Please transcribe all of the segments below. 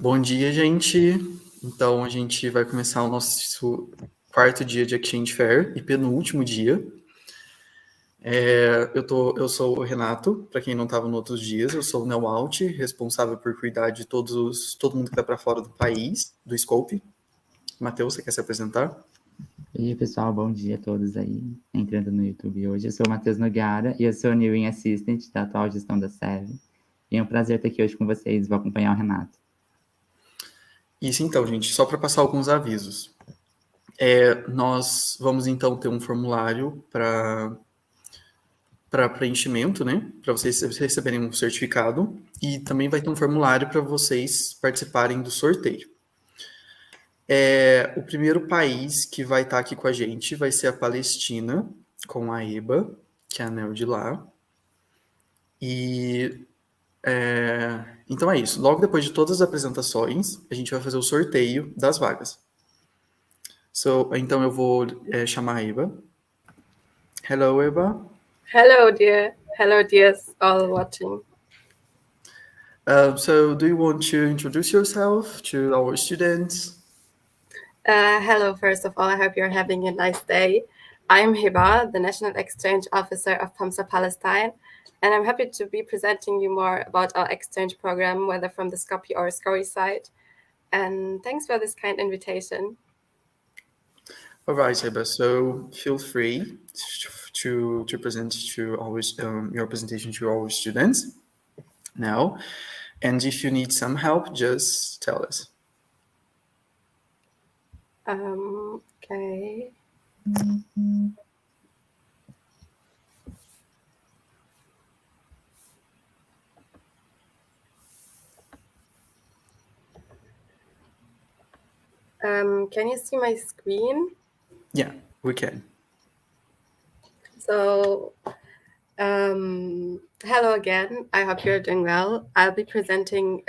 Bom dia, gente. Então, a gente vai começar o nosso quarto dia de Exchange Fair e penúltimo dia. Eu sou o Renato, para quem não estava nos outros dias, eu sou o Neo-Alt, responsável por cuidar de todo mundo que está para fora do país, do Scope. Matheus, você quer se apresentar? E aí, pessoal, bom dia a todos aí entrando no YouTube hoje. Eu sou o Matheus Nogara e eu sou o New Assistant da atual gestão da SEV. E é um prazer estar aqui hoje com vocês, vou acompanhar o Renato. Isso então, gente, só para passar alguns avisos. Nós vamos então ter um formulário para preenchimento, né? Para vocês receberem um certificado. E também vai ter um formulário para vocês participarem do sorteio. O primeiro país que vai estar aqui com a gente vai ser a Palestina, com a EBA, que é a ANEL de lá. Então é isso. Logo depois de todas as apresentações, a gente vai fazer o sorteio das vagas. Então eu vou chamar a EBA. Hello, EBA. Hello, dear. Hello, dears, all watching. So do you want to introduce yourself to our students? Hello, first of all, I hope you're having a nice day. I'm Hiba, the National Exchange Officer of PAMSA Palestine, and I'm happy to be presenting you more about our exchange program, whether from the Skopje or Skori side. And thanks for this kind invitation. All right, Hiba. So feel free to present to always your presentation to our students now. And if you need some help, just tell us. Okay. Can you see my screen? Yeah, we can. So, hello again. I hope you're doing well. I'll be presenting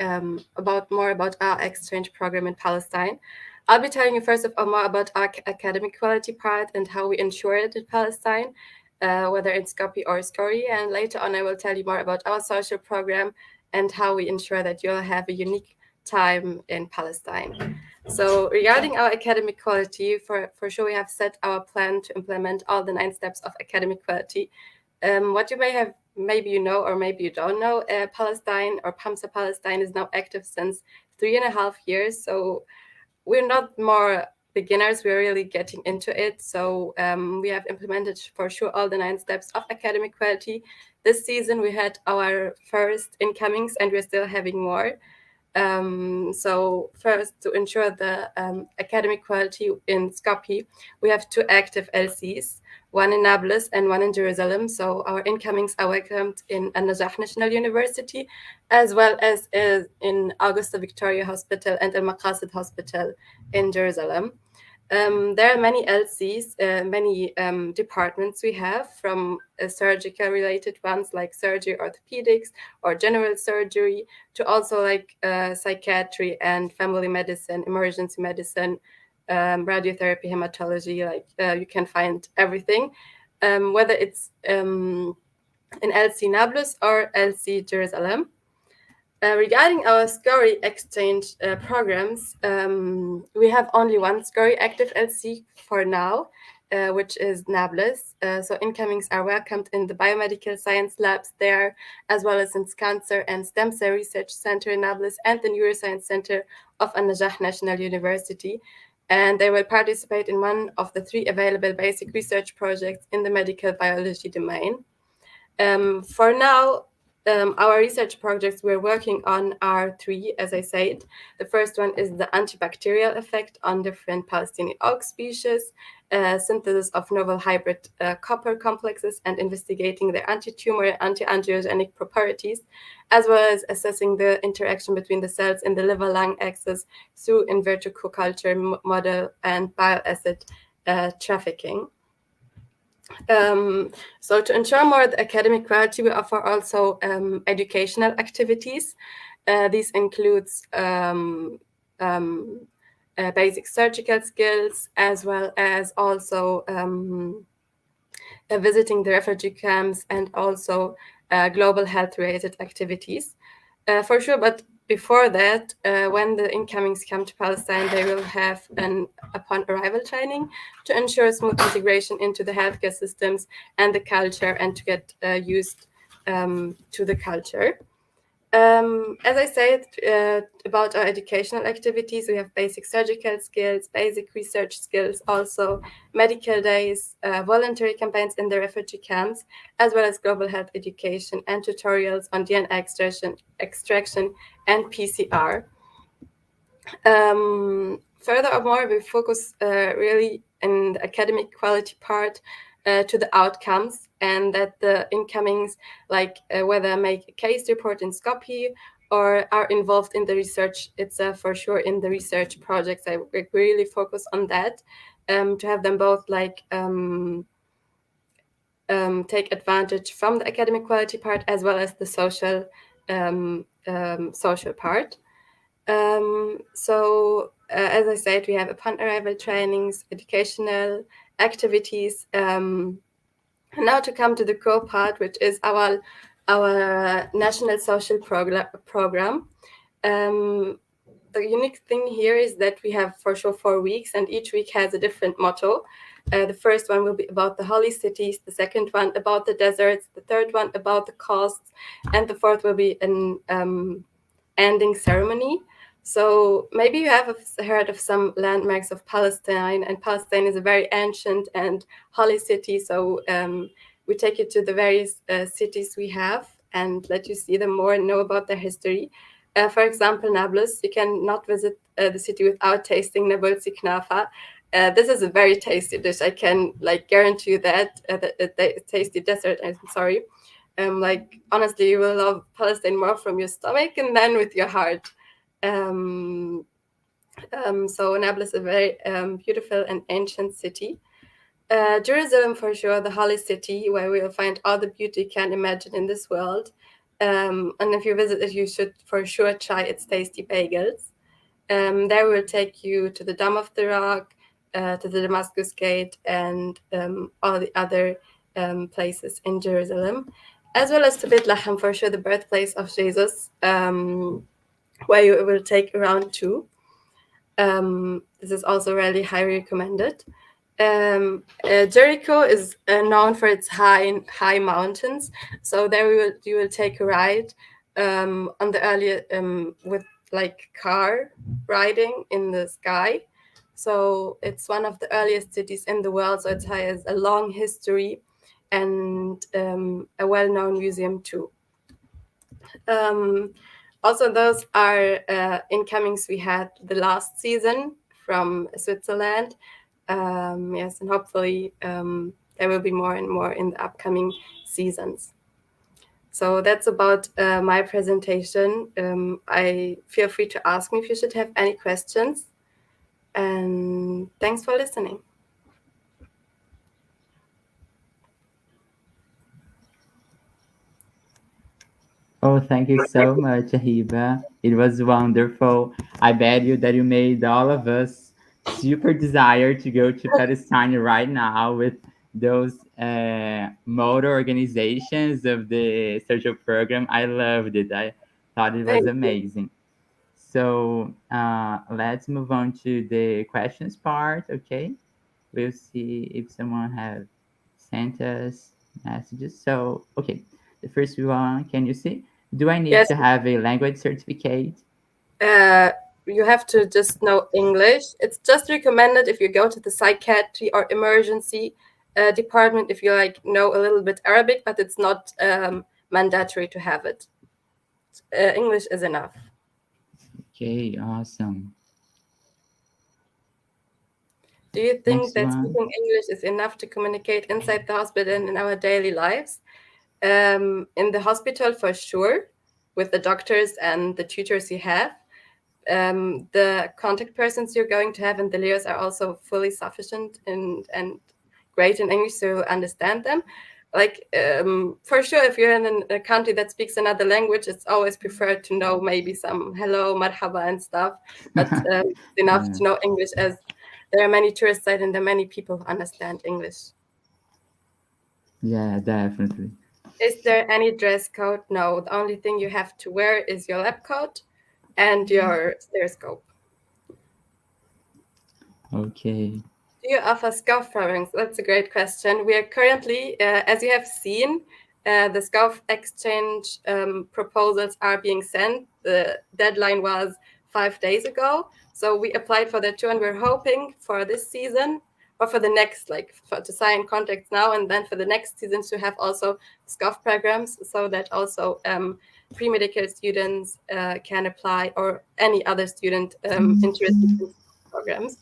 more about our exchange program in Palestine. I'll be telling you first of all more about our academic quality part and how we ensure it in Palestine, whether in Skopje or Skori. And later on, I will tell you more about our social program and how we ensure that you'll have a unique time in Palestine. So regarding our academic quality, for sure, we have set our plan to implement all the 9 steps of academic quality. What you maybe you know or maybe you don't know, Palestine or PAMSA Palestine is now active since 3.5 years. So we're not more beginners, we're really getting into it. So we have implemented for sure all the 9 steps of academic quality. This season we had our first incomings and we're still having more. So first, to ensure the academic quality in Skopje, we have 2 active LCs, one in Nablus and one in Jerusalem. So our incomings are welcomed in An-Najah National University, as well as in Augusta Victoria Hospital and Al-Maqasid Hospital in Jerusalem. There are many LCs, many departments we have, from surgical related ones like surgery, orthopedics, or general surgery, to also like psychiatry and family medicine, emergency medicine, radiotherapy, hematology. Like you can find everything, whether it's in LC Nablus or LC Jerusalem. Regarding our Skori exchange programs, we have only one Skori active LC for now, which is Nablus. So incomings are welcomed in the biomedical science labs there, as well as in Cancer and Stem Cell Research Center in Nablus and the Neuroscience Center of An-Najah National University. And they will participate in one of the 3 available basic research projects in the medical biology domain. For now, our research projects we're working on are 3, as I said. The first one is the antibacterial effect on different Palestinian oak species, synthesis of novel hybrid copper complexes, and investigating their anti-tumor and anti-angiogenic properties, as well as assessing the interaction between the cells in the liver-lung axis through in vitro co-culture model and bile acid trafficking. So to ensure more the academic quality, we offer also educational activities. These includes basic surgical skills, as well as also visiting the refugee camps and also global health-related activities. For sure, but before that, when the incomings come to Palestine, they will have an upon arrival training to ensure smooth integration into the healthcare systems and the culture, and to get used to the culture. As I said, about our educational activities, we have basic surgical skills, basic research skills, also medical days, voluntary campaigns in the refugee camps, as well as global health education and tutorials on DNA extraction and PCR. Furthermore, we focus really in the academic quality part to the outcomes, and that the incomings, like whether make a case report in Skopje or are involved in the research itself, for sure in the research projects, I really focus on that, to have them both like take advantage from the academic quality part as well as the social part. As I said, we have upon arrival trainings, educational activities. Now to come to the core part, which is our national social program. The unique thing here is that we have for sure 4 weeks, and each week has a different motto. The first one will be about the holy cities, the second one about the deserts, the third one about the coasts, and the fourth will be an ending ceremony. So maybe you have heard of some landmarks of Palestine, and Palestine is a very ancient and holy city. So we take you to the various cities we have and let you see them more and know about their history. For example, Nablus, you cannot visit the city without tasting Nabulsi Knafa. This is a very tasty dish. I can guarantee you that tasty dessert. I'm sorry. Honestly, you will love Palestine more from your stomach and then with your heart. So Nablus is a very beautiful and ancient city. Jerusalem, for sure, the holy city where we will find all the beauty you can imagine in this world. And if you visit it, you should for sure try its tasty bagels. There we'll take you to the Dome of the Rock, to the Damascus Gate, and all the other places in Jerusalem, as well as to Bethlehem, for sure, the birthplace of Jesus, where you will take around 2. This is also really highly recommended. Jericho is known for its high mountains, so there you will take a ride on the earlier with car riding in the sky. So it's one of the earliest cities in the world, so it has a long history and a well-known museum too. Also, those are incomings we had the last season from Switzerland. Yes, and hopefully there will be more and more in the upcoming seasons. So that's about my presentation. I feel free to ask me if you should have any questions. And thanks for listening. Oh, thank you so much, Ahiba. It was wonderful. I bet you that you made all of us super desire to go to Palestine right now with those motor organizations of the social program. I loved it. I thought it was amazing. So let's move on to the questions part, okay? We'll see if someone has sent us messages. So, okay, the first one, can you see? Do I need Yes. to have a language certificate? You have to just know English. It's just recommended if you go to the psychiatry or emergency department if you know a little bit Arabic, but it's not mandatory to have it. English is enough. Okay, awesome. Do you think Next that one. speaking English is enough to communicate inside the hospital and in our daily lives? In the hospital, for sure, with the doctors and the tutors you have. The contact persons you're going to have and the leaders are also fully sufficient and great in English, so you'll understand them. For sure, if you're in a country that speaks another language, it's always preferred to know maybe some hello, marhaba and stuff, but enough to know English, as there are many tourist sites and there are many people who understand English. Yeah, definitely. Is there any dress code? No, the only thing you have to wear is your lab coat and your stereoscope. Okay. Do you offer SCOF programs? That's a great question. We are currently, as you have seen, the SCOF exchange proposals are being sent. The deadline was 5 days ago. So we applied for that too, and we're hoping for this season or for the next, to sign contracts now, and then for the next season to have also SCOF programs, so that also pre-medical students can apply, or any other student interested in programs.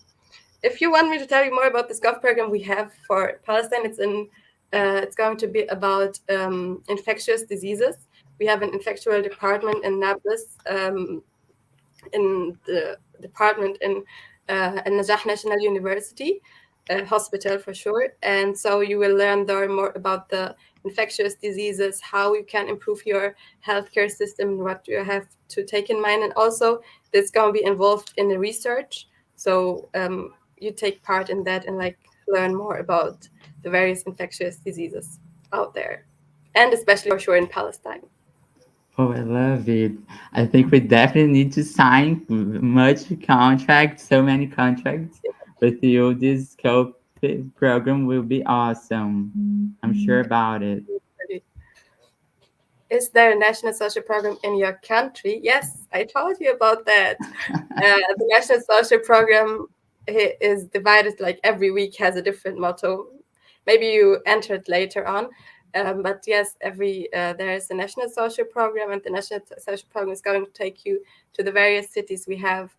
If you want me to tell you more about the SCOF program we have for Palestine, it's going to be about infectious diseases. We have an infectious department in Nablus, in the department in Najah National University, hospital for sure. And so you will learn there more about the infectious diseases, how you can improve your healthcare system, and what you have to take in mind. And also, it's going to be involved in the research. So you take part in that and learn more about the various infectious diseases out there, and especially for sure in Palestine. Oh, I love it. I think we definitely need to sign much contracts, so many contracts with you. This scope program will be awesome. I'm sure about it. Is there a national social program in your country? Yes, I told you about that. The national social program is divided, like every week has a different motto. Maybe you entered later on. But yes, there is a national social program, and the national social program is going to take you to the various cities we have,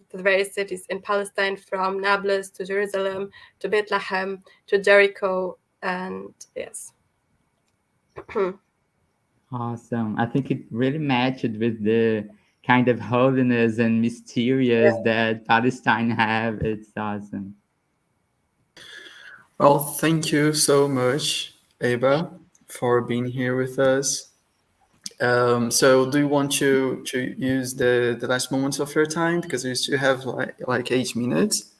to the various cities in Palestine, from Nablus to Jerusalem to Bethlehem to Jericho, and yes. Awesome. I think it really matched with the kind of holiness and mysterious that Palestine have. It's awesome. Well, thank you so much, Eva, for being here with us. So do you want to use the last moments of your time, because we still have like 8 minutes?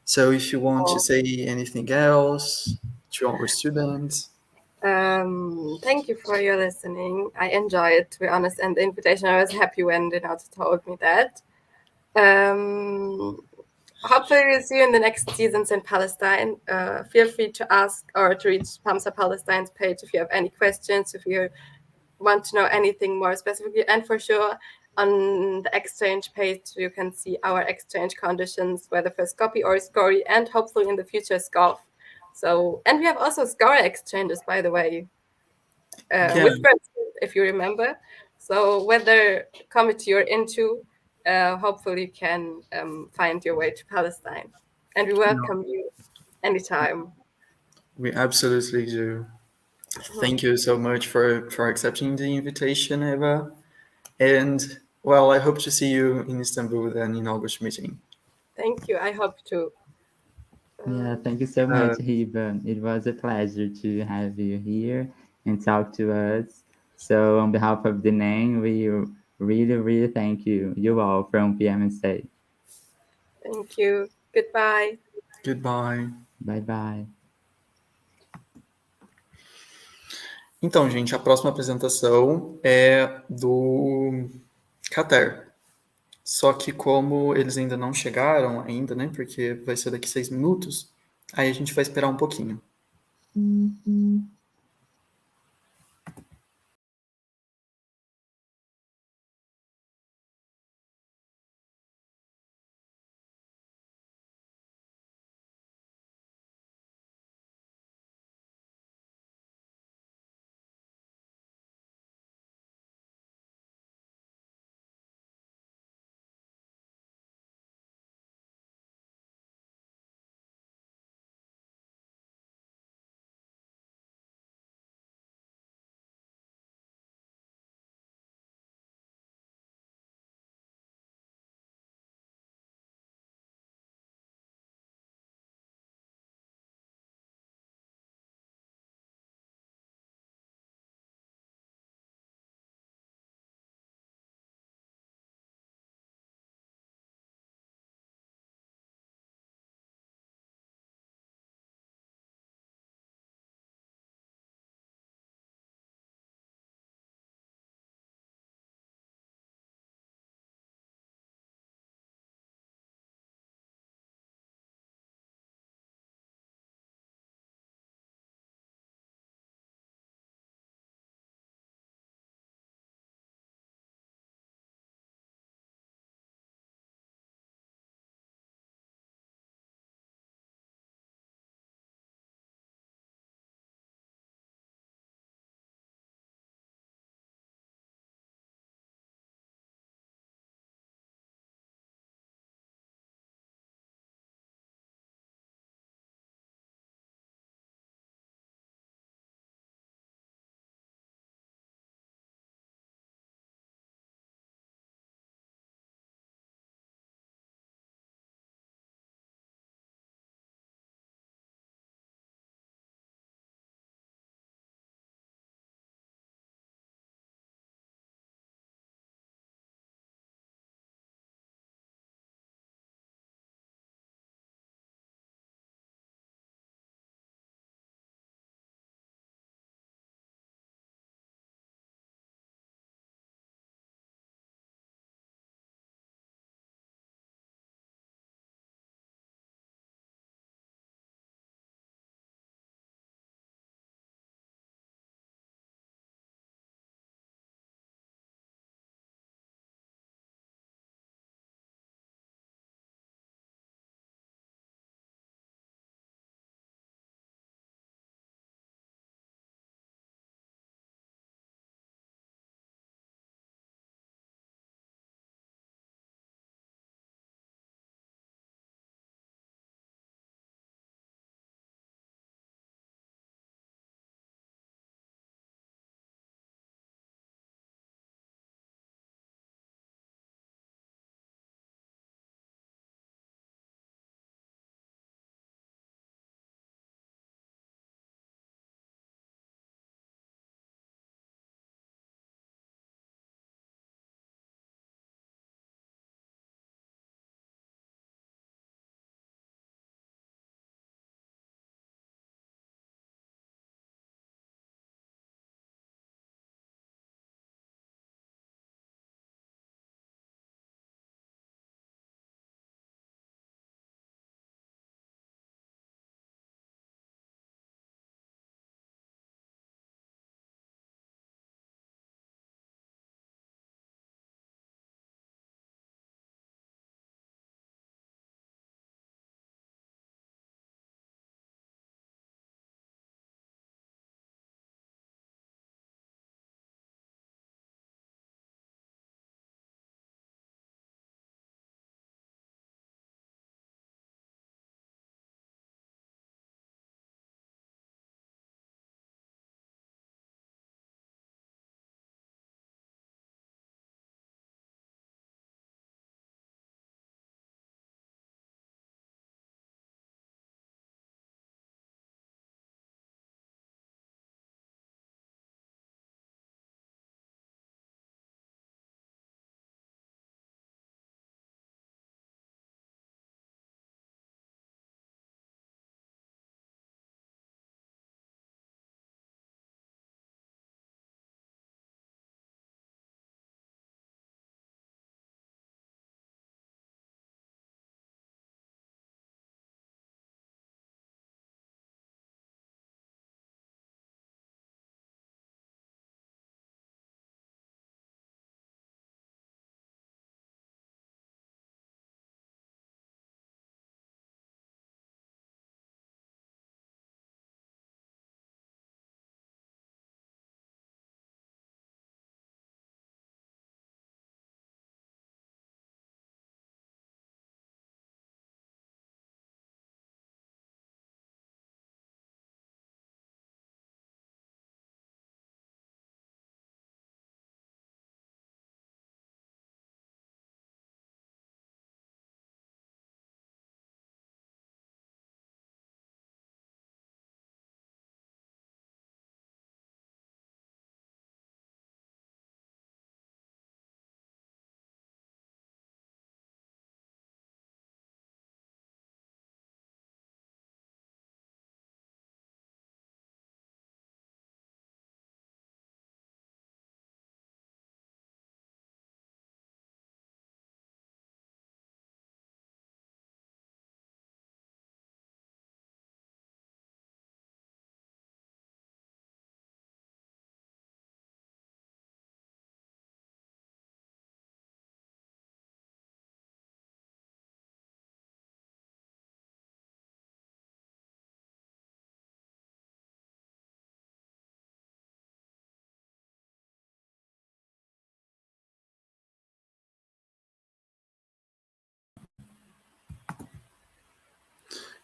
So if you want to say anything else to our students. Thank you for your listening. I enjoy it, to be honest, and the invitation. I was happy when Renato told me that. Hopefully, we'll see you in the next seasons in Palestine. Feel free to ask or to reach PAMSA Palestine's page if you have any questions, if you want to know anything more specifically. And for sure, on the exchange page, you can see our exchange conditions, whether for Scopy or Scory, and hopefully in the future, SCOF. So, and we have also Scorer exchanges, by the way, Yeah, with Brazil, if you remember. So, whether committee you're into, hopefully you can find your way to Palestine. And we no, welcome you anytime. we absolutely do. Thank you so much for accepting the invitation, Eva. And well, I hope to see you in Istanbul then in August meeting. Thank you. I hope to. Yeah, thank you so Uh, much, Hiba. It was a pleasure to have you here and talk to us. So, on behalf of the name, we really, really thank you, you all from PMSA. Thank you. Goodbye. Goodbye. Bye bye. Então, gente, a próxima apresentação é do Qatar. Só que como eles ainda não chegaram ainda, né? Porque vai ser daqui 6 minutos, aí a gente vai esperar um pouquinho.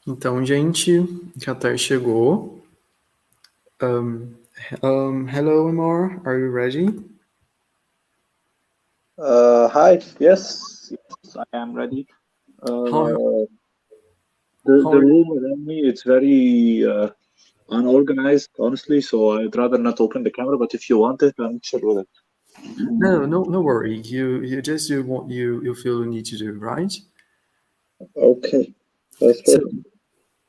Então, gente, Qatar chegou. Hello, Amor. Are you ready? Hi. Yes, I am ready. How, The how room around me, it's very unorganized, honestly. So I'd rather not open the camera. But if you want it, I'm chill with it. no worry. You just do what you feel you need to do, right? Okay, that's So perfect.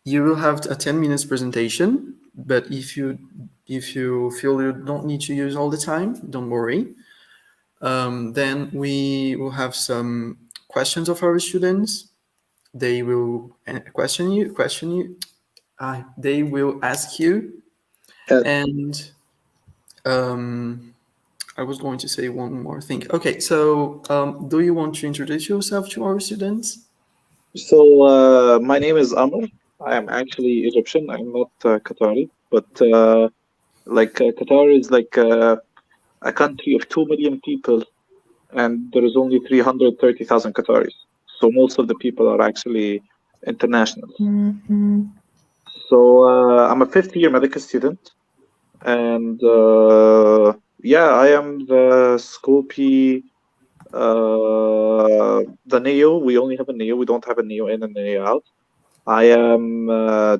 you will have a 10 minutes presentation, but if you feel you don't need to use all the time, don't worry. Then we will have some questions of our students. They will question you. They will ask you, Yes. and I was going to say one more thing. Okay, so do you want to introduce yourself to our students? So my name is Amr. I am actually Egyptian. I'm not Qatari, but Qatar is like a country of 2 million people, and there is only 330,000 Qataris. So most of the people are actually international. So I'm a fifth year medical student, and yeah, I am the Scopy, the Neo. We only have a Neo. We don't have a Neo in and a Neo out. I am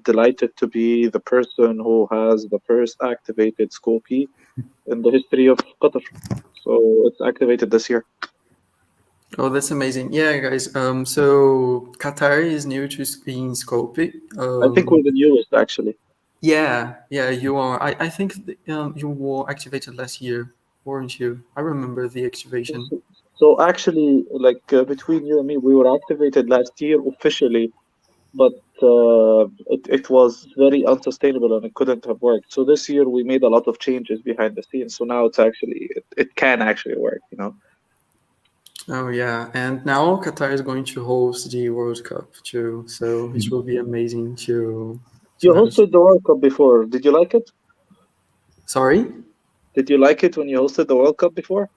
delighted to be the person who has the first activated Scopy in the history of Qatar. So it's activated this year. Oh, that's amazing. Yeah, guys. So Qatar is new to being Scopy. I think we're the newest, actually. Yeah, you are. I think you were activated last year, weren't you? I remember the activation. So actually, between you and me, we were activated last year officially, but it was very unsustainable and it couldn't have worked. So this year we made a lot of changes behind the scenes. So now it can actually work, you know. Oh yeah, and now Qatar is going to host the World Cup too, so it will be amazing to You have. hosted the World Cup before. Did you like it? Sorry? Did you like it when you hosted the World Cup before?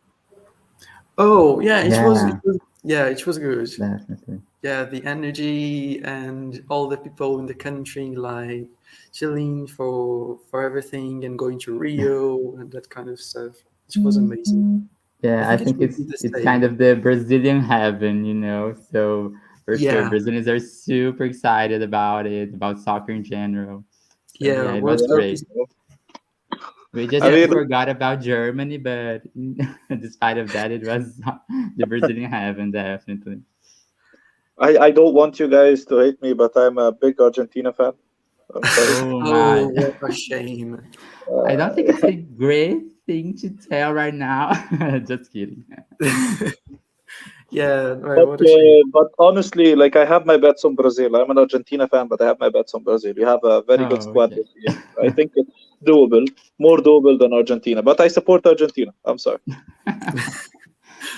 Oh yeah, it was. Yeah, Yeah, it was good. definitely. Yeah, the energy and all the people in the country like chilling for everything and going to Rio and that kind of stuff. It was amazing. I Yeah, I think it think will be the it's kind same. of the Brazilian heaven, you know. So for sure, Yeah, Brazilians are super excited about it, about soccer in general. So yeah. yeah, it was World Cup great. is We just I yeah. mean, forgot about Germany, but despite of that, it was the Brazilian heaven, definitely. I don't want you guys to hate me, but I'm a big Argentina fan. I'm sorry. Oh Oh, my. what a shame. I don't think it's Uh, a great thing to tell right now. Just kidding. Yeah, right, But what a shame. but honestly, like I have my bets on Brazil. I'm an Argentina fan, but I have my bets on Brazil. You have a very good Oh, squad okay. this year. I think it's doable, more doable than Argentina. But I support Argentina. I'm sorry.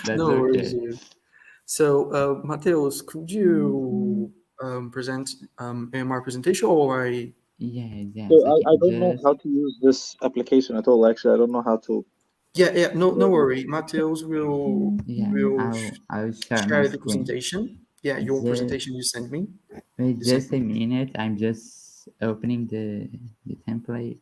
That's No worries. okay. Yeah. So, Mateus, could you present AMR presentation or I? Yes, So yes, I I can don't know just. how to use this application at all. Actually, I don't know how to. Yeah. No worry. Mateus Yeah, will I'll share my share the screen. presentation. Yeah, your Just presentation you sent me. wait You sent just a me. minute. I'm just opening the template.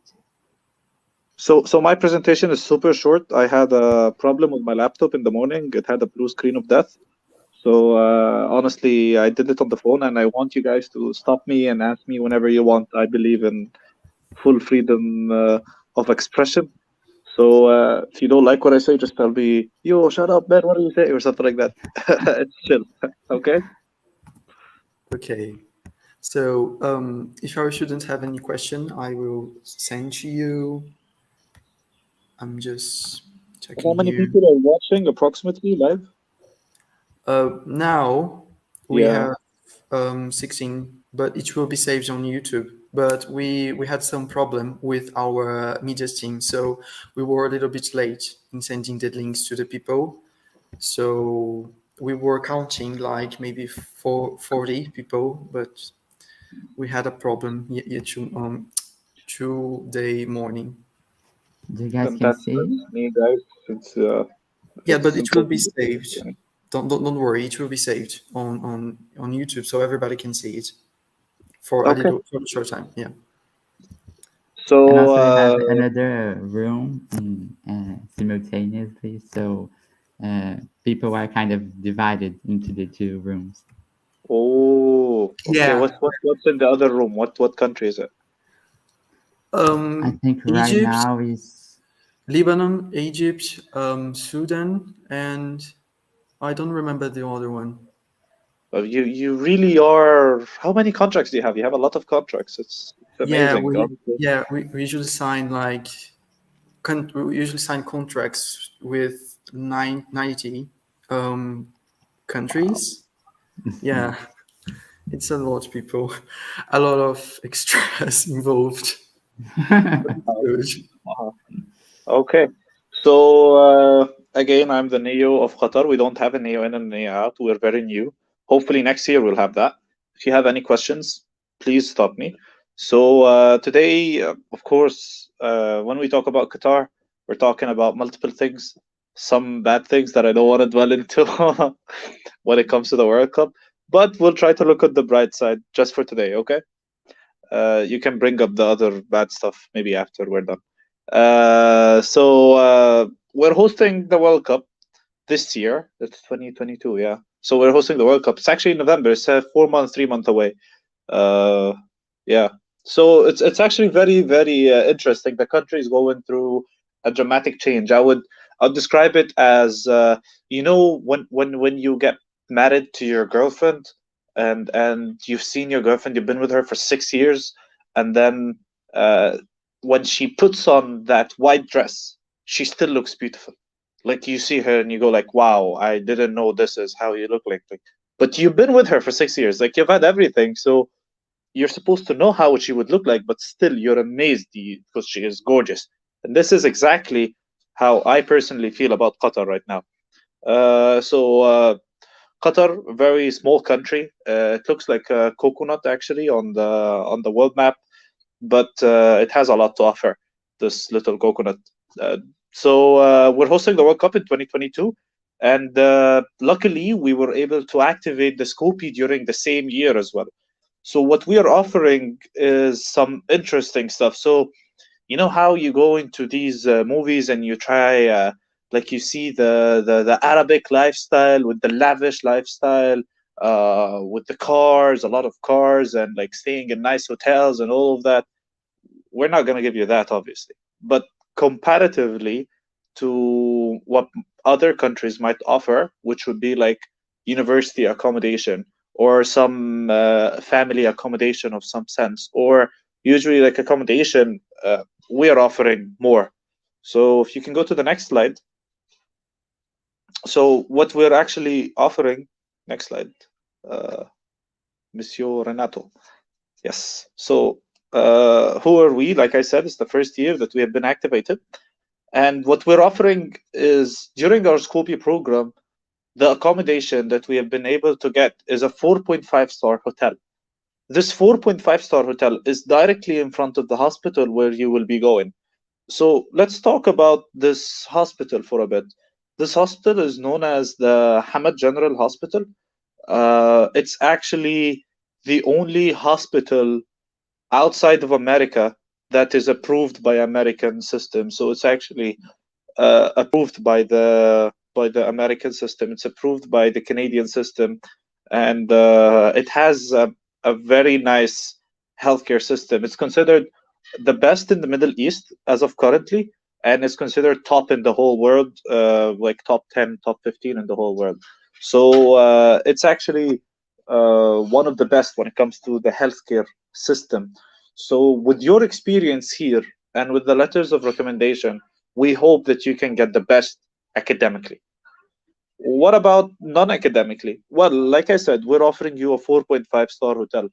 So my presentation is super short. I had a problem with my laptop in the morning. It had a blue screen of death. So honestly, I did it on the phone, and I want you guys to stop me and ask me whenever you want. I believe in full freedom of expression. So if you don't like what I say, just tell me, "Yo, shut up, man! What do you say?" or something like that. It's chill, okay? Okay. So, if our students have any question, I will send to you. I'm just How checking many here. people are watching approximately live? Now we Yeah. have 16, but it will be saved on YouTube. But we had some problem with our media team, so we were a little bit late in sending the links to the people. So we were counting like maybe 40 people, but we had a problem Tuesday morning. You guys Then can that's see? me, guys. It's Yeah, but it's it will be important. saved. Don't worry, it will be saved on YouTube, so everybody can see it. for Okay. for a short time. Yeah. So And also, we have another room simultaneously, so people are kind of divided into the two rooms. oh, okay. Yeah. What's in the other room? What country is it? I think right Egypt, now is Lebanon, Egypt, Sudan, and I don't remember the other one. You really are. How many contracts do you have? You have a lot of contracts. It's Yeah, amazing, honestly. we usually sign like we usually sign contracts with 90 countries. Yeah, it's a lot of people, a lot of extras involved. Good. Uh-huh. Okay. So again, I'm the Neo of Qatar. We don't have a Neo in and Neo out. We're very new. Hopefully next year we'll have that. If you have any questions, please stop me. So today, of course, when we talk about Qatar, we're talking about multiple things, some bad things that I don't want to dwell into when it comes to the World Cup. But we'll try to look at the bright side just for today, okay? You can bring up the other bad stuff maybe after we're done. So we're hosting the World Cup this year. It's 2022, yeah. So we're hosting the World Cup. It's actually in November. It's 4 months, 3 months away. Yeah. So it's actually very very interesting. The country is going through a dramatic change. I'd describe it as you know when you get married to your girlfriend and you've seen your girlfriend, you've been with her for 6 years, and then when she puts on that white dress, she still looks beautiful. Like you see her and you go like, wow, I didn't know this is how you look like. But you've been with her for 6 years, like you've had everything, so you're supposed to know how she would look like, but still you're amazed because she is gorgeous. And this is exactly how I personally feel about Qatar right now. Qatar, very small country. It looks like a coconut actually on the world map, but it has a lot to offer. This little coconut. We're hosting the World Cup in 2022, and luckily we were able to activate the Scoopy during the same year as well. So what we are offering is some interesting stuff. So you know how you go into these movies and you try like you see the Arabic lifestyle with the lavish lifestyle with the cars, a lot of cars, and like staying in nice hotels and all of that. We're not going to give you that, obviously, but comparatively to what other countries might offer, which would be like university accommodation or some family accommodation of some sense, or usually like accommodation, we are offering more. So if you can go to the next slide. So what we're actually offering, next slide, Monsieur Renato. Yes. So who are we? Like I said, it's the first year that we have been activated. And what we're offering is during our Scopy program, the accommodation that we have been able to get is a 4.5-star hotel. This 4.5-star hotel is directly in front of the hospital where you will be going. So let's talk about this hospital for a bit. This hospital is known as the Hamad General Hospital. It's actually the only hospital outside of America that is approved by American system. So it's actually approved by the American system. It's approved by the Canadian system, and it has a very nice healthcare system. It's considered the best in the Middle East as of currently, and it's considered top in the whole world, like top 10, top 15 in the whole world. So it's actually one of the best when it comes to the healthcare system. So with your experience here and with the letters of recommendation, we hope that you can get the best academically. What about non-academically? Well, like I said, we're offering you a 4.5-star hotel.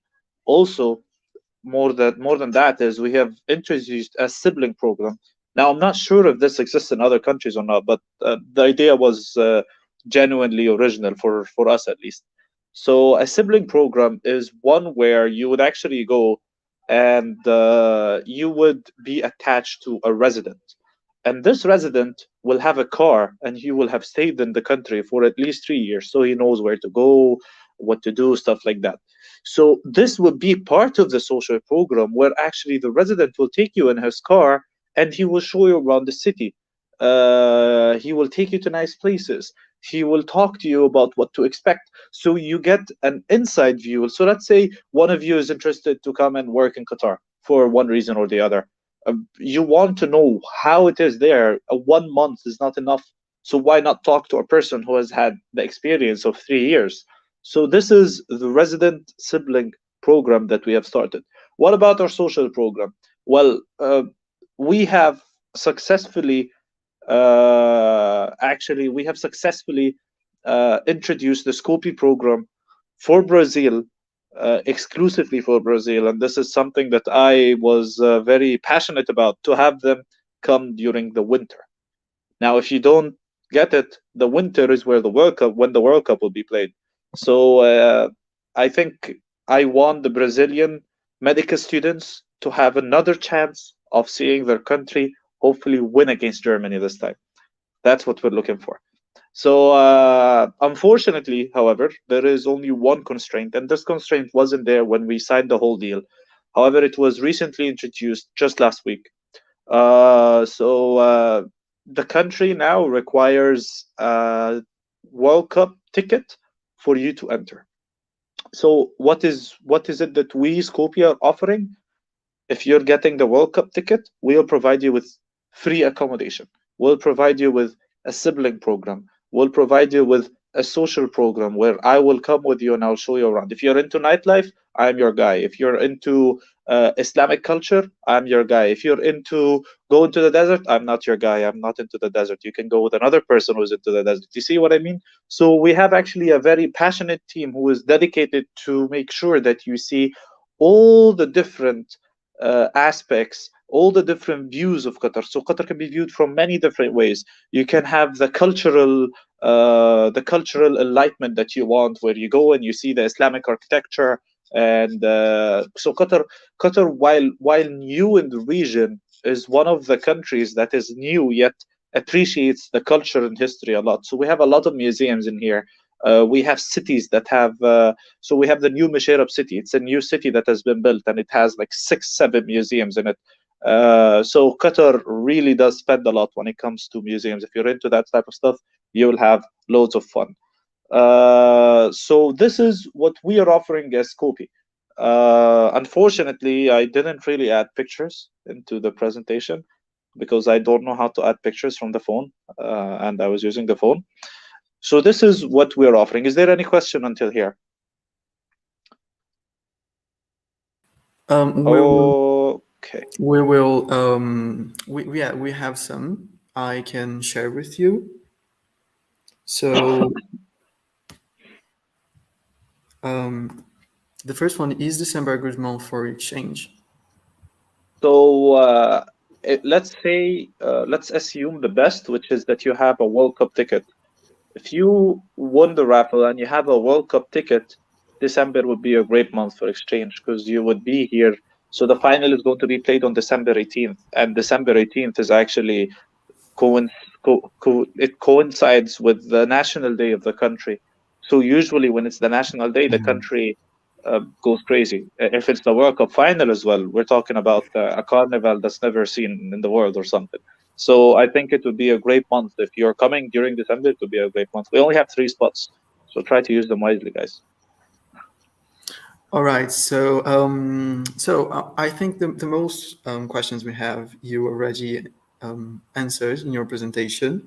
Also, more than that is we have introduced a sibling program. Now, I'm not sure if this exists in other countries or not, but the idea was genuinely original for us at least. So a sibling program is one where you would actually go and you would be attached to a resident. And this resident will have a car and he will have stayed in the country for at least 3 years. So he knows where to go, what to do, stuff like that. So this would be part of the social program where actually the resident will take you in his car and he will show you around the city. He will take you to nice places. He will talk to you about what to expect. So you get an inside view. So let's say one of you is interested to come and work in Qatar for one reason or the other. You want to know how it is there. 1 month is not enough. So why not talk to a person who has had the experience of 3 years? So this is the resident sibling program that we have started. What about our social program? Well, we have successfully introduced the Scopi program for Brazil, exclusively for Brazil, and this is something that I was very passionate about, to have them come during the winter. Now, if you don't get it, the winter is where when the World Cup will be played. So I think I want the Brazilian medical students to have another chance of seeing their country hopefully win against Germany this time. That's what we're looking for. So unfortunately, however, there is only one constraint, and this constraint wasn't there when we signed the whole deal. However, it was recently introduced just last week. The country now requires a World Cup ticket for you to enter. So what is it that we, Skopje, are offering? If you're getting the World Cup ticket, we'll provide you with free accommodation. We'll provide you with a sibling program. We'll provide you with a social program where I will come with you and I'll show you around. If you're into nightlife, I'm your guy. If you're into Islamic culture, I'm your guy. If you're into going to the desert, I'm not your guy. I'm not into the desert. You can go with another person who's into the desert. You see what I mean? So we have actually a very passionate team who is dedicated to make sure that you see all the different aspects, all the different views of Qatar. So Qatar can be viewed from many different ways. You can have the cultural enlightenment that you want, where you go and you see the Islamic architecture. And so Qatar, while new in the region, is one of the countries that is new yet appreciates the culture and history a lot. So we have a lot of museums in here. We have cities that have, so we have the new Musharraf city. It's a new city that has been built and it has like 6-7 museums in it. So Qatar really does spend a lot when it comes to museums. If you're into that type of stuff, you'll have loads of fun. So this is what we are offering as Scopi. Unfortunately, I didn't really add pictures into the presentation because I don't know how to add pictures from the phone, and I was using the phone. So this is what we're offering. Is there any question until here? Okay. We have some I can share with you. So the first one, is December a good month for exchange? So let's assume the best, which is that you have a World Cup ticket. If you won the raffle and you have a World Cup ticket, December would be a great month for exchange because you would be here. So the final is going to be played on December 18th, and December 18th is actually it coincides with the national day of the country. So usually when it's the national day, the country goes crazy. If it's the World Cup final as well, we're talking about a carnival that's never seen in the world or something. So I think it would be a great month. If you're coming during December, it would be a great month. We only have 3 spots, so try to use them wisely, guys. All right. So I think the most questions we have, you already answered in your presentation.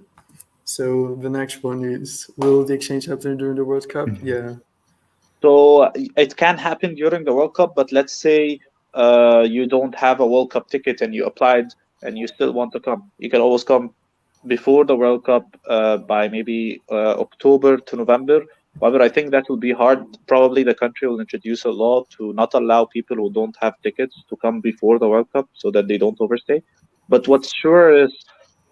So the next one is, will the exchange happen during the World Cup? Yeah. So it can happen during the World Cup, but let's say you don't have a World Cup ticket and you applied and you still want to come. You can always come before the World Cup by maybe October to November. However, I think that will be hard. Probably the country will introduce a law to not allow people who don't have tickets to come before the World Cup so that they don't overstay. But what's sure is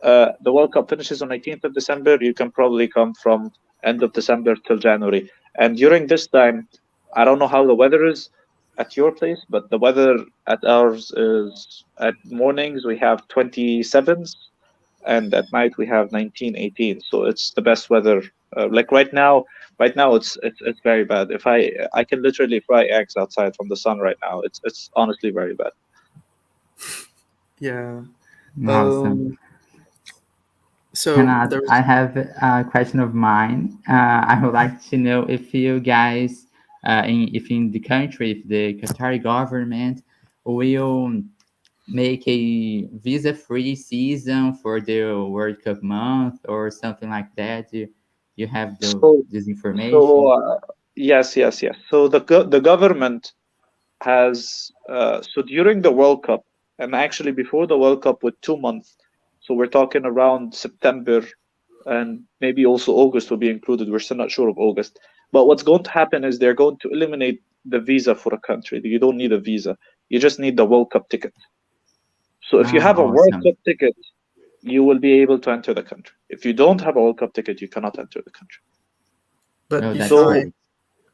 the World Cup finishes on 18th of December. You can probably come from end of December till January. And during this time, I don't know how the weather is at your place, but the weather at ours is at mornings we have 27s and at night we have 19, 18. So it's the best weather. Like right now, Right now, it's very bad. If I can literally fry eggs outside from the sun right now. It's honestly very bad. Yeah. Awesome. So Renato, there's I have a question of mine. I would like to know if you guys, if in the country, if the Qatari government will make a visa-free season for the World Cup month or something like that. You have So this so information? yes. So the government has so during the World Cup, and actually before the World Cup with 2 months, so we're talking around September and maybe also August will be included. We're still not sure of August. But what's going to happen is they're going to eliminate the visa for a country. You don't need a visa. You just need the World Cup ticket. So if you have a World Awesome. Cup ticket, you will be able to enter the country. If you don't have a World Cup ticket, you cannot enter the country. but Oh, if that's So great.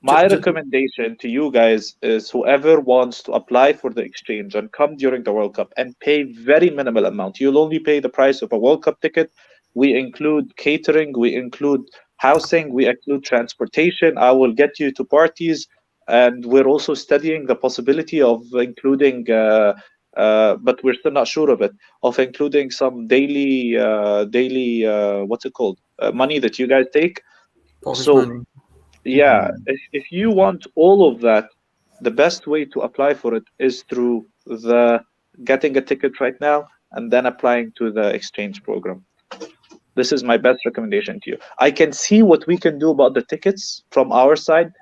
my ju- recommendation to you guys is whoever wants to apply for the exchange and come during the World Cup and pay very minimal amount. You'll only pay the price of a World Cup ticket. We include catering, we include housing, we include transportation. I will get you to parties, and we're also studying the possibility of including, but we're still not sure of it, of including some daily what's it called, money that you guys take. pocket So money. yeah, if you want all of that, the best way to apply for it is through the getting a ticket right now and then applying to the exchange program. This is my best recommendation to you. I can see what we can do about the tickets from our side.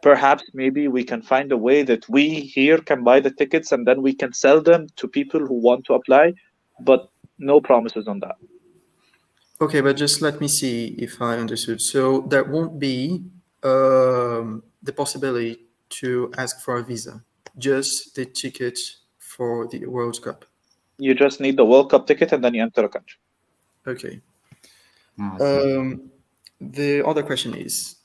Perhaps maybe we can find a way that we here can buy the tickets and then we can sell them to people who want to apply, but no promises on that. Okay, but just let me see if I understood. So there won't be the possibility to ask for a visa, just the ticket for the World Cup. You just need the World Cup ticket and then you enter a country. Okay. Awesome. The other question is,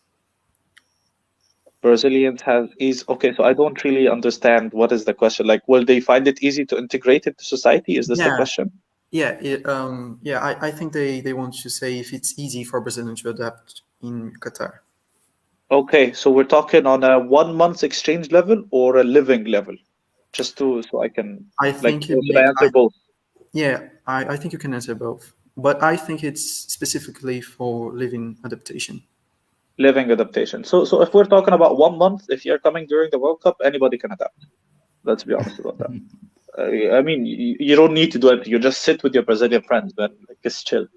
Brazilians have is okay. So I don't really understand what is the question. Like, will they find it easy to integrate into society? Is this the yeah, question? yeah, I think they want to say if it's easy for Brazilians to adapt in Qatar. Okay, so we're talking on a 1 month exchange level or a living level, just to so I can I like think or should I answer both? I think you can answer both, but I think it's specifically for living adaptation. Living adaptation. So if we're talking about 1 month, if you're coming during the World Cup, anybody can adapt. Let's be honest about that. I mean, you don't need to do anything. You just sit with your Brazilian friends, man. Like, just chill.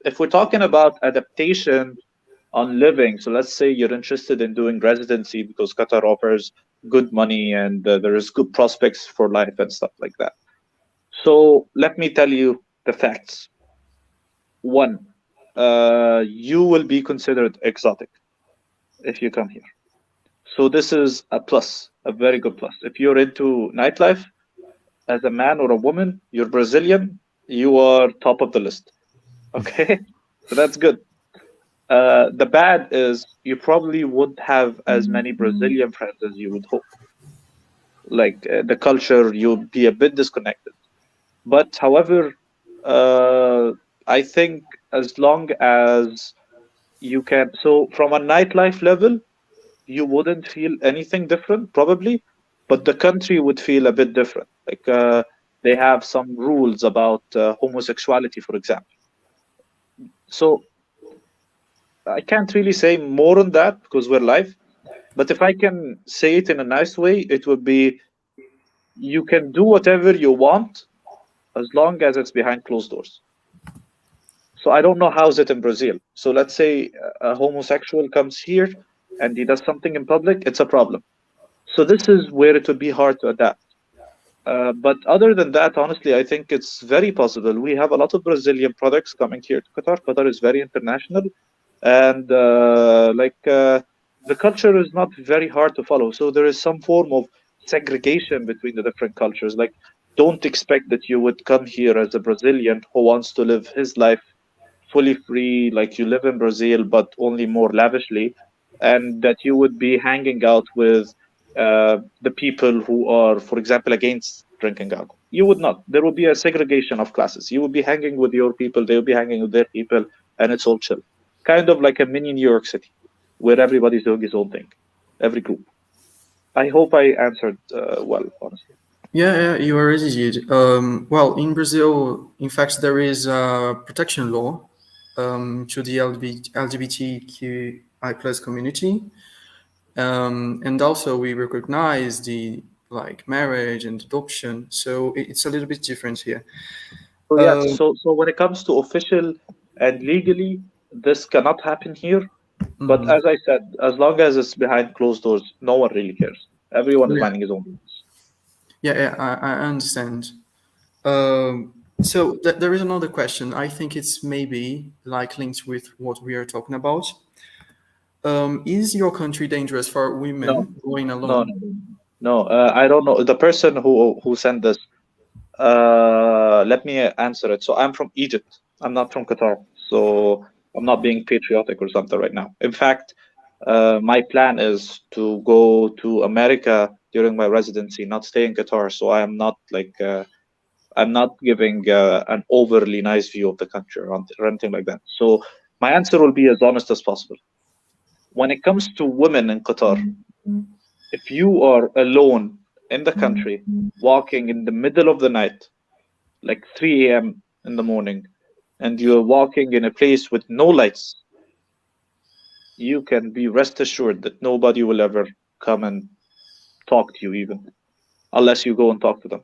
If we're talking about adaptation on living, so let's say you're interested in doing residency because Qatar offers good money and there is good prospects for life and stuff like that. So let me tell you the facts. One, you will be considered exotic if you come here. So this is a plus, a very good plus. If you're into nightlife as a man or a woman, you're Brazilian, you are top of the list. Okay, so that's good. The bad is you probably wouldn't have as many Brazilian friends as you would hope. Like the culture, you'll be a bit disconnected. But however, I think as long as you can, so from a nightlife level, you wouldn't feel anything different probably, but the country would feel a bit different. Like they have some rules about homosexuality, for example. So I can't really say more on that because we're live. But if I can say it in a nice way, it would be you can do whatever you want as long as it's behind closed doors. So I don't know how's it in Brazil. So let's say a homosexual comes here and he does something in public, it's a problem. So this is where it would be hard to adapt. But other than that, honestly, I think it's very possible. We have a lot of Brazilian products coming here to Qatar. Qatar is very international, and the culture is not very hard to follow. So there is some form of segregation between the different cultures. Like, don't expect that you would come here as a Brazilian who wants to live his life fully free, like you live in Brazil, but only more lavishly, and that you would be hanging out with the people who are, for example, against drinking alcohol. You would not. There will be a segregation of classes. You will be hanging with your people, they will be hanging with their people, and it's all chill. kind of like a mini New York City, where everybody's doing his own thing, every group. I hope I answered well, honestly. Yeah, you already did. Well, in Brazil, in fact, there is a protection law to the LGBTQI plus community, and also we recognize the like marriage and adoption. So it's a little bit different here. So yes, so when it comes to official and legally, this cannot happen here. But as I said, as long as it's behind closed doors, no one really cares. Everyone is minding his own business. Yeah, I understand. So there is another question. I think it's maybe like linked with what we are talking about. Is your country dangerous for No, women going no, alone? no. I don't know the person who sent this. Let me answer it. So I'm from Egypt. I'm not from Qatar. So I'm not being patriotic or something right now. In fact, my plan is to go to America during my residency, not stay in Qatar. So I am not like I'm not giving an overly nice view of the country or anything like that. So my answer will be as honest as possible. When it comes to women in Qatar, if you are alone in the country, walking in the middle of the night, like 3 a.m. in the morning, and you're walking in a place with no lights, you can be rest assured that nobody will ever come and talk to you, even unless you go and talk to them.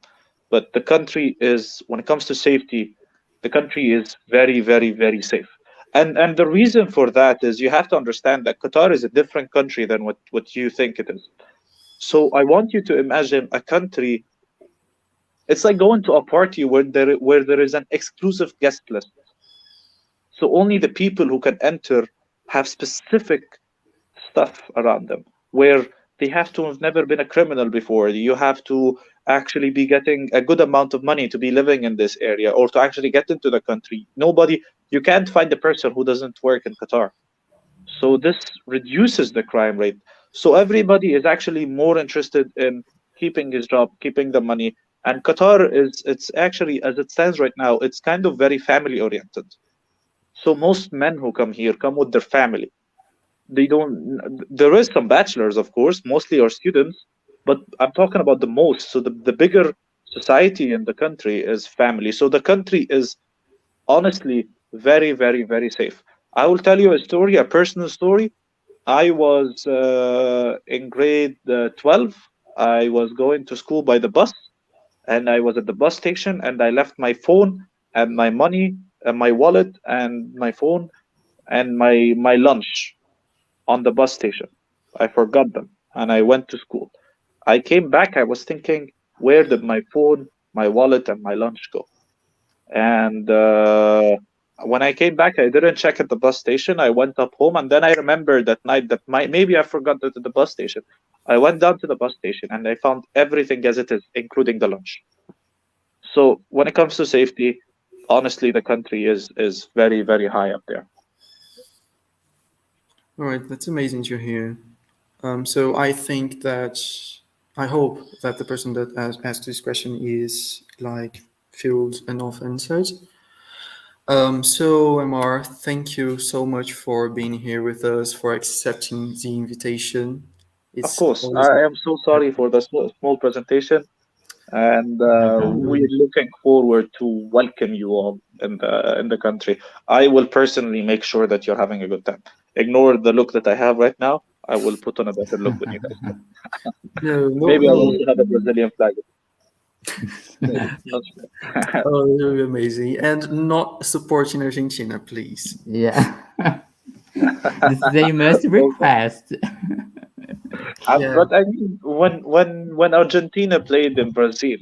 But the country is, when it comes to safety, the country is very, very, very safe. And the reason for that is you have to understand that Qatar is a different country than what you think it is. So I want you to imagine a country. It's like going to a party where there is an exclusive guest list. So only the people who can enter have specific stuff around them, where they have to have never been a criminal before. You have to actually be getting a good amount of money to be living in this area or to actually get into the country. You can't find a person who doesn't work in Qatar. So this reduces the crime rate. So everybody is actually more interested in keeping his job, keeping the money. And Qatar it's actually, as it stands right now, it's kind of very family oriented. So most men who come here come with their family. They don't, there is some bachelors, of course, mostly are students, but I'm talking about the most. So the bigger society in the country is family. So the country is honestly very, very, very safe. I will tell you a story, a personal story. I was in grade 12. I was going to school by the bus, and I was at the bus station, and I left my phone and my money and my wallet and my phone and my lunch on the bus station. I forgot them, and I went to school. I came back. I was thinking, where did my phone, my wallet, and my lunch go? And when I came back, I didn't check at the bus station. I went up home, and then I remembered that night that maybe I forgot it at the bus station. I went down to the bus station, and I found everything as it is, including the lunch. So when it comes to safety, honestly, the country is very, very high up there. All right, that's amazing to hear. So I think that I hope that the person that asked this question is like filled enough answers. So Amar, thank you so much for being here with us, for accepting the invitation. Of course, I am so sorry for the small presentation, and we're looking forward to welcome you all in the country. I will personally make sure that you're having a good time. Ignore the look that I have right now. I will put on a better look when you guys come. Maybe I'll also have a Brazilian flag. Oh, that would be amazing. And not supporting Argentina, please. Yeah. This is a must request. But I mean, when Argentina played in Brazil,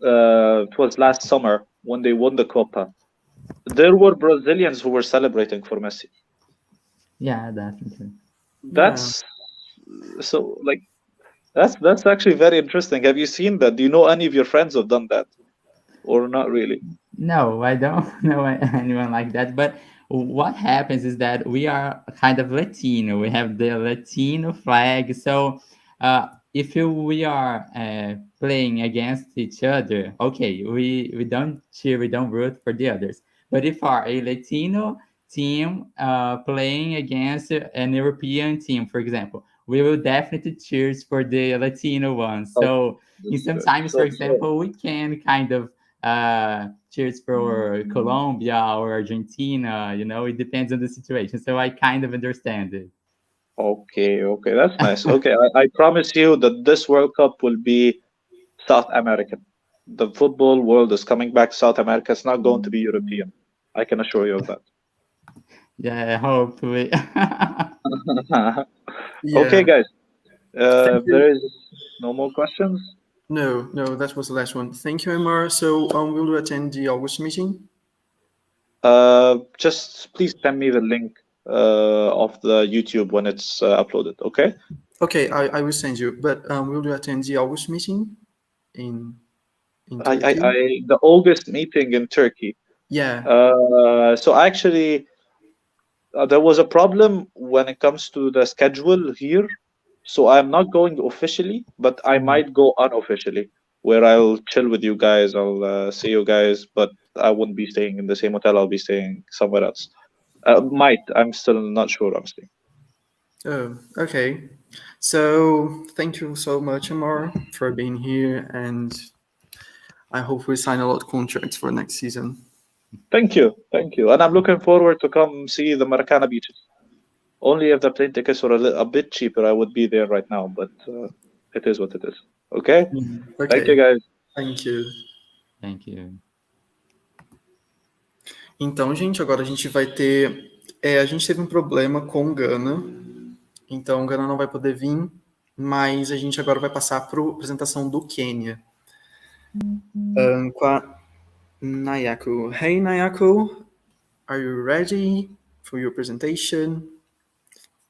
it was last summer when they won the Copa. There were Brazilians who were celebrating for Messi. Yeah, definitely. That's so like that's actually very interesting. Have you seen that? Do you know any of your friends who've done that, or not really? No, I don't know anyone like that. But what happens is that we are kind of Latino. We have the Latino flag. So we are playing against each other, okay, we don't cheer, we don't root for the others. But if are a Latino team playing against an European team, for example, we will definitely cheers for the Latino one. So in some Understood. times, for example, we can kind of cheers for Colombia or Argentina. It depends on the situation. So I kind of understand it. Okay, that's nice. Okay, I promise you that this World Cup will be South American. The football world is coming back to South America. It's not going to be European. I can assure you of that. Yeah, hopefully. Okay, Yeah. guys. Thank If you. there is no more questions, No, that was the last one. Thank you, Amar. So, will you attend the August meeting? just please send me the link of the YouTube when it's uploaded. Okay. Okay, I will send you. But will you attend the August meeting in Turkey? The August meeting in Turkey. Yeah. So actually, there was a problem when it comes to the schedule here. So I'm not going officially, but I might go unofficially, where I'll chill with you guys. I'll see you guys, but I wouldn't be staying in the same hotel. I'll be staying somewhere else. Might. I'm still not sure, honestly. Oh, okay. So, thank you so much, Amar, for being here, and I hope we sign a lot of contracts for next season. Thank you. Thank you. And I'm looking forward to come see the Maracana beaches. Only if the plane tickets were a bit cheaper, I would be there right now, but it is what it is. Okay? Thank you, Ok, guys. thank you. Thank you. Então, gente, agora a gente vai ter. A gente teve um problema com Gana, então Gana não vai poder vir, mas a gente agora vai passar para a apresentação do Quênia. Com a Nayako. Hey, Nayako, are you ready for your presentation?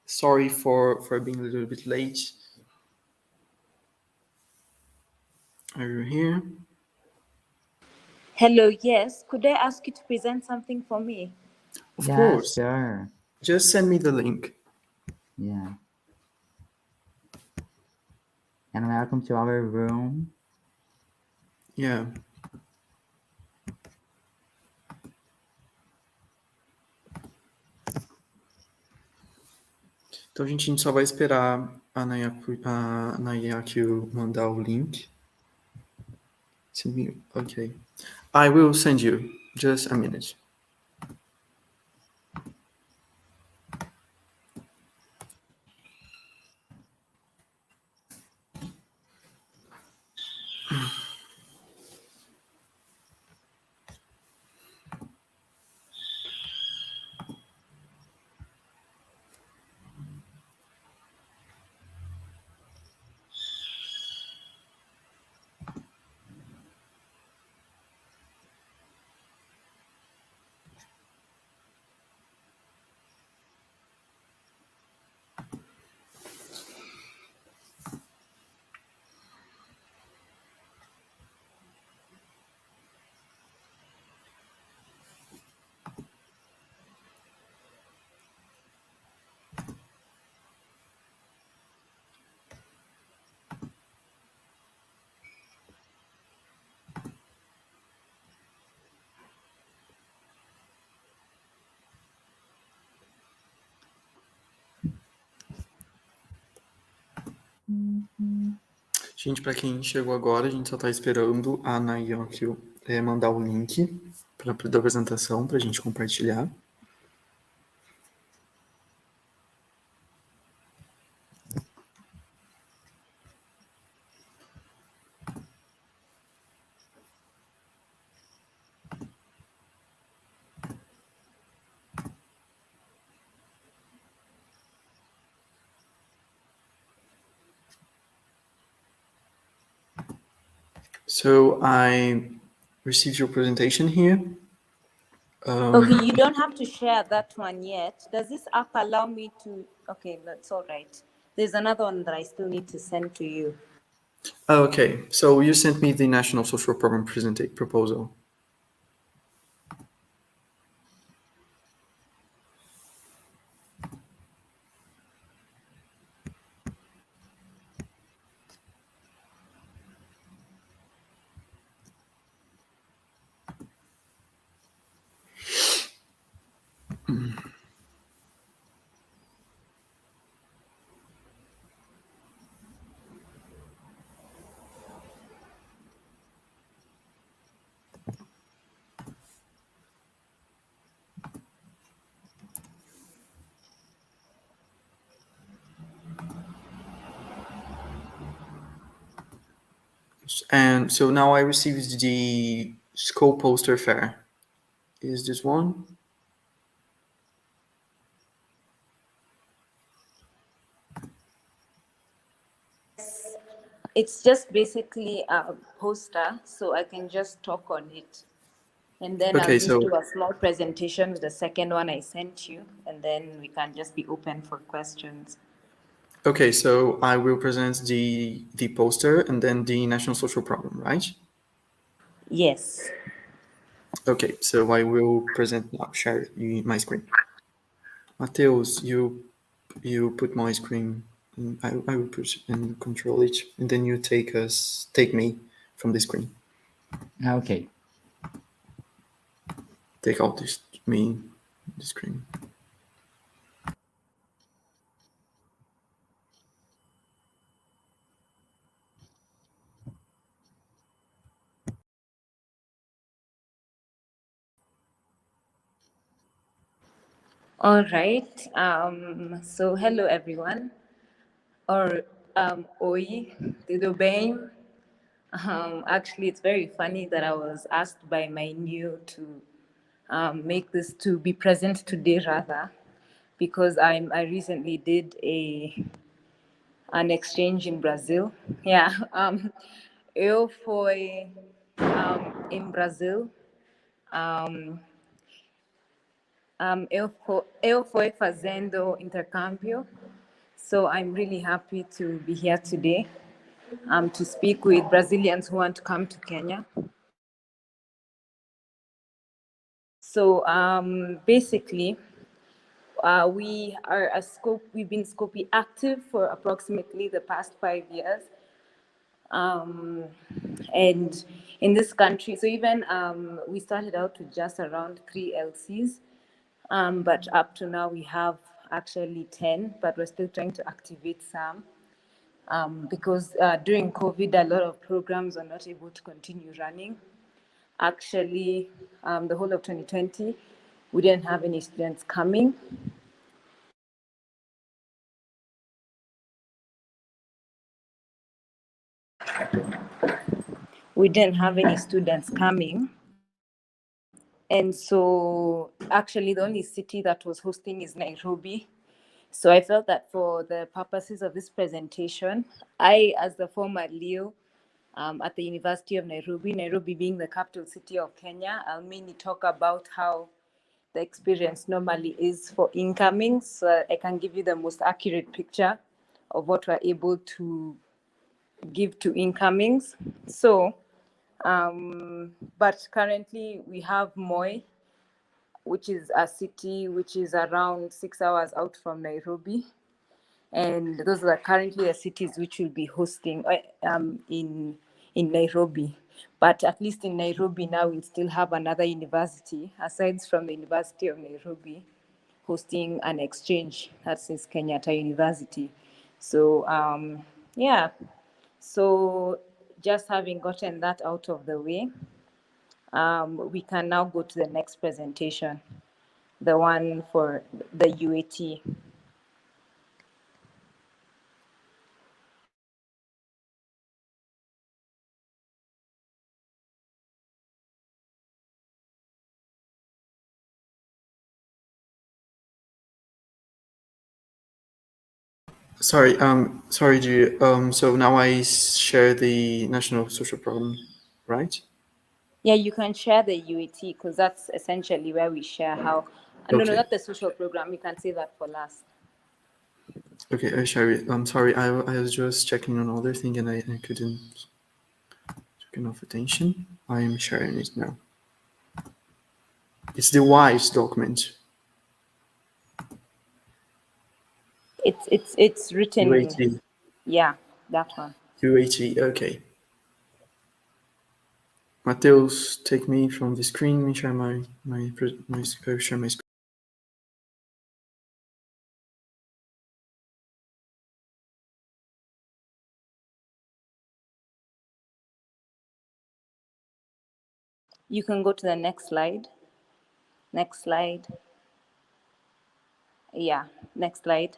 Sorry for being a little bit late. Are you here? Hello, yes. Could I ask you to present something for me? Of Yeah, course. sure. Just send me the link. Yeah. And welcome to our room. Yeah. Então, gente, a gente só vai esperar a Nayako mandar o link. Okay. I will send you. Just a minute. Gente, para quem chegou agora, a gente só está esperando a Nayako mandar o link da apresentação para a gente compartilhar. So I received your presentation here. Okay, you don't have to share that one yet. Does this app allow me to? Okay, that's all right. There's another one that I still need to send to you. Okay, so you sent me the National Social Program proposal. And so now I received the scope poster fair. Is this one? It's just basically a poster, so I can just talk on it. And then I'll Okay, just so do a small presentation with the second one I sent you, and then we can just be open for questions. okay, so I will present the poster and then the national social problem, right? Yes. Okay, so I will present now. Share my screen. Mateus, you put my screen. I will push and control it, and then you take me from the screen. Okay. Take out this the screen. All right. So hello everyone. Or oi, tudo bem? Actually, it's very funny that I was asked by my new to make this to be present today rather, because I recently did an exchange in Brazil. Yeah, eu fui in Brazil. Eu fui fazendo intercâmbio. So I'm really happy to be here today to speak with Brazilians who want to come to Kenya. So basically, we've been Scopy active for approximately the past 5 years. And in this country, so even we started out with just around 3 LCs, but up to now we have actually 10, but we're still trying to activate some. Because during COVID, a lot of programs are not able to continue running. Actually, the whole of 2020, we didn't have any students coming. We didn't have any students coming. And so actually the only city that was hosting is Nairobi. So I felt that for the purposes of this presentation, I, as the former Leo at the University of Nairobi, Nairobi being the capital city of Kenya, I'll mainly talk about how the experience normally is for incoming, so I can give you the most accurate picture of what we're able to give to incomings. So, but currently we have Moi, which is a city which is around 6 hours out from Nairobi. And those are currently the cities which will be hosting in Nairobi. But at least in Nairobi now, we'll still have another university, aside from the University of Nairobi, hosting an exchange. That's Kenyatta University. So, yeah. So just having gotten that out of the way, we can now go to the next presentation, the one for the UAT. Sorry, G. So now I share the national social problem, right? Yeah, you can share the UAT because that's essentially where we share how. No, Okay. not the social program. You can say that for last. Okay, I share it. I'm sorry, I was just checking on other thing and I couldn't take enough attention. I am sharing it now. It's the WISE document. It's written. UAT. Yeah, that one. UAT. Okay. Mateus, take me from the screen and share my share my screen. You can go to the next slide. Next slide. Yeah, next slide.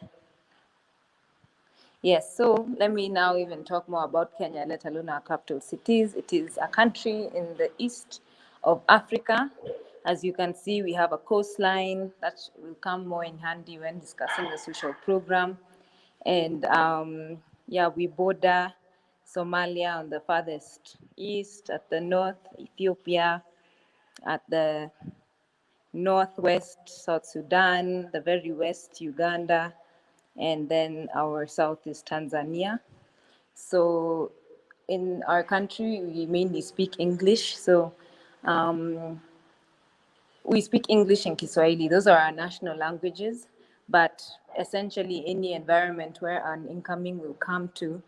Yes, so let me now even talk more about Kenya, let alone our capital cities. It is a country in the east of Africa. As you can see, we have a coastline that will come more in handy when discussing the social program. And yeah, we border Somalia on the farthest east, at the north, Ethiopia, at the northwest, South Sudan, the very west, Uganda, and then our south is Tanzania. So in our country, we mainly speak English. So we speak English and Kiswahili. Those are our national languages. But essentially, any environment where an incoming will come to,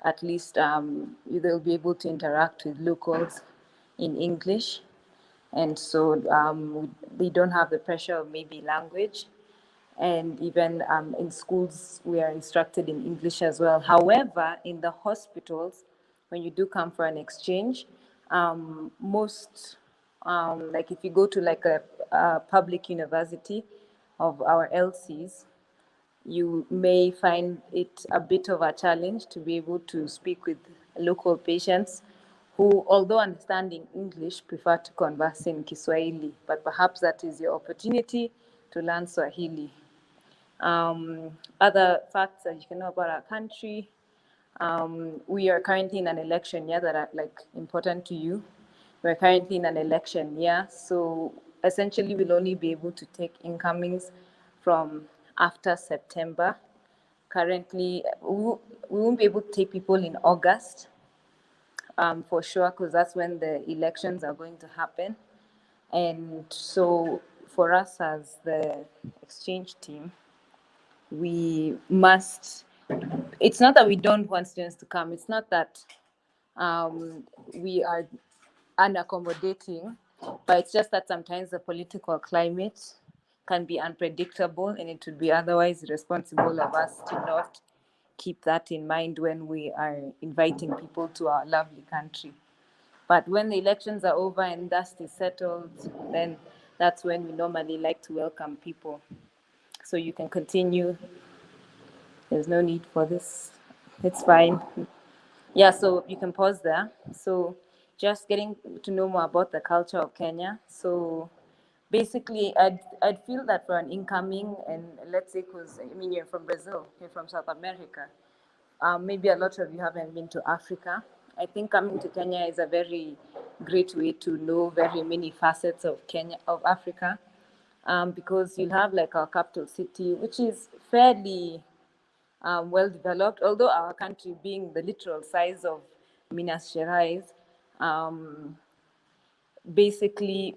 at least they'll be able to interact with locals in English. And so they don't have the pressure of maybe language. And even in schools, we are instructed in English as well. However, in the hospitals, when you do come for an exchange, most, like if you go to like a public university of our LCs, you may find it a bit of a challenge to be able to speak with local patients who, although understanding English, prefer to converse in Kiswahili. But perhaps that is your opportunity to learn Swahili. Other facts that you can know about our country, we are currently in an election year that are like important to you. We're currently in an election year, so essentially we'll only be able to take incomings from after September. Currently, we won't be able to take people in August, for sure, because that's when the elections are going to happen. And so for us as the exchange team, we must, it's not that we don't want students to come, it's not that we are unaccommodating, but it's just that sometimes the political climate can be unpredictable, and it would be otherwise irresponsible of us to not keep that in mind when we are inviting people to our lovely country. But when the elections are over and dust is settled, then that's when we normally like to welcome people. So you can continue. There's no need for this. It's fine. Yeah, so you can pause there. So just getting to know more about the culture of Kenya. So basically, I'd feel that for an incoming, and let's say, because I mean, you're from Brazil, you're from South America, maybe a lot of you haven't been to Africa. I think coming to Kenya is a very great way to know very many facets of Kenya, of Africa, because you'll have like our capital city, which is fairly well developed, although our country being the literal size of Minas Gerais, basically,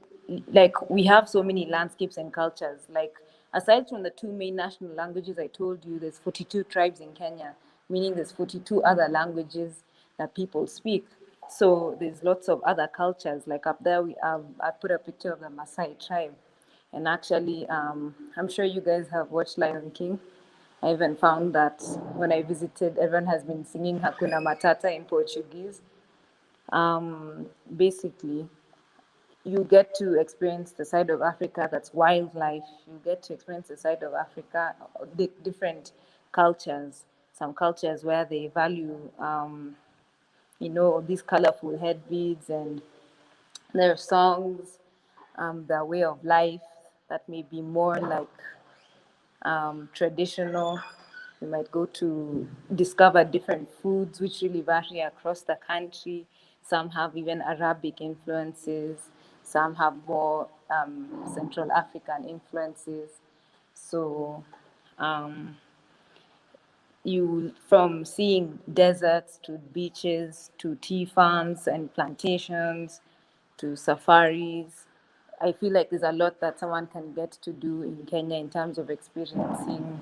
like we have so many landscapes and cultures. Like aside from the two main national languages I told you, there's 42 tribes in Kenya, meaning there's 42 other languages that people speak. So there's lots of other cultures. Like up there, I put a picture of the Maasai tribe, and actually, I'm sure you guys have watched Lion King. I even found that when I visited, everyone has been singing Hakuna Matata in Portuguese. Basically, you get to experience the side of Africa that's wildlife. You get to experience the side of Africa, different cultures. Some cultures where they value, these colorful headbeads and their songs, their way of life that may be more like traditional. We might go to discover different foods which really vary across the country. Some have even Arabic influences, some have more Central African influences. So you, from seeing deserts to beaches to tea farms and plantations to safaris, I feel like there's a lot that someone can get to do in Kenya in terms of experiencing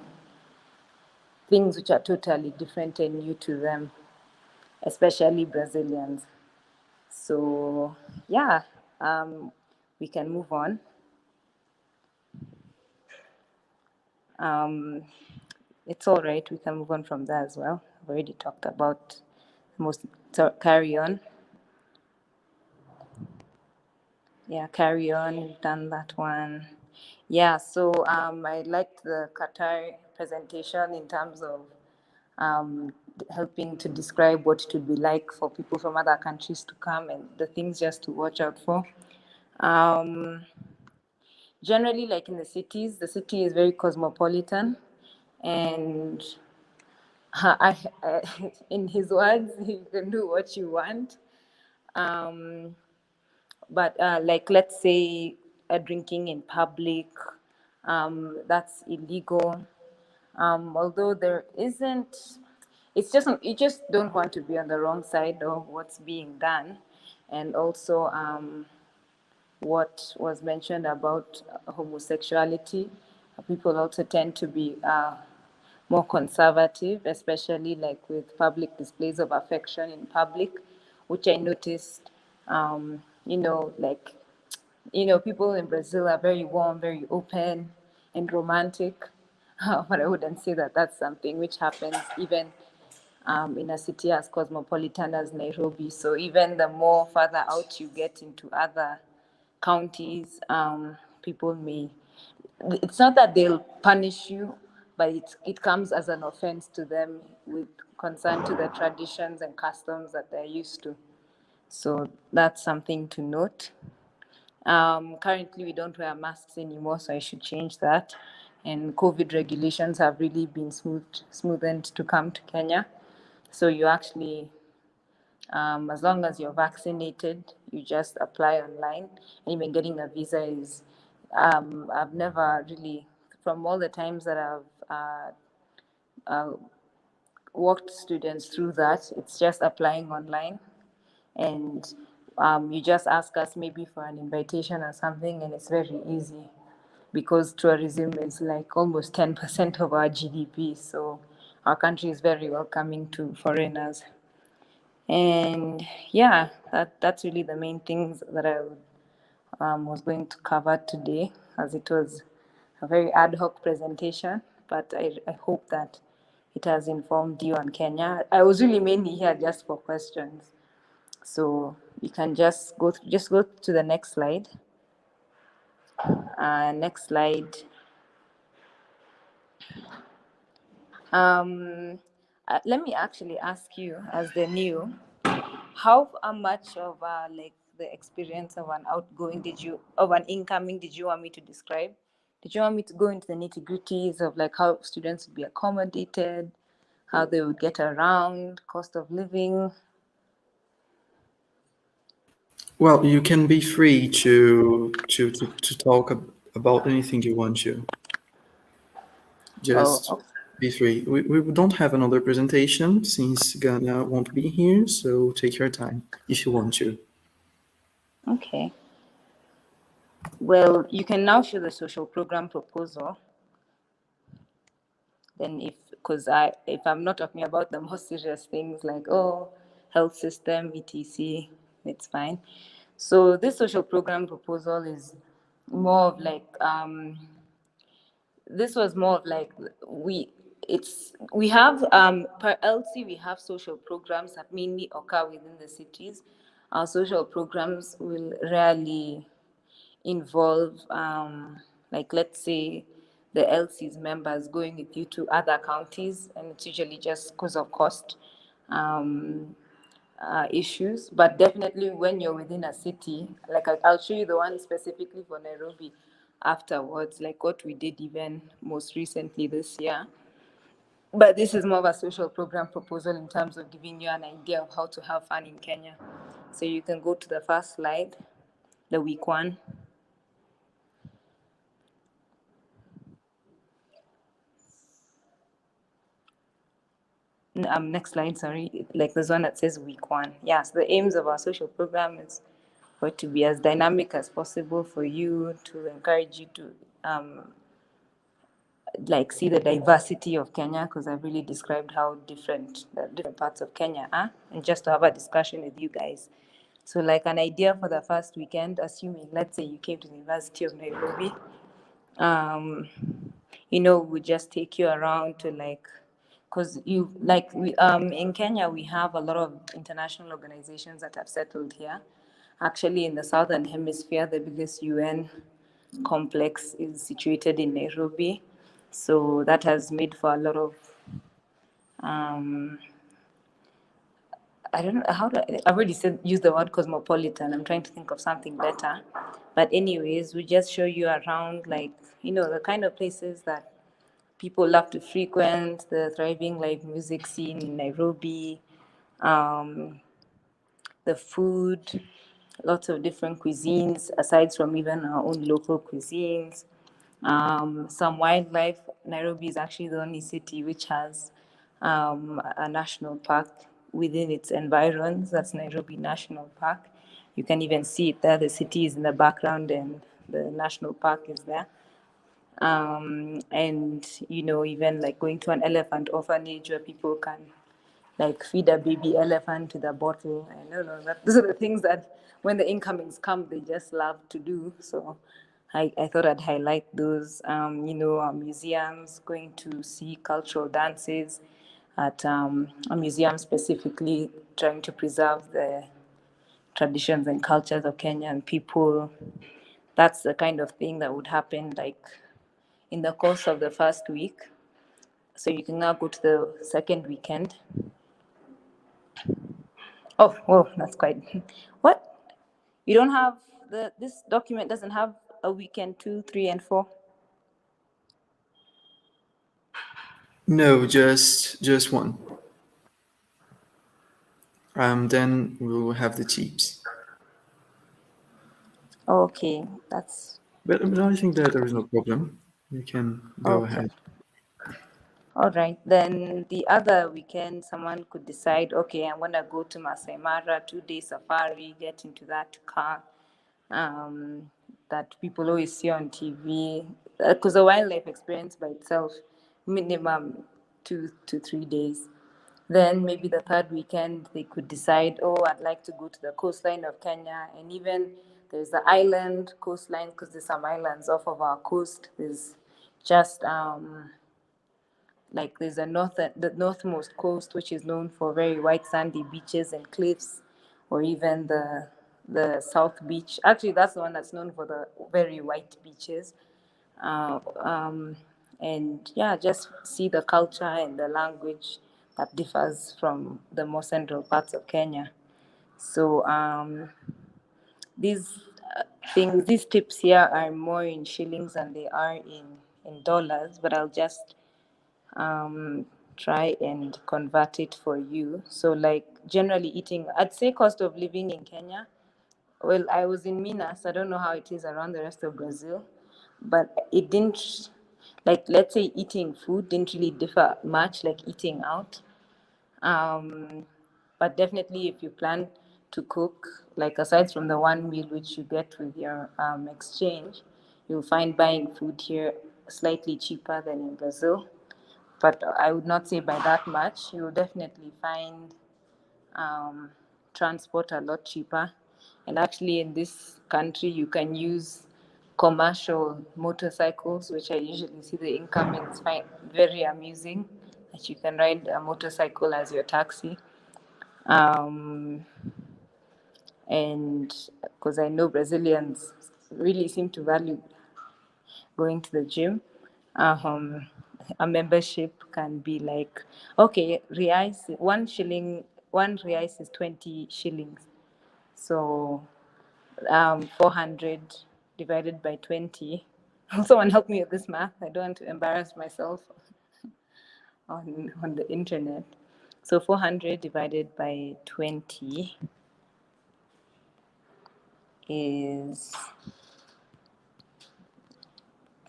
things which are totally different and new to them, especially Brazilians. So yeah, we can move on. It's all right, we can move on from there as well. I've already talked about most, so carry on. Yeah, carry on, we've done that one. Yeah, so I liked the Qatar presentation in terms of helping to describe what it would be like for people from other countries to come and the things just to watch out for. Generally, like in the city is very cosmopolitan, and in his words, you can do what you want. But like, let's say drinking in public, that's illegal. Although there isn't, it's just, you just don't want to be on the wrong side of what's being done. And also what was mentioned about homosexuality, people also tend to be more conservative, especially like with public displays of affection in public, which I noticed, people in Brazil are very warm, very open and romantic. But I wouldn't say that that's something which happens even in a city as cosmopolitan as Nairobi. So even the more further out you get into other counties, people may, it's not that they'll punish you, but it comes as an offense to them with concern to the traditions and customs that they're used to. So that's something to note. Currently, we don't wear masks anymore, so I should change that. And COVID regulations have really been smoothened to come to Kenya. So you actually, as long as you're vaccinated, you just apply online. And even getting a visa is, I've never really, from all the times that I've walked students through that, it's just applying online. And you just ask us maybe for an invitation or something, and it's very easy because tourism is like almost 10% of our GDP. So our country is very welcoming to foreigners. And yeah, that's really the main things that I was going to cover today, as it was a very ad hoc presentation, but I hope that it has informed you on Kenya. I was really mainly here just for questions. So you can just go to the next slide. Next slide. Let me actually ask you, as the new, how much of like the experience of an incoming did you want me to describe? Did you want me to go into the nitty-gritties of like how students would be accommodated, how they would get around, cost of living? Well, you can be free to talk about anything you want to. Just be free. We don't have another presentation since Ghana won't be here, so take your time if you want to. Okay. Well, you can now show the social program proposal. Then if I'm not talking about the most serious things like, health system, etc., it's fine. So this social program proposal is more of like, this was more of like, we have, per LC, we have social programs that mainly occur within the cities. Our social programs will rarely involve, like, let's say, the LC's members going with you to other counties, and it's usually just because of cost issues. But definitely when you're within a city, like I'll show you the one specifically for Nairobi afterwards, like what we did even most recently this year. But this is more of a social program proposal in terms of giving you an idea of how to have fun in Kenya. So you can go to the first slide, the week one. Next slide, sorry, like there's one that says week one. Yes, the aims of our social program is for it to be as dynamic as possible for you, to encourage you to like see the diversity of Kenya, because I've really described how different the different parts of Kenya are, and just to have a discussion with you guys. So like an idea for the first weekend, assuming let's say you came to the University of Nairobi, we just take you around to like, because in Kenya we have a lot of international organizations that have settled here. Actually, in the Southern Hemisphere, the biggest UN complex is situated in Nairobi. So that has made for a lot of um, I don't know how to, I've already said use the word cosmopolitan. I'm trying to think of something better. But anyways, we just show you around, like, the kind of places that people love to frequent, the thriving live music scene in Nairobi, um, the food, lots of different cuisines, aside from even our own local cuisines. Some wildlife. Nairobi is actually the only city which has a national park within its environs. That's Nairobi National Park. You can even see it there. The city is in the background and the national park is there. And even like going to an elephant orphanage where people can like feed a baby elephant with a bottle. I don't know, those are the things that when the incomings come, they just love to do. So I thought I'd highlight those. Our museums, going to see cultural dances at a museum specifically trying to preserve the traditions and cultures of Kenyan people. That's the kind of thing that would happen like in the course of the first week. So you can now go to the second weekend. Oh, whoa, that's quite. What? You don't have this document doesn't have a weekend 2, 3, and 4? No, just one. Then we'll have the tips. Okay, that's But I think that there is no problem. You can go okay. ahead. All right, then the other weekend, someone could decide, okay, I'm gonna go to Masai Mara, 2-day safari, get into that car that people always see on TV. Because a wildlife experience by itself, minimum 2 to 3 days. Then maybe the third weekend, they could decide, oh, I'd like to go to the coastline of Kenya. And even there's the island coastline, because there's some islands off of our coast. There's just like there's the northmost coast, which is known for very white sandy beaches and cliffs, or even the South Beach. Actually, that's the one that's known for the very white beaches. Uh, um, and yeah, just see the culture and the language that differs from the more central parts of Kenya. So these these tips here are more in shillings than they are in dollars, but I'll just try and convert it for you. So like generally eating, I'd say cost of living in Kenya. Well, I was in Minas. I don't know how it is around the rest of Brazil, but it didn't, like, let's say eating food didn't really differ much, like eating out. But definitely if you plan to cook, like aside from the one meal which you get with your exchange, you'll find buying food here slightly cheaper than in Brazil. But I would not say by that much. You'll definitely find transport a lot cheaper. And actually, in this country, you can use commercial motorcycles, which I usually see the incomings find very amusing, that you can ride a motorcycle as your taxi. Um, and because I know Brazilians really seem to value going to the gym, um, a membership can be like, okay, reais, 1 shilling, 1 reais is 20 shillings. So 400 divided by 20. Someone help me with this math. I don't want to embarrass myself on the internet. So 400 divided by 20 is,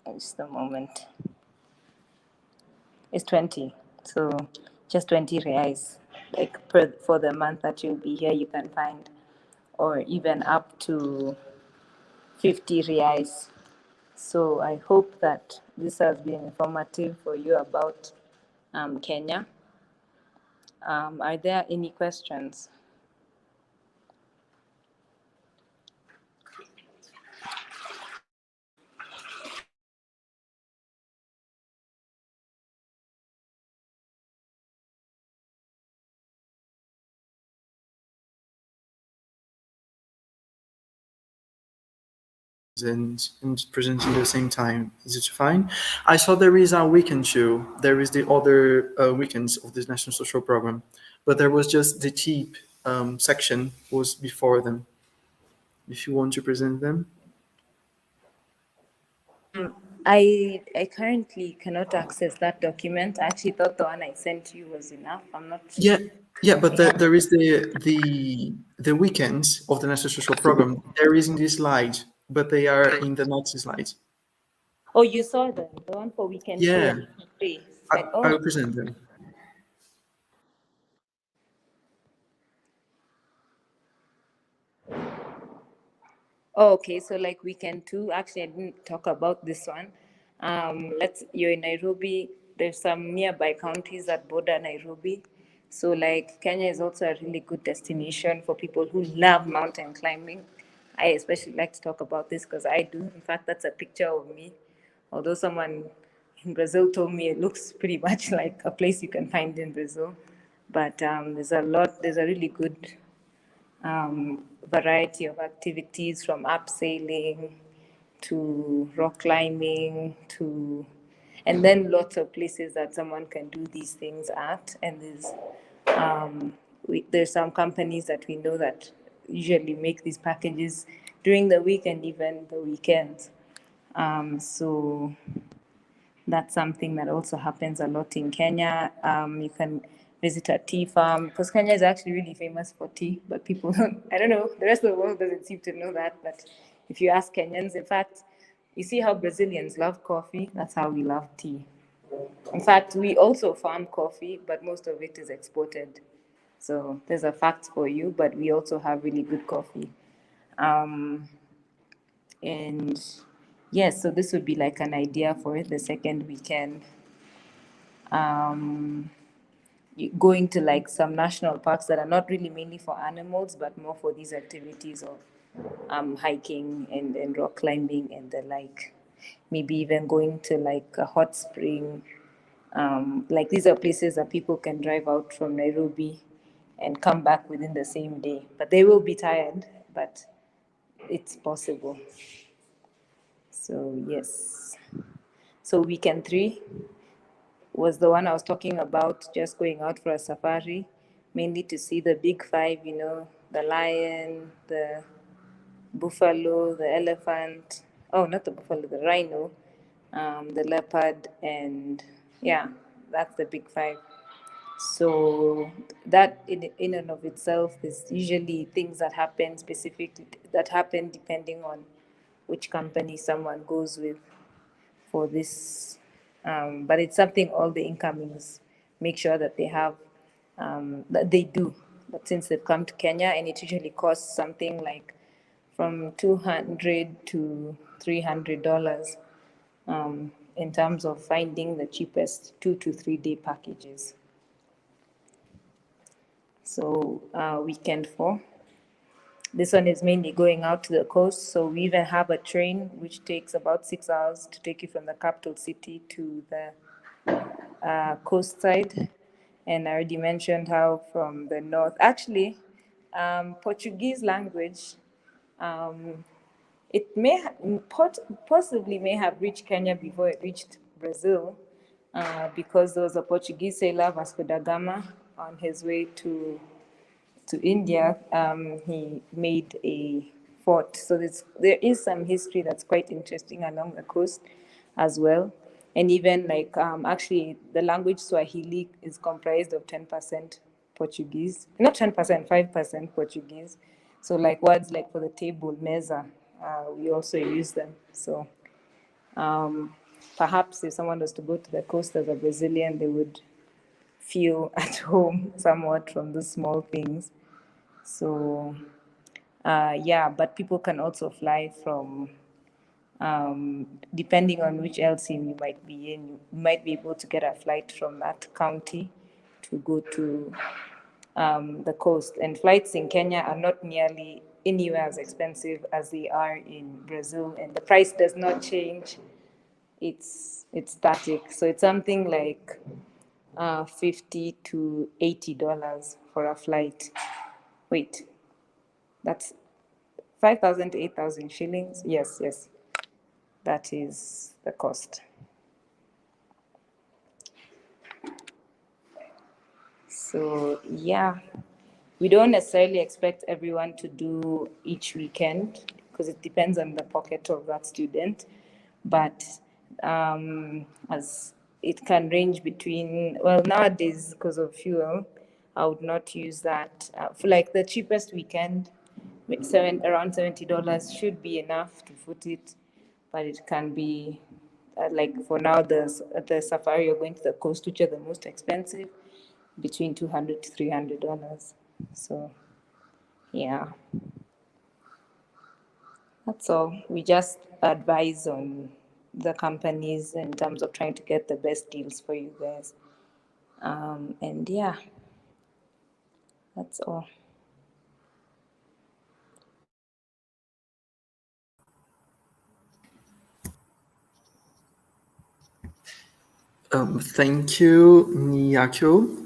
just a moment, is 20. So just 20 reais, like for the month that you'll be here, you can find, or even up to 50 reais. So I hope that this has been informative for you about Kenya. Are there any questions? and presenting at the same time. Is it fine? I saw there is a weekend too. There is the other weekends of this National Social Program, but there was just the cheap section was before them. If you want to present them. I currently cannot access that document. I actually thought the one I sent you was enough. I'm not. Yeah, but there is the weekends of the National Social Program. There is in this slide, but they are in the next slide. Oh, you saw the one for weekend 2 Yeah. and 3. I will present them. Oh, okay. So like weekend 2, actually, I didn't talk about this one. You're in Nairobi. There's some nearby counties that border Nairobi. So like Kenya is also a really good destination for people who love mountain climbing. I especially like to talk about this because I do. In fact, that's a picture of me. Although someone in Brazil told me it looks pretty much like a place you can find in Brazil. But there's a really good variety of activities from abseiling to rock climbing and then lots of places that someone can do these things at. And there's some companies that we know that usually make these packages during the week and even the weekends. So that's something that also happens a lot in Kenya. You can visit a tea farm because Kenya is actually really famous for tea, but people don't, I don't know, the rest of the world doesn't seem to know that. But if you ask Kenyans, in fact, you see how Brazilians love coffee, that's how we love tea. In fact, we also farm coffee, but most of it is exported. So there's a fact for you, but we also have really good coffee. And yes, so this would be like an idea for the second weekend. Going to like some national parks that are not really mainly for animals, but more for these activities of hiking and rock climbing and the like. Maybe even going to like a hot spring. Like these are places that people can drive out from Nairobi and come back within the same day. But they will be tired, but it's possible. So yes. So weekend 3 was the one I was talking about, just going out for a safari, mainly to see the big 5, the lion, the buffalo, the elephant, oh, not the buffalo, the rhino, the leopard, and yeah, that's the big 5. So that in and of itself is usually things that happen specifically, that happen depending on which company someone goes with for this. But it's something all the incomings make sure that they have, that they do. But since they've come to Kenya, and it usually costs something like from $200 to $300 in terms of finding the cheapest 2 to 3 day packages. So weekend 4. This one is mainly going out to the coast. So we even have a train which takes about 6 hours to take you from the capital city to the coast side. And I already mentioned how from the north, actually, Portuguese language, it possibly may have reached Kenya before it reached Brazil, because there was a Portuguese sailor, Vasco da Gama, on his way to India. He made a fort. So there is some history that's quite interesting along the coast as well. And even like actually the language Swahili is comprised of 10% Portuguese, not 10%, 5% Portuguese. So like words like for the table, mesa, we also use them. So perhaps if someone was to go to the coast as a Brazilian, they would feel at home somewhat from the small things. So yeah, but people can also fly from, depending on which LCM you might be in, you might be able to get a flight from that county to go to the coast. And flights in Kenya are not nearly anywhere as expensive as they are in Brazil, and the price does not change. It's static. So it's something like $50 to $80 for a flight. Wait, that's 5,000 to 8,000 shillings. Yes, that is the cost. So yeah, we don't necessarily expect everyone to do each weekend because it depends on the pocket of that student. But as it can range between, well, nowadays because of fuel, I would not use that. For like the cheapest weekend, around $70 should be enough to foot it, but it can be like for now the safari or going to the coast, which are the most expensive, between $200 to $300. So yeah, that's all. We just advise on the companies in terms of trying to get the best deals for you guys. And yeah, that's all. Thank you, Miyako.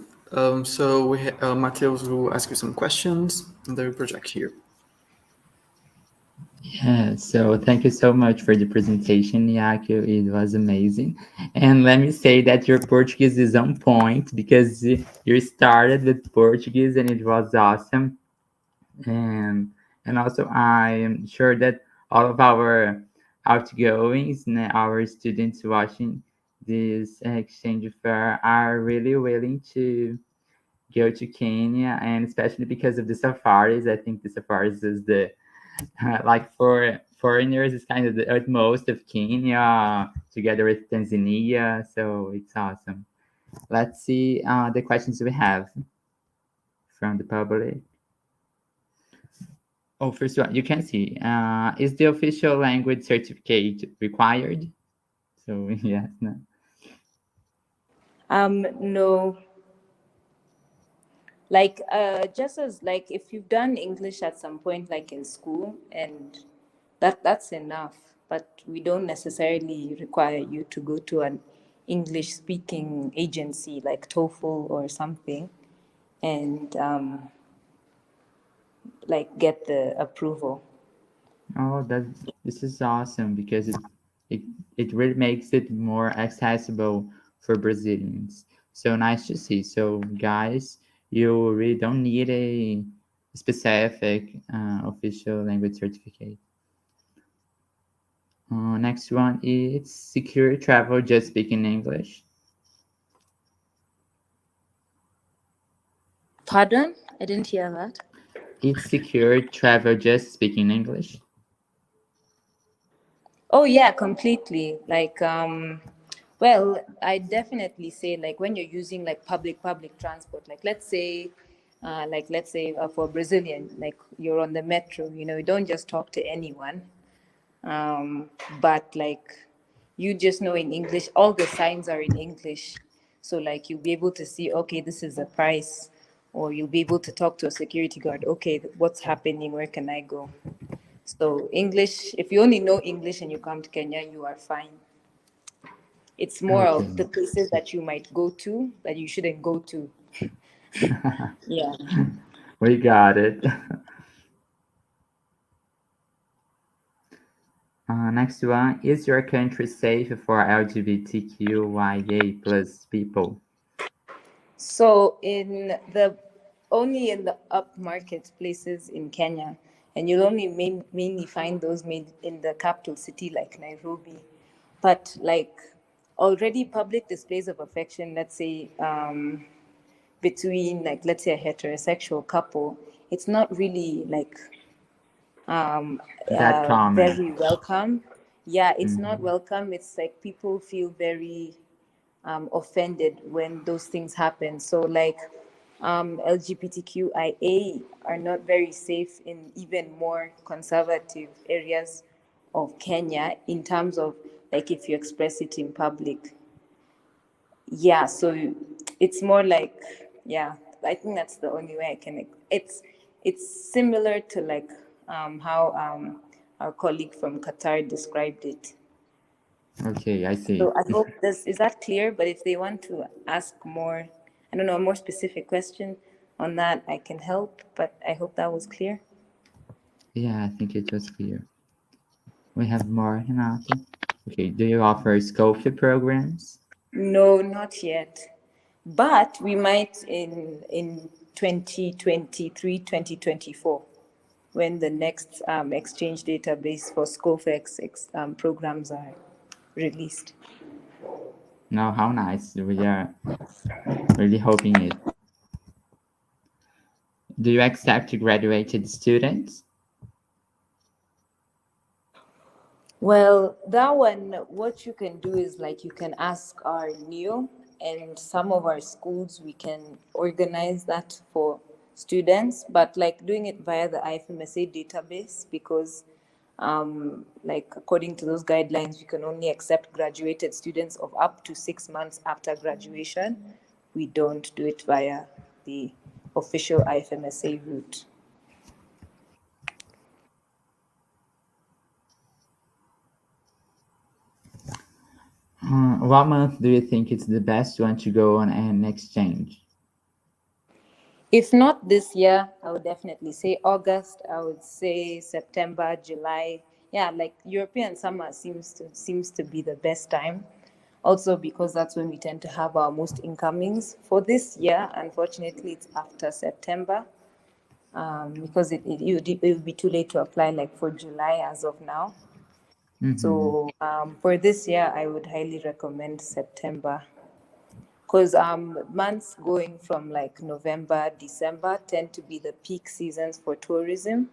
So Mateus will ask you some questions, and they will project here. Yeah, so thank you so much for the presentation, Yaku. It was amazing. And let me say that your Portuguese is on point because you started with Portuguese and it was awesome. And also I am sure that all of our outgoings and our students watching this exchange fair are really willing to go to Kenya, and especially because of the safaris. I think the safaris is the like for foreigners, it's kind of the utmost of Kenya together with Tanzania. So it's awesome. Let's see the questions we have from the public. Oh, first one, you can see. Is the official language certificate required? So yes, no. No. Like just as like if you've done English at some point, like in school, and that's enough. But we don't necessarily require you to go to an English speaking agency like TOEFL or something and like get the approval. Oh, this is awesome because it it really makes it more accessible for Brazilians. So nice to see. So guys, you really don't need a specific official language certificate. Next one is secure travel just speaking English. Pardon? I didn't hear that. It's secure travel just speaking English. Oh yeah, completely. Like well, I definitely say like when you're using like public transport, like let's say for Brazilian, like you're on the metro, you don't just talk to anyone. But like you just know in English, all the signs are in English. So like you'll be able to see, okay, this is the price, or you'll be able to talk to a security guard, okay, what's happening, where can I go? So English, if you only know English and you come to Kenya, you are fine. It's more Okay. of the places that you might go to that you shouldn't go to. Yeah. We got it. Next one, is your country safe for LGBTQIA plus people? So only in the upmarket places in Kenya, and you'll only mainly find those made in the capital city like Nairobi. But like already public displays of affection, let's say between like let's say a heterosexual couple, it's not really like That common. very welcome. Yeah, it's not Mhm. welcome. It's like people feel very offended when those things happen. So like LGBTQIA are not very safe in even more conservative areas of Kenya in terms of like if you express it in public. Yeah, so it's more like, yeah, I think that's the only way I can. It's similar to like how our colleague from Qatar described it. Okay, I see. So I hope this is that clear. But if they want to ask more, I don't know, a more specific question on that, I can help. But I hope that was clear. Yeah, I think it was clear. We have more, Renata. Okay, do you offer sculpture programs? No, not yet. But we might in 2023, 2024, when the next exchange database for Scofex programs are released. No, how nice. We are really hoping it. Do you accept graduated students? Well, that one, what you can do is like you can ask our NEO, and some of our schools we can organize that for students, but like doing it via the IFMSA database because like according to those guidelines, we can only accept graduated students of up to 6 months after graduation. We don't do it via the official IFMSA route. What month do you think is the best one to go on an exchange? If not this year, I would definitely say August. I would say September, July. Yeah, like European summer seems to be the best time. Also because that's when we tend to have our most incomings. For this year, unfortunately, it's after September because it would be too late to apply like for July as of now. So for this year, I would highly recommend September because months going from like November, December tend to be the peak seasons for tourism.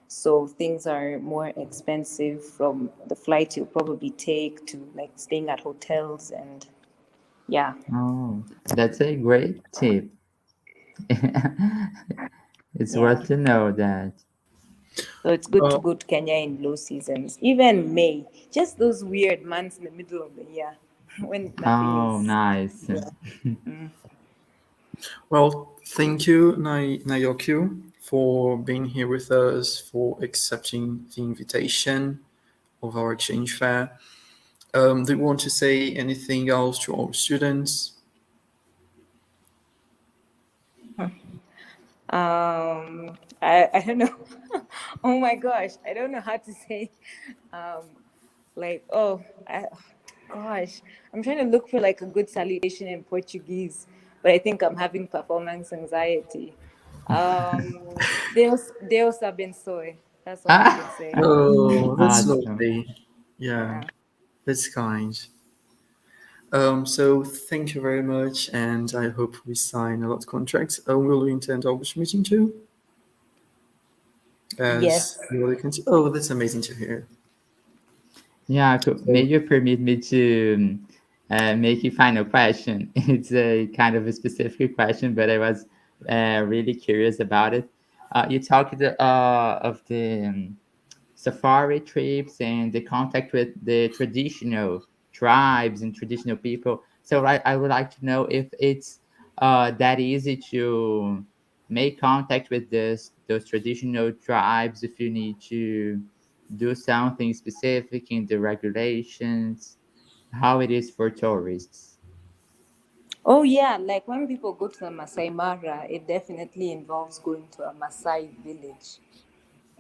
So things are more expensive from the flight you'll probably take to like staying at hotels and yeah. Oh, that's a great tip. It's Yeah. worth to know that. So it's good to Uh, go to Kenya in low seasons, even May, just those weird months in the middle of the year when nothing Oh, is. nice. well, thank you, Nayoku, for being here with us, for accepting the invitation of our exchange fair. Do you want to say anything else to our students? I don't know. Oh my gosh, I don't know how to say, like, gosh, I'm trying to look for like a good salutation in Portuguese, but I think I'm having performance anxiety. Deus abençoe. That's all I can say. Oh, that's Awesome. lovely. Yeah, Yeah. that's kind. So thank you very much, and I hope we sign a lot of contracts. Will we attend August meeting too? As Yes. you can see. Oh, that's amazing to hear. Yeah, may So, you permit me to make a final question? It's a kind of a specific question, but I was really curious about it. You talked of the safari trips and the contact with the traditional tribes and traditional people. So I would like to know if it's that easy to make contact with those traditional tribes, if you need to do something specific in the regulations, how it is for tourists. Oh yeah, like when people go to the Masai Mara, it definitely involves going to a Masai village.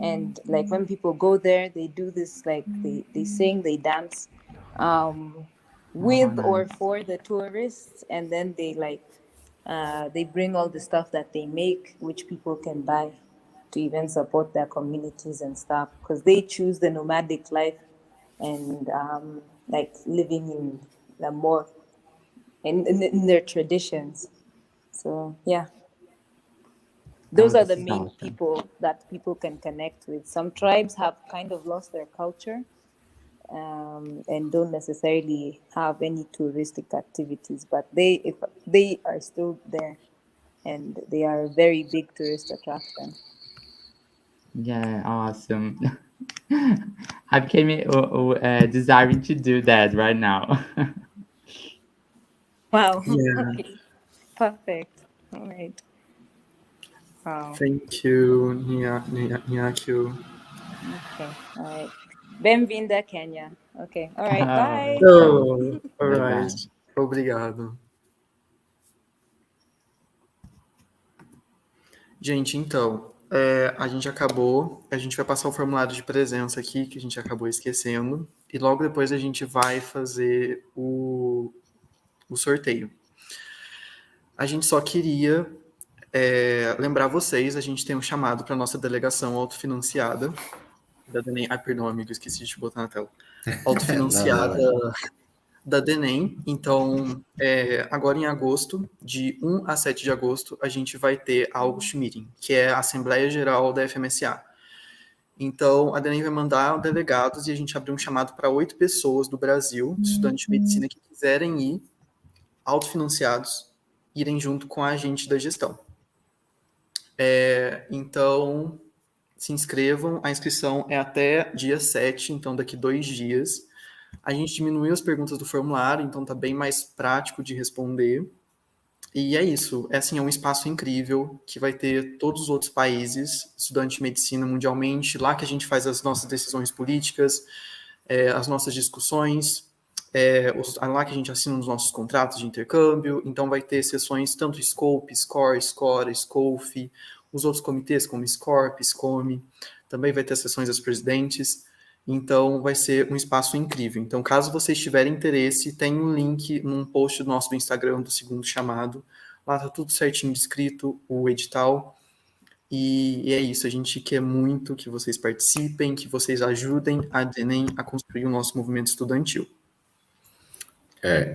And like when people go there, they do this like they sing, they dance Oh, how with or nice. for the tourists, and then they bring all the stuff that they make, which people can buy to even support their communities and stuff, because they choose the nomadic life and like living in the more in their traditions. So yeah, Oh, those are the this is main awesome. people that people can connect with. Some tribes have kind of lost their culture and don't necessarily have any touristic activities, but if they are still there and they are a very big tourist attraction. Yeah, awesome. I became desiring to do that right now. Wow. yeah, Okay. Perfect. All right. Wow. thank you, Nyaku. Okay. All right. Bem-vinda, Kenya. Okay. All right. Oh, Bye. thanks. Oh, all Bye right. bye. Obrigado. Gente, então, a gente vai passar o formulário de presença aqui, que a gente acabou esquecendo, e logo depois a gente vai fazer o sorteio. A gente só queria lembrar vocês, a gente tem um chamado para nossa delegação autofinanciada da DENEM. Ai, perdão, amigo, esqueci de botar na tela. Autofinanciada da DENEM. Então, agora em agosto, de 1 a 7 de agosto, a gente vai ter a August Meeting, que é a Assembleia Geral da FMSA. Então, a DENEM vai mandar delegados e a gente abriu um chamado para 8 pessoas do Brasil, estudantes de medicina, que quiserem ir, autofinanciados, irem junto com a agente da gestão. Então, se inscrevam. A inscrição é até dia 7, então daqui 2 dias. A gente diminuiu as perguntas do formulário, então tá bem mais prático de responder. E é isso. É um espaço incrível que vai ter todos os outros países, estudantes de medicina mundialmente, lá que a gente faz as nossas decisões políticas, as nossas discussões, lá que a gente assina os nossos contratos de intercâmbio. Então vai ter sessões tanto Scope, Score, Scora, Scofe, os outros comitês como Scorp, Scome, também vai ter sessões das presidentes. Então vai ser um espaço incrível. Então, caso vocês tiverem interesse, tem um link num post do nosso Instagram do segundo chamado. Lá tá tudo certinho descrito, o edital. E é isso, a gente quer muito que vocês participem, que vocês ajudem a DENEM a construir o nosso movimento estudantil.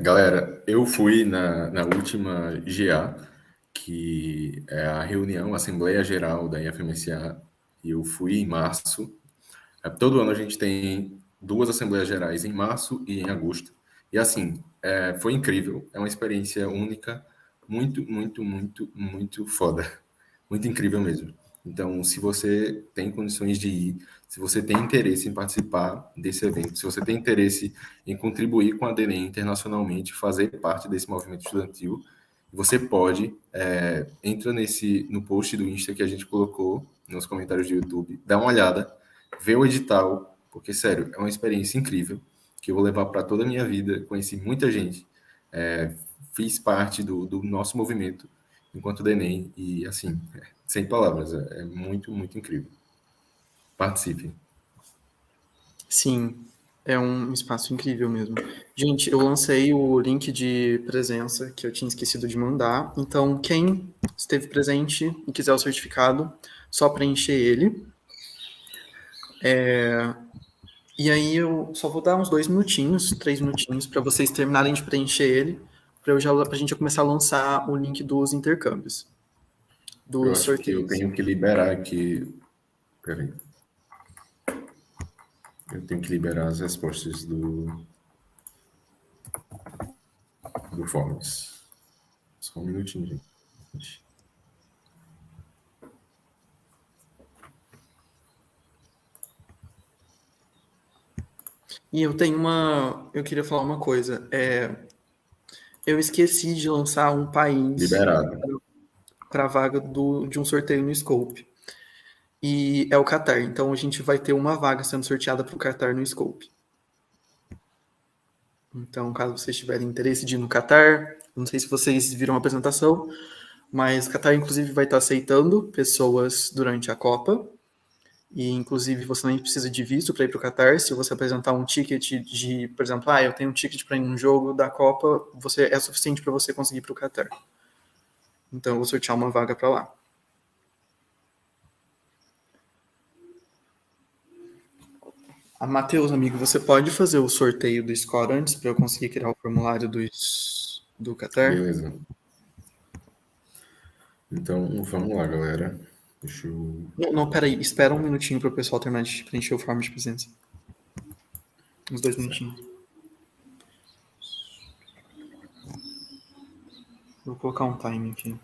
Galera, eu fui na última GA, que é a reunião, a Assembleia Geral da IFMSA, e eu fui em março. Todo ano a gente tem 2 Assembleias Gerais, em março e em agosto. E assim, foi incrível, é uma experiência única, muito, muito, muito, muito foda. Muito incrível mesmo. Então, se você tem condições de ir, se você tem interesse em participar desse evento, se você tem interesse em contribuir com a DENEM internacionalmente, fazer parte desse movimento estudantil, você pode, entra no post do Insta que a gente colocou nos comentários do YouTube, dá uma olhada, vê o edital, porque, sério, é uma experiência incrível, que eu vou levar para toda a minha vida. Conheci muita gente, fiz parte do nosso movimento enquanto DENEM, e assim, sem palavras, é muito, muito incrível. Participem. Sim, é um espaço incrível mesmo. Gente, eu lancei o link de presença que eu tinha esquecido de mandar. Então, quem esteve presente e quiser o certificado, só preencher ele. E aí eu só vou dar uns 2 minutinhos, 3 minutinhos, para vocês terminarem de preencher ele, pra gente já começar a lançar o link dos intercâmbios, Eu dos acho que eu sorteios. tenho que liberar aqui. Peraí. Eu tenho que liberar as respostas do Forms. Só um minutinho, gente. E eu queria falar uma coisa. Eu esqueci de lançar um país Liberado. para a vaga de um sorteio no Scope. E é o Catar. Então a gente vai ter uma vaga sendo sorteada para o Catar no Scope. Então, caso vocês tiverem interesse de ir no Catar, não sei se vocês viram a apresentação, mas o Catar, inclusive, vai estar aceitando pessoas durante a Copa. E, inclusive, você nem precisa de visto para ir para o Catar. Se você apresentar um ticket de, por exemplo, eu tenho um ticket para ir num jogo da Copa, é suficiente para você conseguir ir para o Catar. Então, eu vou sortear uma vaga para lá. Matheus, amigo, você pode fazer o sorteio do score antes para eu conseguir criar o formulário do Qatar? Beleza. Então, vamos lá, galera. Deixa eu... Não, peraí. Espera um minutinho para o pessoal terminar de preencher o form de presença. Uns 2 minutinhos. Vou colocar um time aqui.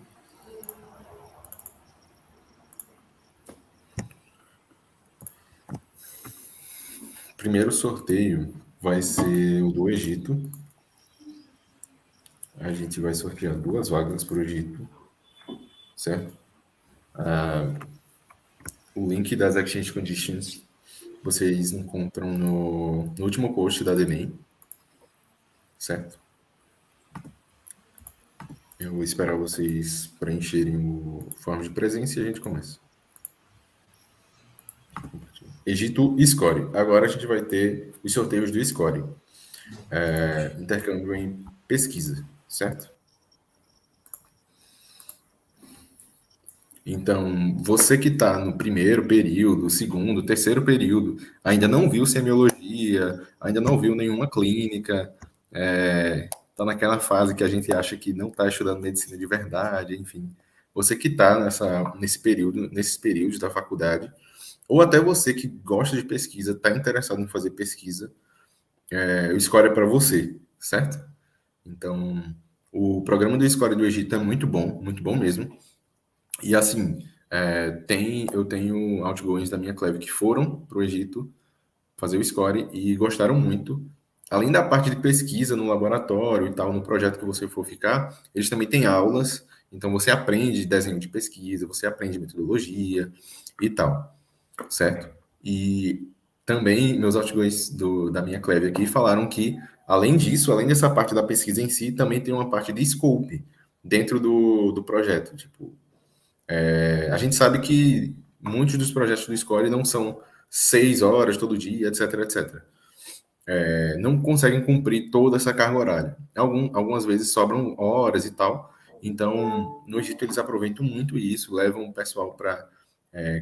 O primeiro sorteio vai ser o do Egito. A gente vai sortear 2 vagas para o Egito, certo? O link das Exchange Conditions vocês encontram no último post da DENEM, certo? Eu vou esperar vocês preencherem o form de presença e a gente começa. Egito Score. Agora a gente vai ter os sorteios do Score. Intercâmbio em pesquisa, certo? Então, você que está no primeiro período, segundo, terceiro período, ainda não viu semiologia, ainda não viu nenhuma clínica, está naquela fase que a gente acha que não está estudando medicina de verdade, enfim. Você que está nesses períodos da faculdade, ou até você que gosta de pesquisa, está interessado em fazer pesquisa, o Score é para você, certo? Então, o programa do Score do Egito é muito bom mesmo. E assim, eu tenho outgoings da minha clave que foram para o Egito fazer o Score e gostaram muito. Além da parte de pesquisa no laboratório e tal, no projeto que você for ficar, eles também têm aulas, então você aprende desenho de pesquisa, você aprende metodologia e tal, certo? E também meus outgoings da minha clave aqui falaram que, além disso, além dessa parte da pesquisa em si, também tem uma parte de scope dentro do projeto, tipo, a gente sabe que muitos dos projetos do Score não são 6 horas todo dia, etc, etc. Não conseguem cumprir toda essa carga horária. Algumas vezes sobram horas e tal. Então, no Egito, eles aproveitam muito isso, levam o pessoal para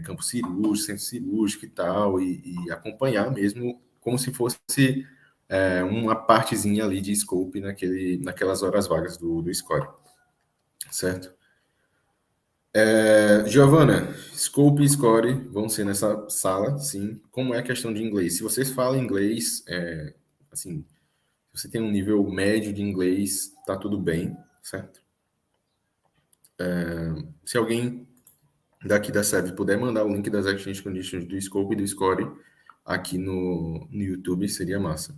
campo cirúrgico, centro cirúrgico e tal, e acompanhar mesmo como se fosse uma partezinha ali de scope naquelas horas vagas do Score, certo? Giovana, Scope e Score vão ser nessa sala, sim. Como é a questão de inglês? Se vocês falam inglês, assim, se você tem um nível médio de inglês, tá tudo bem, certo? Se alguém daqui da SEV puder mandar o link das Exchange Conditions do Scope e do Score aqui no YouTube, seria massa.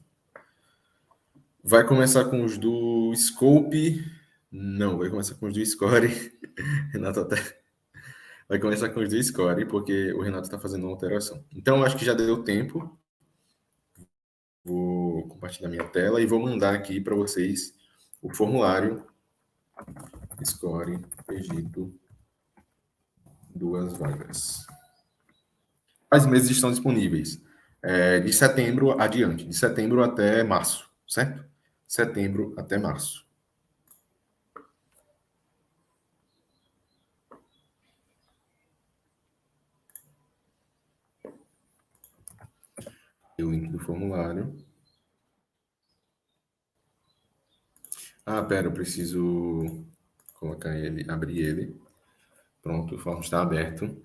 Vai começar com os do Scope? Não, vai começar com os do Score. Renato até... Vai começar com os do Score, porque o Renato está fazendo uma alteração. Então, acho que já deu tempo. Vou compartilhar minha tela e vou mandar aqui para vocês o formulário Score Egito 2 vagas. As mesas estão disponíveis de setembro adiante, de setembro até março, certo? Setembro até março. O link do formulário. Pera, eu preciso colocar ele, abrir ele. Pronto, o formulário está aberto.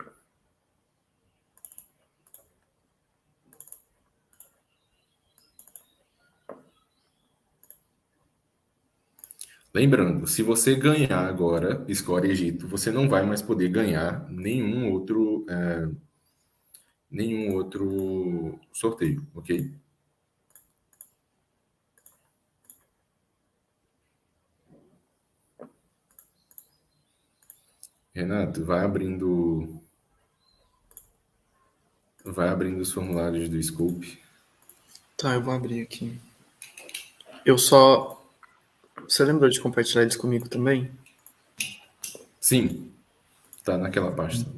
Lembrando, se você ganhar agora Score Egito, você não vai mais poder ganhar nenhum outro sorteio, ok? Renato, vai abrindo os formulários do Scope. Tá, eu vou abrir aqui. Eu só... Você lembrou de compartilhar eles comigo também? Sim, tá naquela pasta.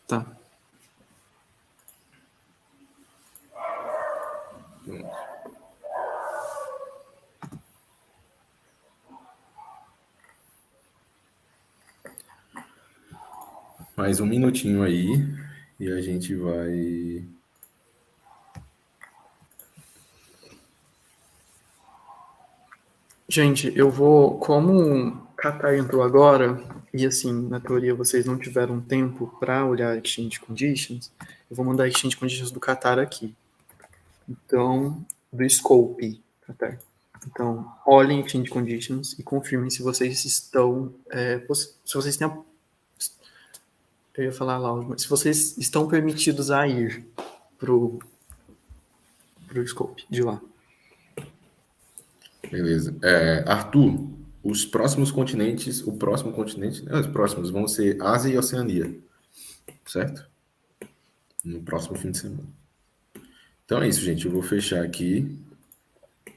Tá. Mais um minutinho aí e a gente vai... Gente, eu vou... Como Qatar entrou agora, e assim, na teoria vocês não tiveram tempo para olhar Exchange Conditions, eu vou mandar Exchange Conditions do Qatar aqui. Então, do Scope, Qatar. Então, olhem Exchange Conditions e confirmem se vocês estão... se vocês têm... Eu ia falar loud, mas se vocês estão permitidos a ir pro Scope de lá. Beleza. Arthur, os próximos continentes vão ser Ásia e Oceania, certo? No próximo fim de semana. Então é isso, gente. Eu vou fechar aqui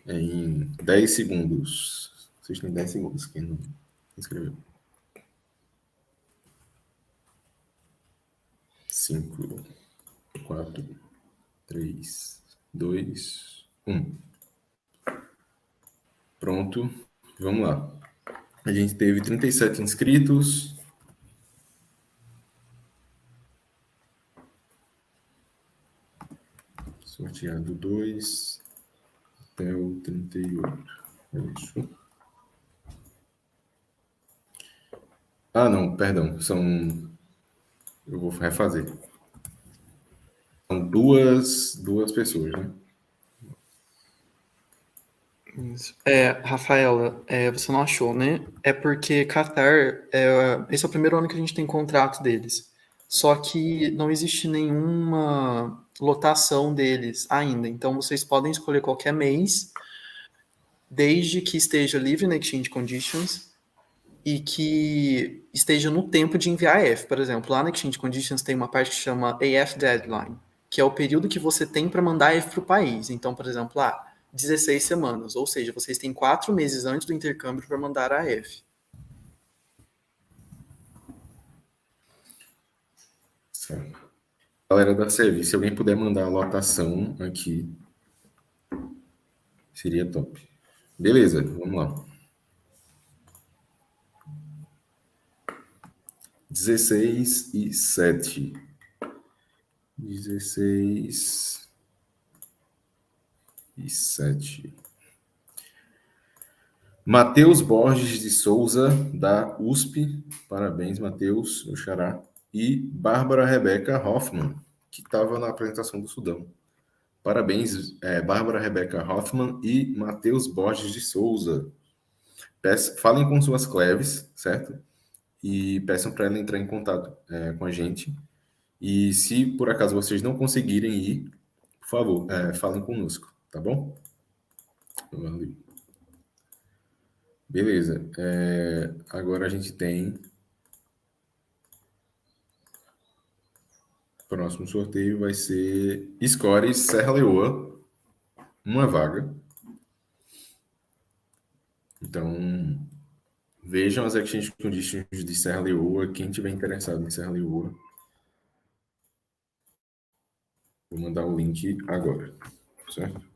em 10 segundos. Vocês têm 10 segundos, quem não inscreveu. 5, 4, 3, 2, 1. Pronto, vamos lá. A gente teve 37 inscritos. Sorteado 2 até o 38. É isso. Ah, não, perdão. Eu vou refazer. São duas pessoas, né? Isso. Rafaela, você não achou, né? É porque Qatar, esse é o primeiro ano que a gente tem contrato deles. Só que não existe nenhuma lotação deles ainda. Então vocês podem escolher qualquer mês, desde que esteja livre na Exchange Conditions e que esteja no tempo de enviar AF. Por exemplo, lá na Exchange Conditions tem uma parte que chama AF Deadline, que é o período que você tem para mandar AF para o país. Então, por exemplo, 16 semanas, ou seja, vocês têm 4 meses antes do intercâmbio para mandar a AF. Certo. Galera da serviço, se alguém puder mandar a lotação aqui, seria top. Beleza, vamos lá. 16 e 7. 16 e 7. Matheus Borges de Souza, da USP. Parabéns, Matheus, meu xará. E Bárbara Rebeca Hoffman, que estava na apresentação do Sudão. Parabéns, Bárbara Rebeca Hoffman e Matheus Borges de Souza. Falem com suas cleves, certo? E peçam para ela entrar em contato com a gente. E se por acaso vocês não conseguirem ir, por favor, falem conosco, tá bom? Valeu. Beleza. Agora a gente tem... O próximo sorteio vai ser Scores Serra Leoa, uma vaga. Então, vejam as Exchange Conditions de Serra Leoa, quem tiver interessado em Serra Leoa. Vou mandar o link agora, certo?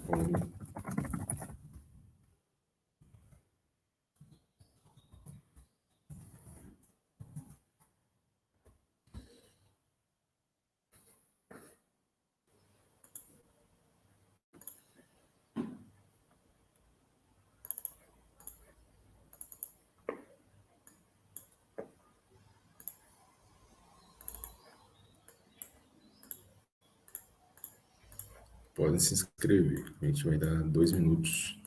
Bom, podem se inscrever. A gente vai dar 2 minutos.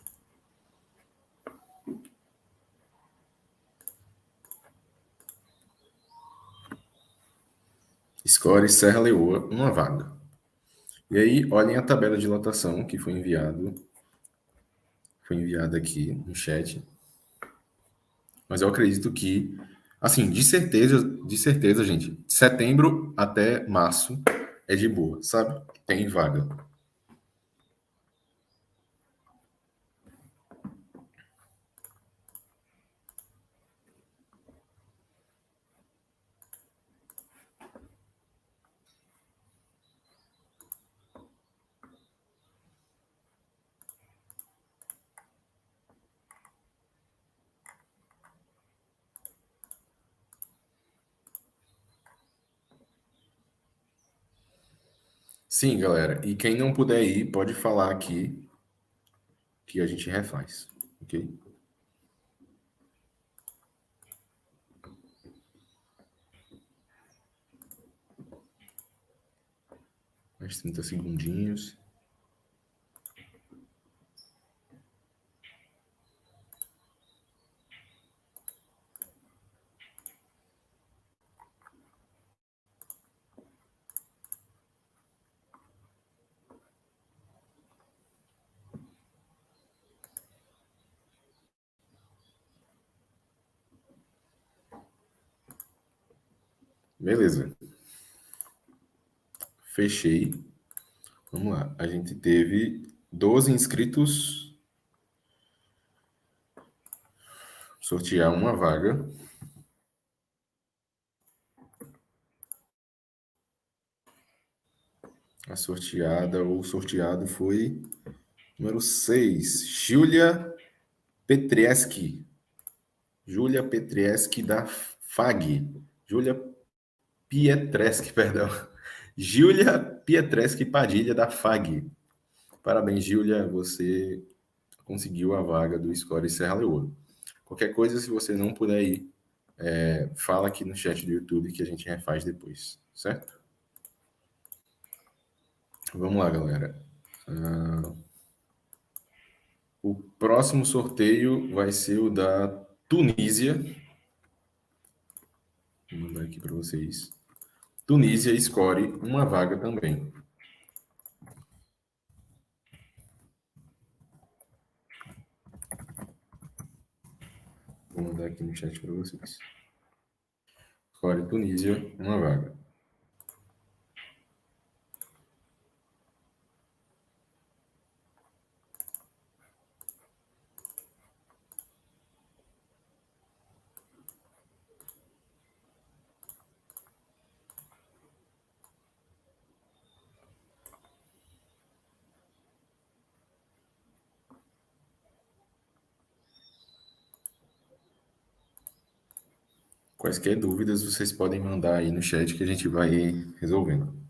Score Serra Leoa, uma vaga. E aí, olhem a tabela de lotação que foi enviada aqui no chat. Mas eu acredito que, assim, de certeza, gente, setembro até março é de boa, sabe? Tem vaga. Sim, galera. E quem não puder ir, pode falar aqui que a gente refaz, ok? Mais 30 segundinhos. Beleza. Fechei. Vamos lá. A gente teve 12 inscritos. Sortear uma vaga. A sorteada ou sorteado foi número 6, Júlia Petrieski. Júlia Petrieski da FAG. Júlia Pietreski, perdão. Júlia Pietreski Padilha da FAG. Parabéns, Júlia, você conseguiu a vaga do Score Serra Leoa. Qualquer coisa, se você não puder ir, fala aqui no chat do YouTube que a gente refaz depois, certo? Vamos lá, galera. O próximo sorteio vai ser o da Tunísia. Vou mandar aqui para vocês. Tunísia Score uma vaga também. Vou mandar aqui no chat para vocês. Score Tunísia, uma vaga. Quaisquer dúvidas vocês podem mandar aí no chat que a gente vai resolvendo.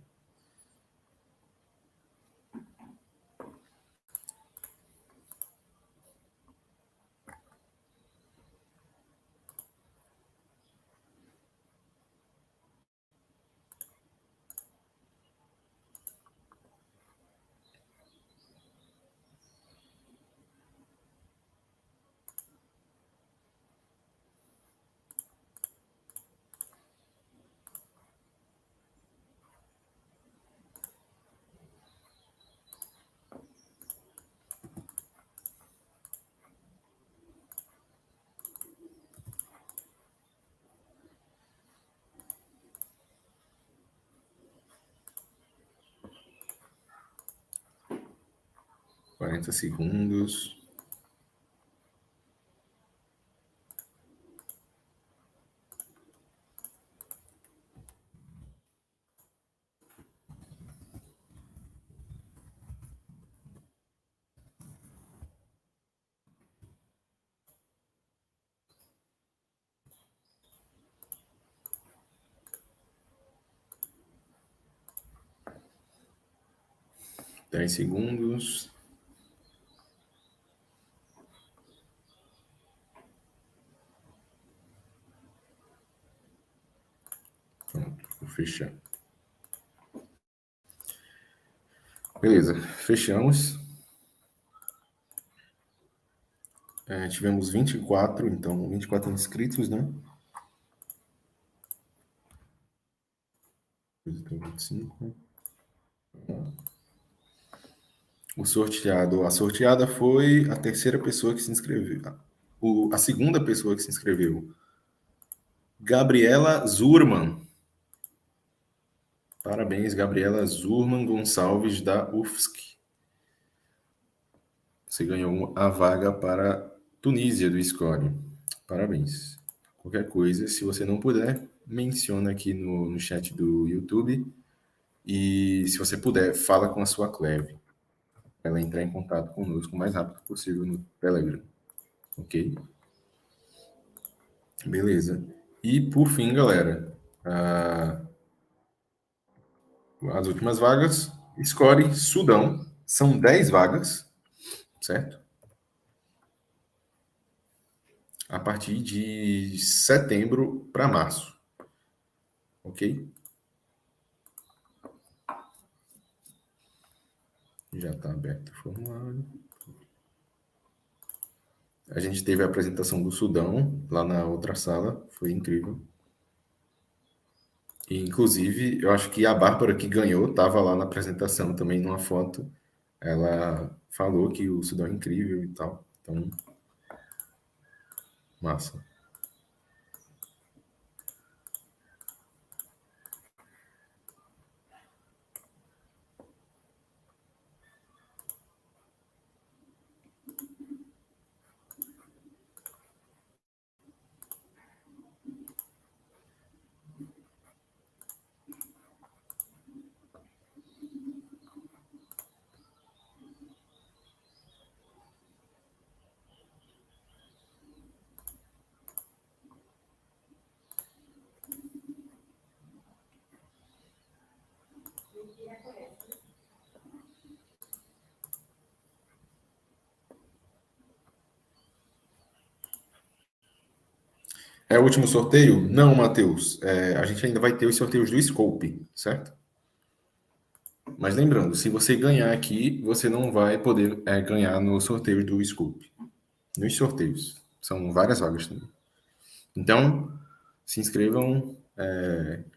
Quarenta segundos. Dez segundos. Pronto, vou fechar. Beleza, fechamos. Tivemos 24, então 24 inscritos, né? 25. O sorteado, a sorteada foi a terceira pessoa que se inscreveu. A segunda pessoa que se inscreveu. Gabriela Zurman. Parabéns, Gabriela Zurman Gonçalves, da UFSC. Você ganhou a vaga para Tunísia do Score. Parabéns. Qualquer coisa, se você não puder, menciona aqui no chat do YouTube. E se você puder, fala com a sua Cleve. Ela entrar em contato conosco o mais rápido possível no Telegram. Ok? Beleza. E por fim, galera, as últimas vagas, Score Sudão. São 10 vagas, certo? A partir de setembro para março. Ok? Já está aberto o formulário. A gente teve a apresentação do Sudão lá na outra sala. Foi incrível. E, inclusive, eu acho que a Bárbara que ganhou estava lá na apresentação também, numa foto. Ela falou que o Sudão é incrível e tal. Então, massa. É o último sorteio? Não, Matheus. A gente ainda vai ter os sorteios do Scope, certo? Mas lembrando, se você ganhar aqui, você não vai poder ganhar no sorteio do Scope. Nos sorteios. São várias vagas também. Então, se inscrevam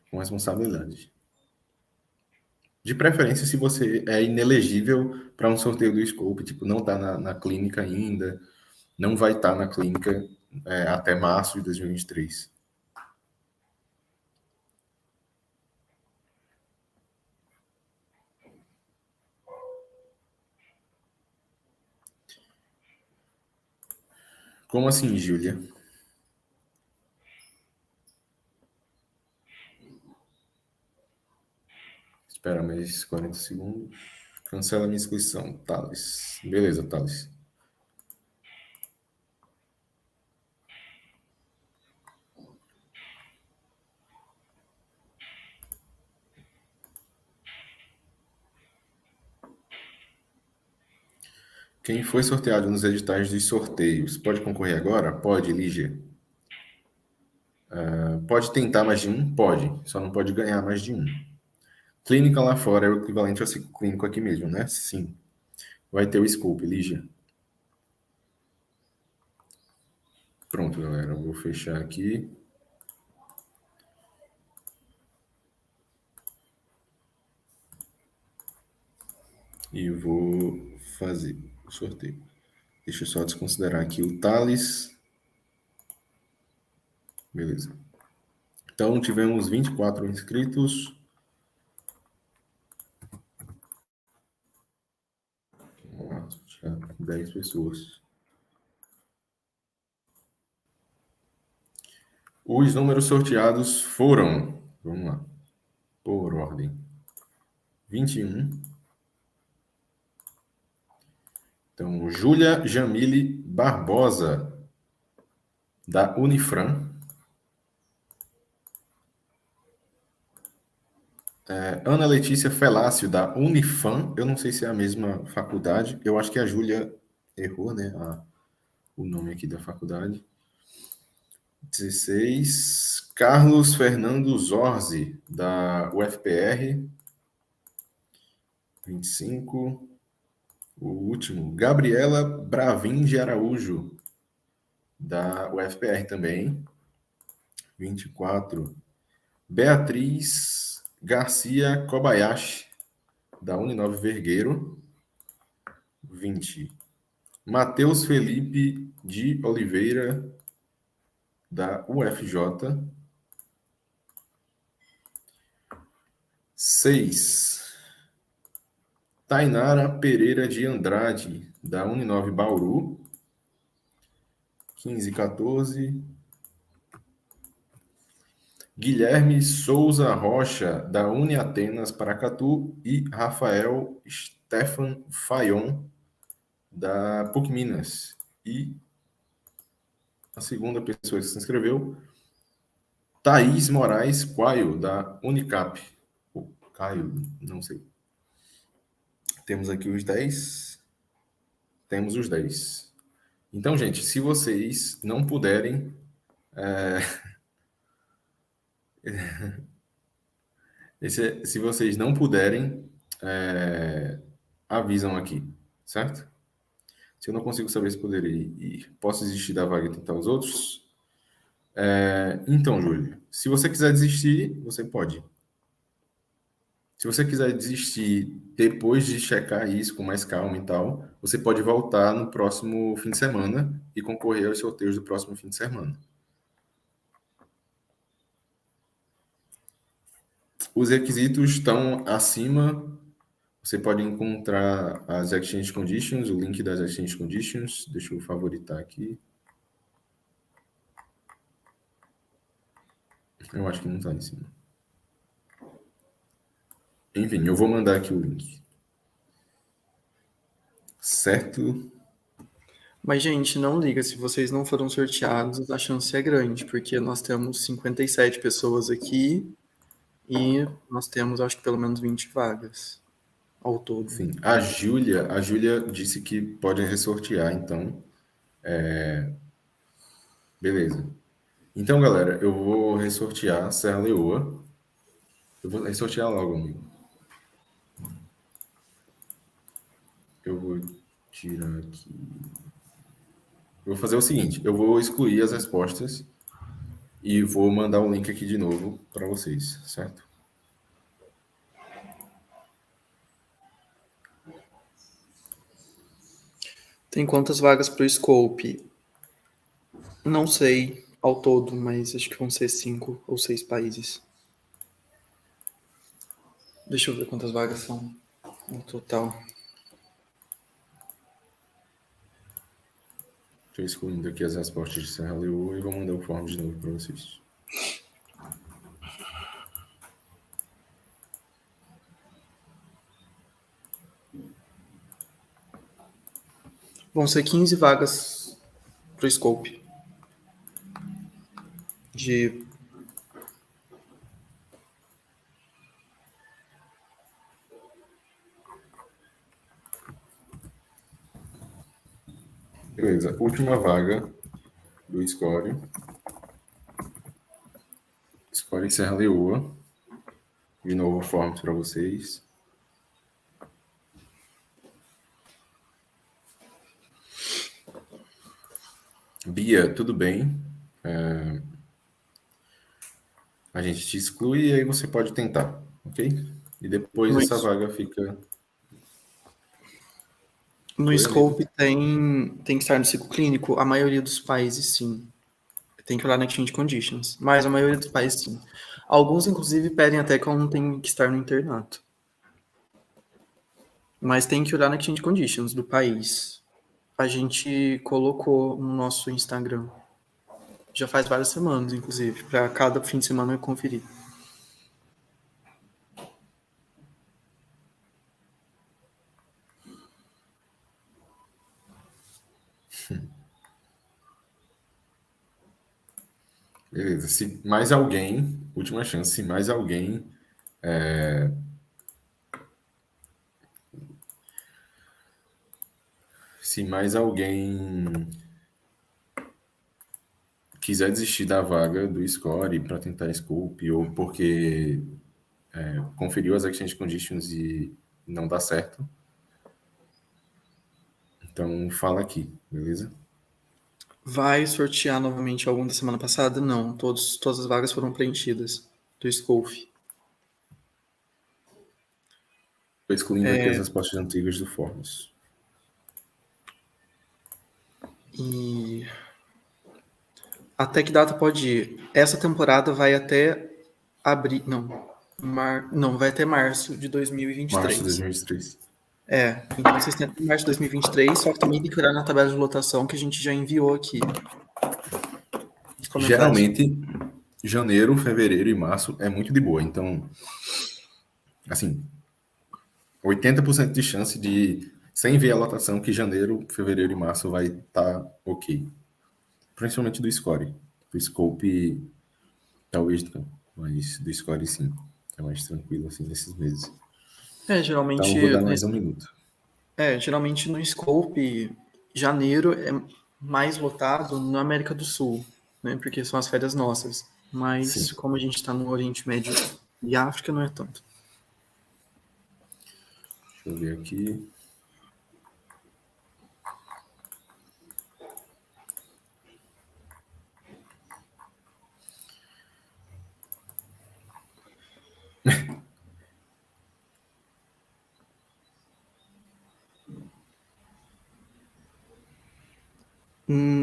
com responsabilidade. De preferência, se você é inelegível para um sorteio do Scope, tipo, não está na clínica ainda, não vai estar na clínica até março de 2023. Como assim, Júlia? Espera mais 40 segundos. Cancela minha inscrição, Thales. Beleza, Thales. Quem foi sorteado nos editais dos sorteios, pode concorrer agora? Pode, Lígia. Pode tentar mais de um? Pode. Só não pode ganhar mais de um. Clínica lá fora é o equivalente ao clínico aqui mesmo, né? Sim. Vai ter o Scope, Lígia. Pronto, galera. Eu vou fechar aqui. E vou fazer o sorteio. Deixa eu só desconsiderar aqui o Thales. Beleza. Então, tivemos 24 inscritos. Vamos lá, já 10 pessoas. Os números sorteados foram, vamos lá, por ordem. 21. Então, Júlia Jamile Barbosa, da Unifran. Ana Letícia Felácio, da Unifam. Eu não sei se é a mesma faculdade. Eu acho que a Júlia errou, né? O nome aqui da faculdade. 16. Carlos Fernando Zorzi, da UFPR. 25. O último, Gabriela Bravin de Araújo, da UFPR também. 24. Beatriz Garcia Kobayashi, da Uninove Vergueiro. 20. Matheus Felipe de Oliveira, da UFJ. 6. Tainara Pereira de Andrade, da Uninove Bauru. 15 e 14. Guilherme Souza Rocha, da Uniatenas Paracatu. E Rafael Stefan Fayon, da PUC Minas. E a segunda pessoa que se inscreveu, Thaís Moraes Quaio, da Unicap. Caio, não sei. Temos aqui os 10. Temos os 10. Então, gente, se vocês não puderem... se vocês não puderem, avisam aqui, certo? Se eu não consigo saber se poderei ir, posso desistir da vaga e tentar os outros? Então, Júlio, se você quiser desistir, você pode. Se você quiser desistir depois de checar isso com mais calma e tal, você pode voltar no próximo fim de semana e concorrer aos sorteios do próximo fim de semana. Os requisitos estão acima. Você pode encontrar as Exchange Conditions, o link das Exchange Conditions. Deixa eu favoritar aqui. Eu acho que não está em cima. Enfim, eu vou mandar aqui o link. Certo? Mas, gente, não liga, se vocês não foram sorteados, a chance é grande, porque nós temos 57 pessoas aqui e nós temos, acho que, pelo menos 20 vagas ao todo. Sim. A Júlia disse que pode ressortear, então. Beleza. Então, galera, eu vou ressortear Serra Leoa. Eu vou ressortear logo, amigo. Eu vou tirar aqui. Eu vou fazer o seguinte, eu vou excluir as respostas e vou mandar o link aqui de novo para vocês, certo? Tem quantas vagas para o Scope? Não sei ao todo, mas acho que vão ser 5 ou 6 países. Deixa eu ver quantas vagas são no total. Estou excluindo aqui as respostas de Serra Leoa e vou mandar o form de novo para vocês. Vão ser 15 vagas para o Scope. De Beleza, última vaga do Score. Score Serra Leoa. De novo, forms para vocês. Bia, tudo bem? A gente te exclui e aí você pode tentar, ok? E depois essa vaga fica... No Oi, Scope tem que estar no ciclo clínico? A maioria dos países, sim. Tem que olhar na Exchange Conditions. Mas a maioria dos países, sim. Alguns, inclusive, pedem até que eu não tenha que estar no internato. Mas tem que olhar na Exchange Conditions do país. A gente colocou no nosso Instagram. Já faz várias semanas, inclusive, para cada fim de semana eu conferir. Beleza. Se mais alguém, última chance, se mais alguém quiser desistir da vaga do Score para tentar Scope ou porque conferiu as Exchange Conditions e não dá certo, então fala aqui, beleza? Vai sortear novamente algum da semana passada? Não, todas as vagas foram preenchidas do Scope. Estou excluindo aqui as respostas antigas do Forms. E até que data pode ir? Essa temporada vai até abril, não, vai até março de 2023. Março de 2023. Então vocês tentam em março de 2023, só que também tem que olhar na tabela de lotação que a gente já enviou aqui. Geralmente, janeiro, fevereiro e março é muito de boa. Então, assim, 80% de chance de, sem ver a lotação, que janeiro, fevereiro e março vai estar ok. Principalmente do Score. Do Scope, talvez não, mas do Score sim. É mais tranquilo, assim, nesses meses. Geralmente... Então, eu vou dar mais um minuto. Geralmente no Scope, janeiro é mais lotado na América do Sul, né? Porque são as férias nossas. Mas Sim. como a gente está no Oriente Médio e África, não é tanto. Deixa eu ver aqui.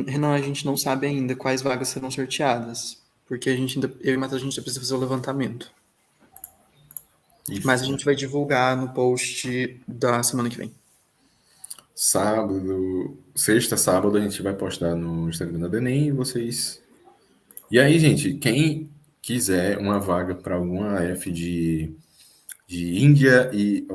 Renan, a gente não sabe ainda quais vagas serão sorteadas, porque eu e o Matheus, a gente precisa fazer o levantamento. Isso. Mas a gente vai divulgar no post da semana que vem. Sexta, sábado, a gente vai postar no Instagram da DENEM e vocês... E aí, gente, quem quiser uma vaga para alguma AF de Índia e...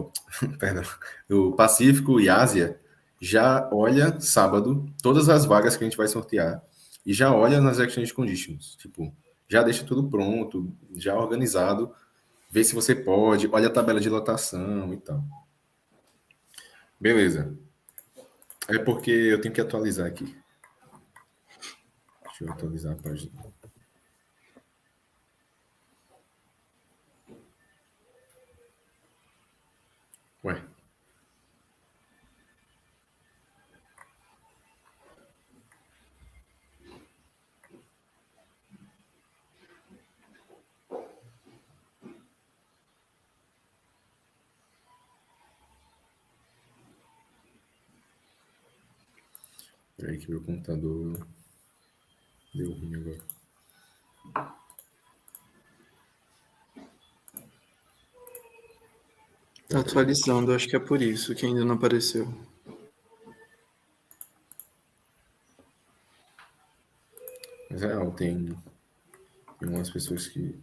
perdão, do Pacífico e Ásia, já olha sábado todas as vagas que a gente vai sortear e já olha nas Exchange Conditions. Tipo, já deixa tudo pronto, já organizado, vê se você pode, olha a tabela de lotação e tal. Beleza. É porque eu tenho que atualizar aqui. Deixa eu atualizar a página. Ué. Peraí que meu computador deu ruim agora. Tá atualizando, acho que é por isso que ainda não apareceu. Mas é real, tem umas pessoas que...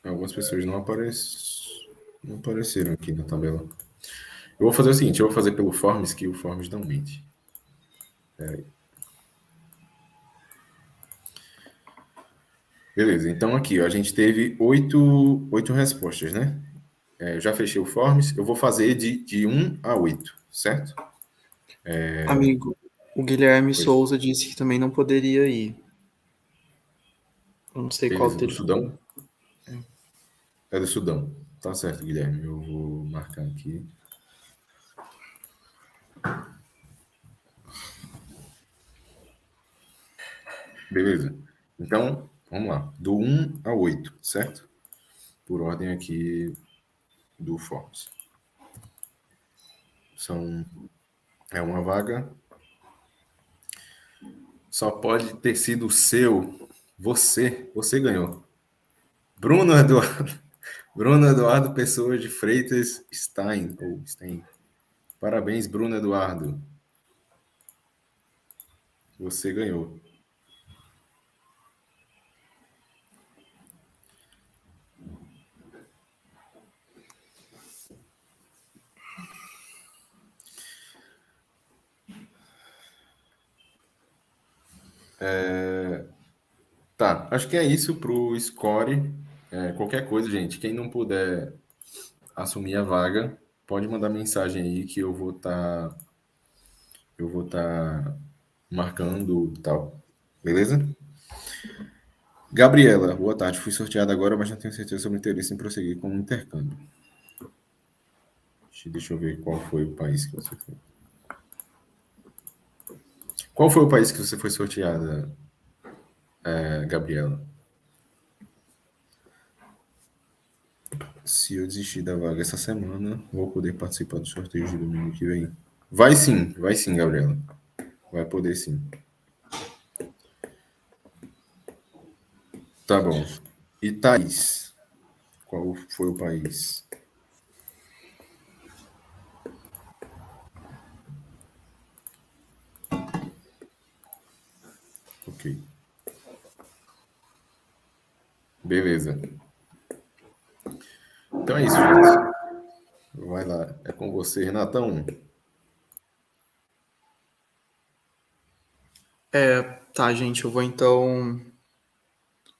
Algumas pessoas não apareceram aqui na tabela. Eu vou fazer o seguinte, eu vou fazer pelo Forms, que o Forms não mente. Peraí. Beleza, então aqui, ó, a gente teve oito respostas, né? Eu já fechei o Forms, eu vou fazer de 1 a 8, certo? Amigo, o Guilherme Pois. Souza disse que também não poderia ir. Eu não sei qual Beleza, do dele. Sudão? É do Sudão. Tá certo, Guilherme, eu vou marcar aqui. Beleza. Então, vamos lá. Do 1 a 8, certo? Por ordem aqui do Forms. É uma vaga. Só pode ter sido seu. Você ganhou. Bruno Eduardo. Bruno Eduardo Pessoa de Freitas Stein. Ou Stein. Parabéns, Bruno Eduardo. Você ganhou. Tá, acho que é isso pro score. Qualquer coisa, gente. Quem não puder assumir a vaga, pode mandar mensagem aí que eu vou tá marcando e tal. Beleza? Gabriela, boa tarde. Fui sorteada agora, mas não tenho certeza sobre o interesse em prosseguir com o intercâmbio. Deixa eu ver qual foi o país que você foi. Qual foi o país que você foi sorteada, Gabriela? Se eu desistir da vaga essa semana, vou poder participar do sorteio de domingo que vem. Vai sim, Gabriela. Vai poder sim. Tá bom. E Thaís? Qual foi o país? Ok. Beleza. Então é isso, gente. Vai lá. É com você, Renatão. Tá, gente, eu vou então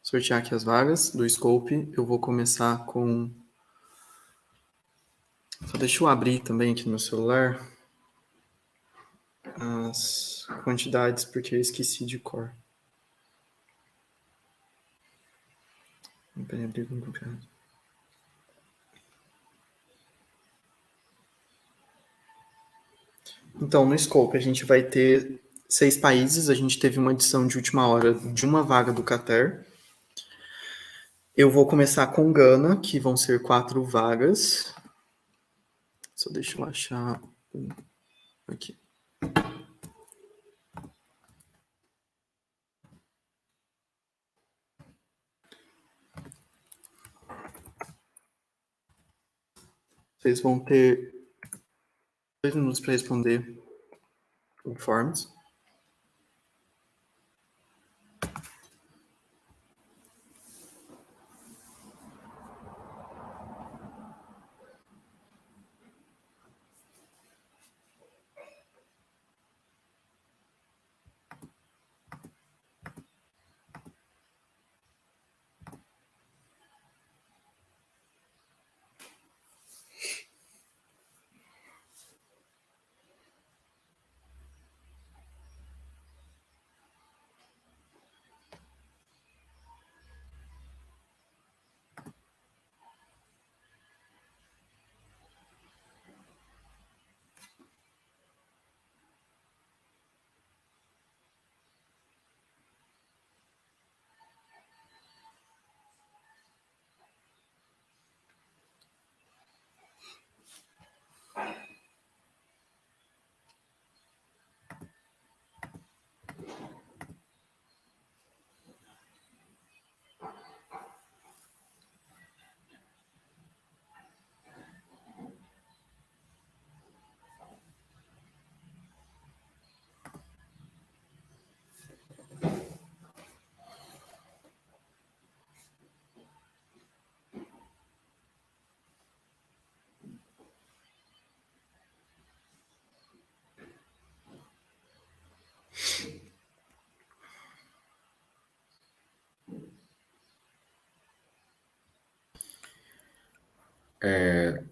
sortear aqui as vagas do Scope. Eu vou começar com. Só deixa eu abrir também aqui no meu celular as quantidades, porque eu esqueci de cor. Peraí, abrir com o campeonato. Então, no Scope, a gente vai ter 6 países. A gente teve uma edição de última hora de uma vaga do Qatar. Eu vou começar com Gana, que vão ser 4 vagas. Só deixa eu achar aqui. Vocês vão ter 2 minutos para responder o Forms.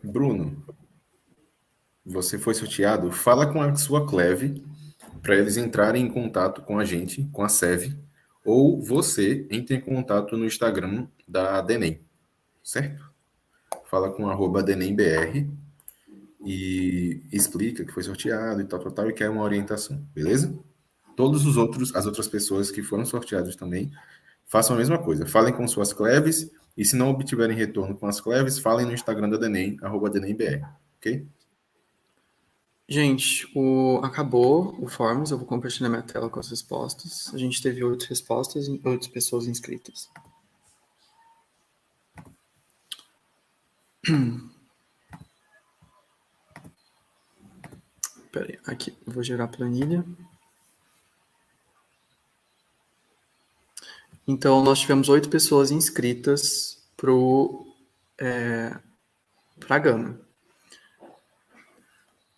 Bruno, você foi sorteado. Fala com a sua Cleve para eles entrarem em contato com a gente, com a SEV, ou você entre em contato no Instagram da DENEM, certo? Fala com @DENEMBR e explica que foi sorteado e tal, e quer uma orientação, beleza? As outras pessoas que foram sorteadas também, façam a mesma coisa. Falem com suas Cleves e se não obtiverem retorno com as Cleves, falem no Instagram da DENEM, @DENEMBR, ok? Gente, acabou o Forms, eu vou compartilhar minha tela com as respostas. A gente teve 8 respostas e 8 pessoas inscritas. Pera aí, aqui, eu vou gerar a planilha. Então, nós tivemos 8 pessoas inscritas para Gama.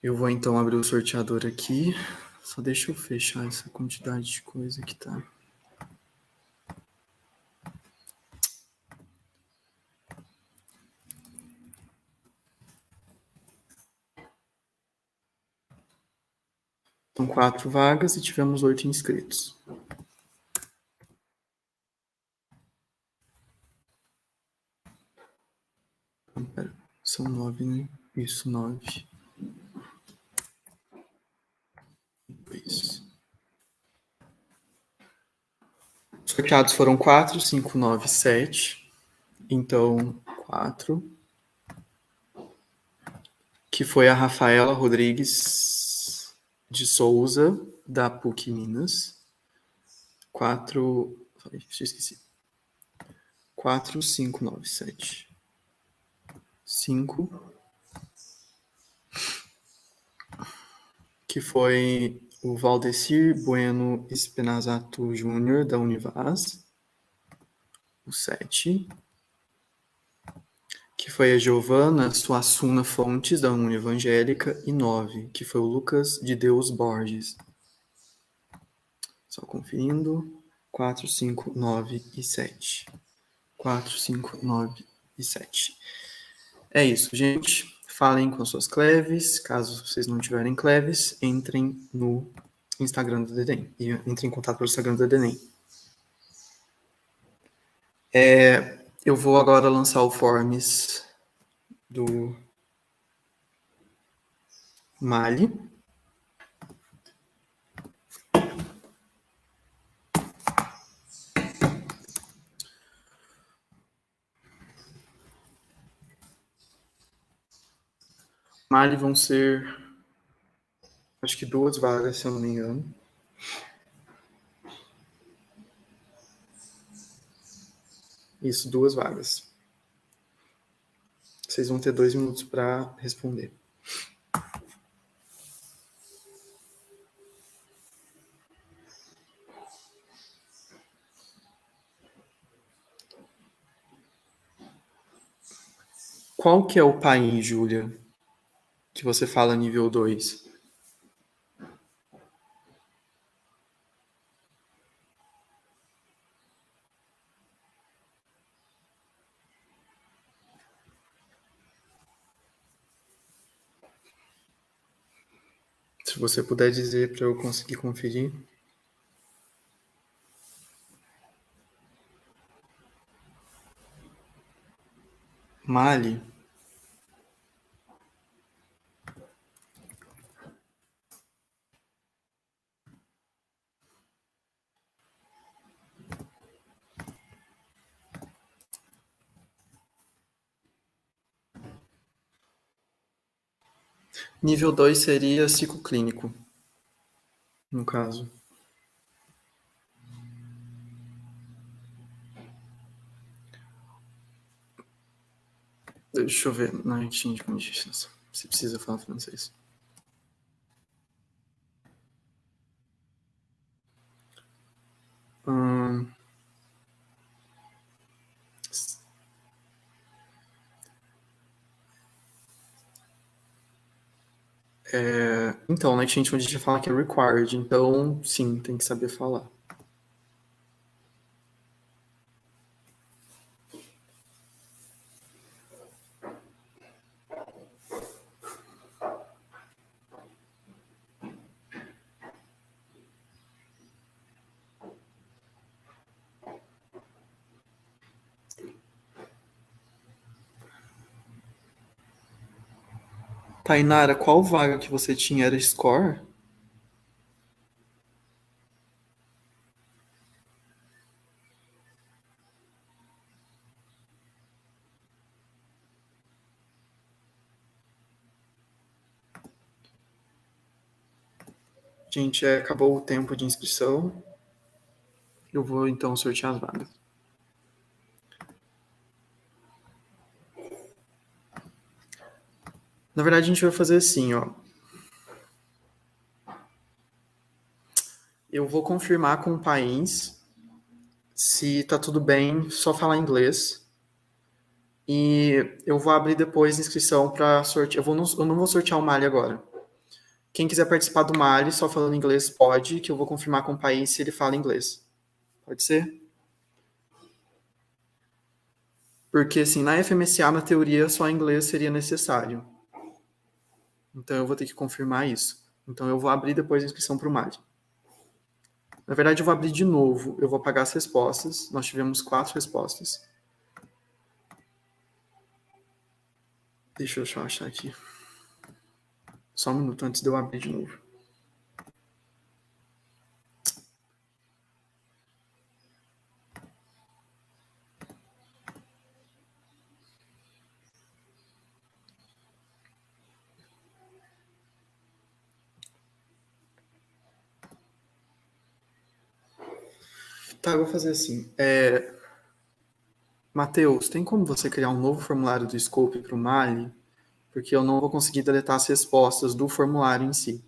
Eu vou então abrir o sorteador aqui. Só deixa eu fechar essa quantidade de coisa que tá. São 4 vagas e tivemos 8 inscritos. Pera, são 9, né? Isso, 9. Isso. Os sorteados foram 4, 5, 9, 7. Então, 4. Que foi a Rafaela Rodrigues de Souza, da PUC Minas. 4. Esqueci. 4, 5, 9, 7. 5. Que foi o Valdecir Bueno Espenazato Júnior, da Univaz. O 7. Que foi a Giovana Suassuna Fontes, da Univangélica. E 9, que foi o Lucas de Deus Borges. Só conferindo. 4, 5, 9 e 7. 4, 5, 9 e 7. É isso, gente. Falem com suas Cleves. Caso vocês não tiverem Cleves, entrem no Instagram do DENEM. E entrem em contato pelo Instagram do DENEM. Eu vou agora lançar o Forms do Mali. Mali vão ser, acho que 2 vagas, se eu não me engano. Isso, 2 vagas. Vocês vão ter 2 minutos para responder. Qual que é o país, Júlia, que você fala nível 2? Se você puder dizer para eu conseguir conferir. Mali. Nível 2 seria psicoclínico, no caso. Deixa eu ver na Exchange Conditions, se precisa falar francês. Então, na Exchange Conditions fala que é required, então sim, tem que saber falar. Tainara, qual vaga que você tinha? Era score? Gente, acabou o tempo de inscrição. Eu vou então sortear as vagas. Na verdade, a gente vai fazer assim, ó. Eu vou confirmar com o país se tá tudo bem, só falar inglês. E eu vou abrir depois a inscrição para sortear. Eu não vou sortear o Mali agora. Quem quiser participar do Mali, só falando inglês, pode, que eu vou confirmar com o país se ele fala inglês. Pode ser? Porque, assim, na FMSA, na teoria, só inglês seria necessário. Então, eu vou ter que confirmar isso. Então, eu vou abrir depois a inscrição para o Mali. Na verdade, eu vou abrir de novo. Eu vou apagar as respostas. Nós tivemos 4 respostas. Deixa eu só achar aqui. Só um minuto antes de eu abrir de novo. Tá, eu vou fazer assim. Matheus, tem como você criar um novo formulário do Scope para o Mali? Porque eu não vou conseguir deletar as respostas do formulário em si.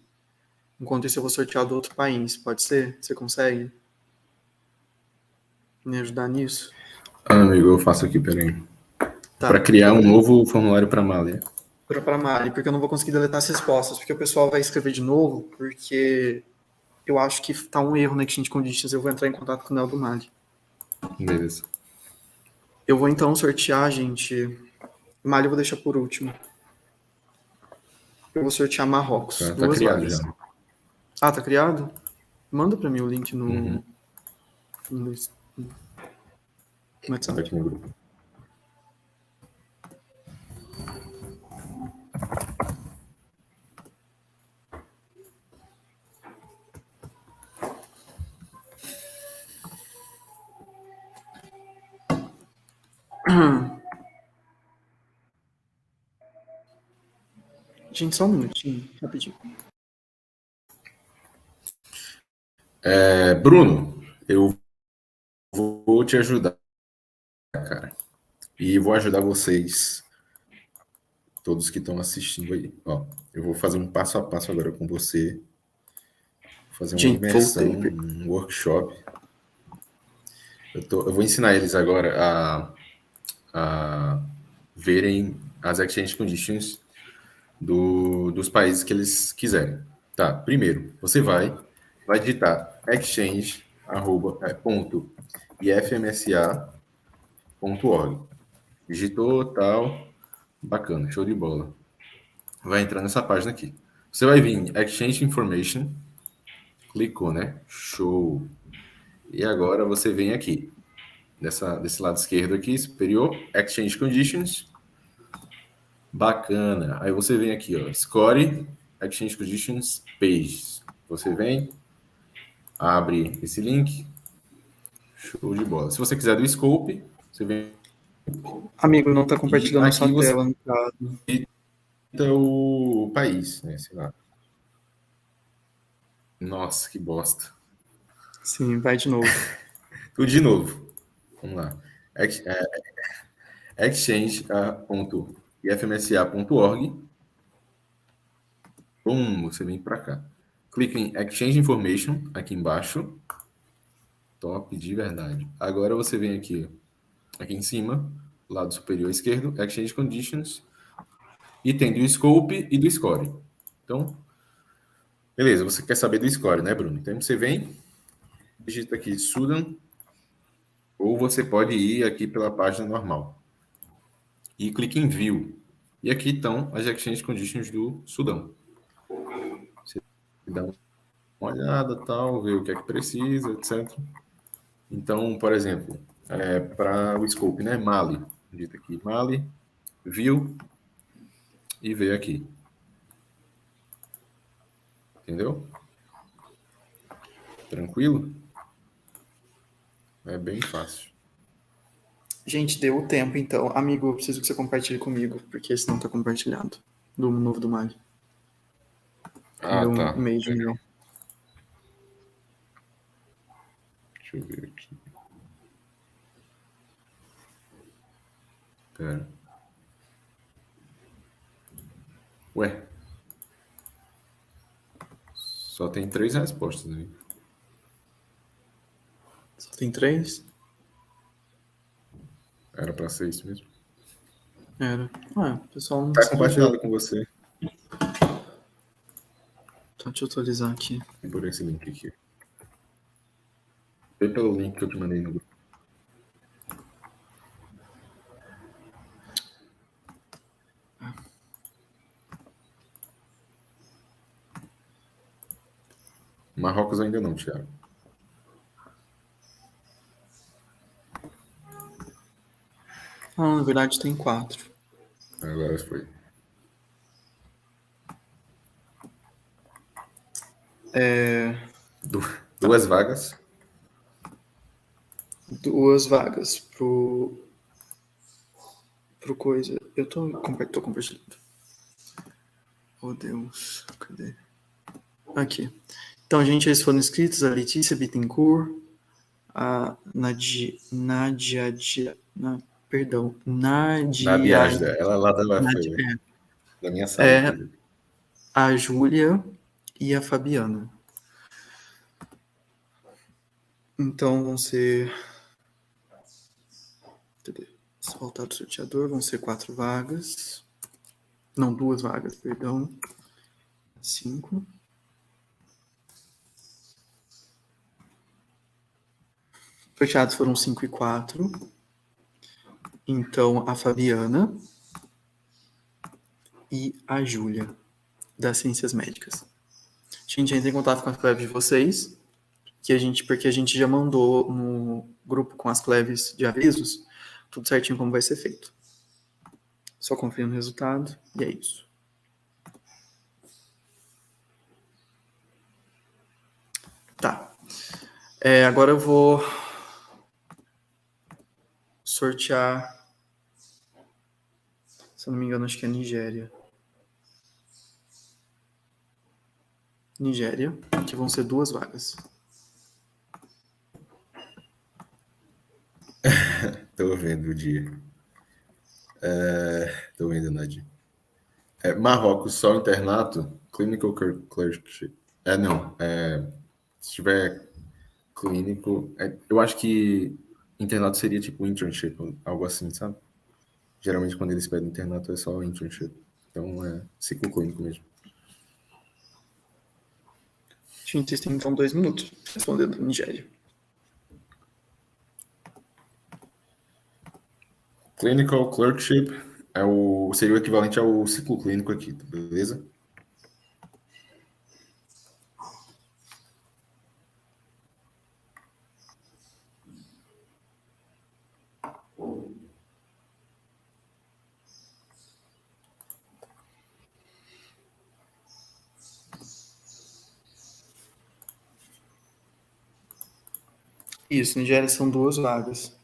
Enquanto isso, eu vou sortear do outro país. Pode ser? Você consegue me ajudar nisso? Amigo, eu faço aqui, peraí. Tá. Para criar um novo formulário para Mali. Para Mali, porque eu não vou conseguir deletar as respostas, porque o pessoal vai escrever de novo, porque eu acho que tá um erro na Exchange Conditions. Eu vou entrar em contato com o Nel do Mali. Beleza. Eu vou então sortear, gente. Mali eu vou deixar por último. Eu vou sortear Marrocos. Tá 2 criado vagas. já. Ah, tá criado? Manda para mim o link no, Uhum. no WhatsApp. Tá aqui no grupo. Gente, só um minutinho, rapidinho. Bruno, eu vou te ajudar, cara. E vou ajudar vocês, todos que estão assistindo aí. Ó, eu vou fazer um passo a passo agora com você. Vou fazer uma Gente, imersão, voltei. um workshop. Eu vou ensinar eles agora a verem as exchange conditions dos países que eles quiserem. Tá, primeiro, você vai digitar exchange.ifmsa.org. Digitou, tal, bacana, show de bola. Vai entrar nessa página aqui. Você vai vir em Exchange Information, clicou, né? Show. E agora você vem aqui, desse lado esquerdo aqui, superior, Exchange Conditions. Bacana. Aí você vem aqui, ó, Score, Exchange Conditions, Pages. Você vem, abre esse link. Show de bola. Se você quiser do Scope, você vem. Amigo, não tá E compartilhando aqui sua você tela, no caso. digita o país, né? Sei lá. Nossa, que bosta. Sim, vai de novo. Tudo de novo. Vamos lá. Exchange.ifmsa.org. Você vem para cá. Clica em Exchange Information, aqui embaixo. Top de verdade. Agora você vem aqui em cima, lado superior esquerdo, Exchange Conditions. E tem do Scope e do Score. Então, beleza, você quer saber do Score, né, Bruno? Então você vem, digita aqui Sudan, ou você pode ir aqui pela página normal. E clique em View. E aqui estão as Exchange Conditions do Sudão. Você dá uma olhada, tal, ver o que é que precisa, etc. Então, por exemplo, para o Scope, né, Mali. Digita aqui Mali, View, e vê aqui. Entendeu? Tranquilo? É bem fácil. Gente, deu o tempo, então. Amigo, eu preciso que você compartilhe comigo, porque esse não tá compartilhado. Do novo do Mali. Ah, Meu tá. e-mail de e-mail. Deixa eu ver aqui. Pera. Ué. Só tem 3 respostas aí. Só tem 3? Era pra ser isso mesmo. Era. Ah, o pessoal não Tá se compartilhado com você Tá, deixa eu atualizar aqui. por esse link aqui. Vê pelo link que eu te mandei no grupo. Marrocos ainda não, Thiago. Ah, na verdade tem 4. Agora foi. Duas vagas. 2 vagas pro coisa. Eu tô compartilhando. Oh, Deus. Cadê? Aqui. Então, gente, eles foram inscritos: a Letícia Bittencourt, a perdão, Nadia Ajda. Ela é lá da Feira. Da minha sala, inclusive. a Júlia e a Fabiana. Então, vão ser... Cadê? Se voltar do sorteador, vão ser 4 vagas. Não, 2 vagas, perdão. 5. Sorteados foram 5 e 4. Então, a Fabiana e a Júlia, das Ciências Médicas. A gente entra em contato com as plebes de vocês, porque a gente já mandou no grupo com as plebes de avisos, tudo certinho como vai ser feito. Só confia no resultado e é isso. Tá. Agora eu vou sortear, se eu não me engano, acho que é Nigéria. Nigéria, que vão ser 2 vagas. Tô vendo o dia. Tô vendo, Nadia. Marrocos, só internato? Clinical clerkship. Não. Se tiver clínico... eu acho que internato seria tipo internship, algo assim, sabe? Geralmente quando eles pedem internato é só internship. Então é ciclo clínico mesmo. Gente, vocês têm então 2 minutos respondendo Nigéria. Clinical clerkship seria o equivalente ao ciclo clínico aqui, beleza? Isso, Nigéria são 2 vagas.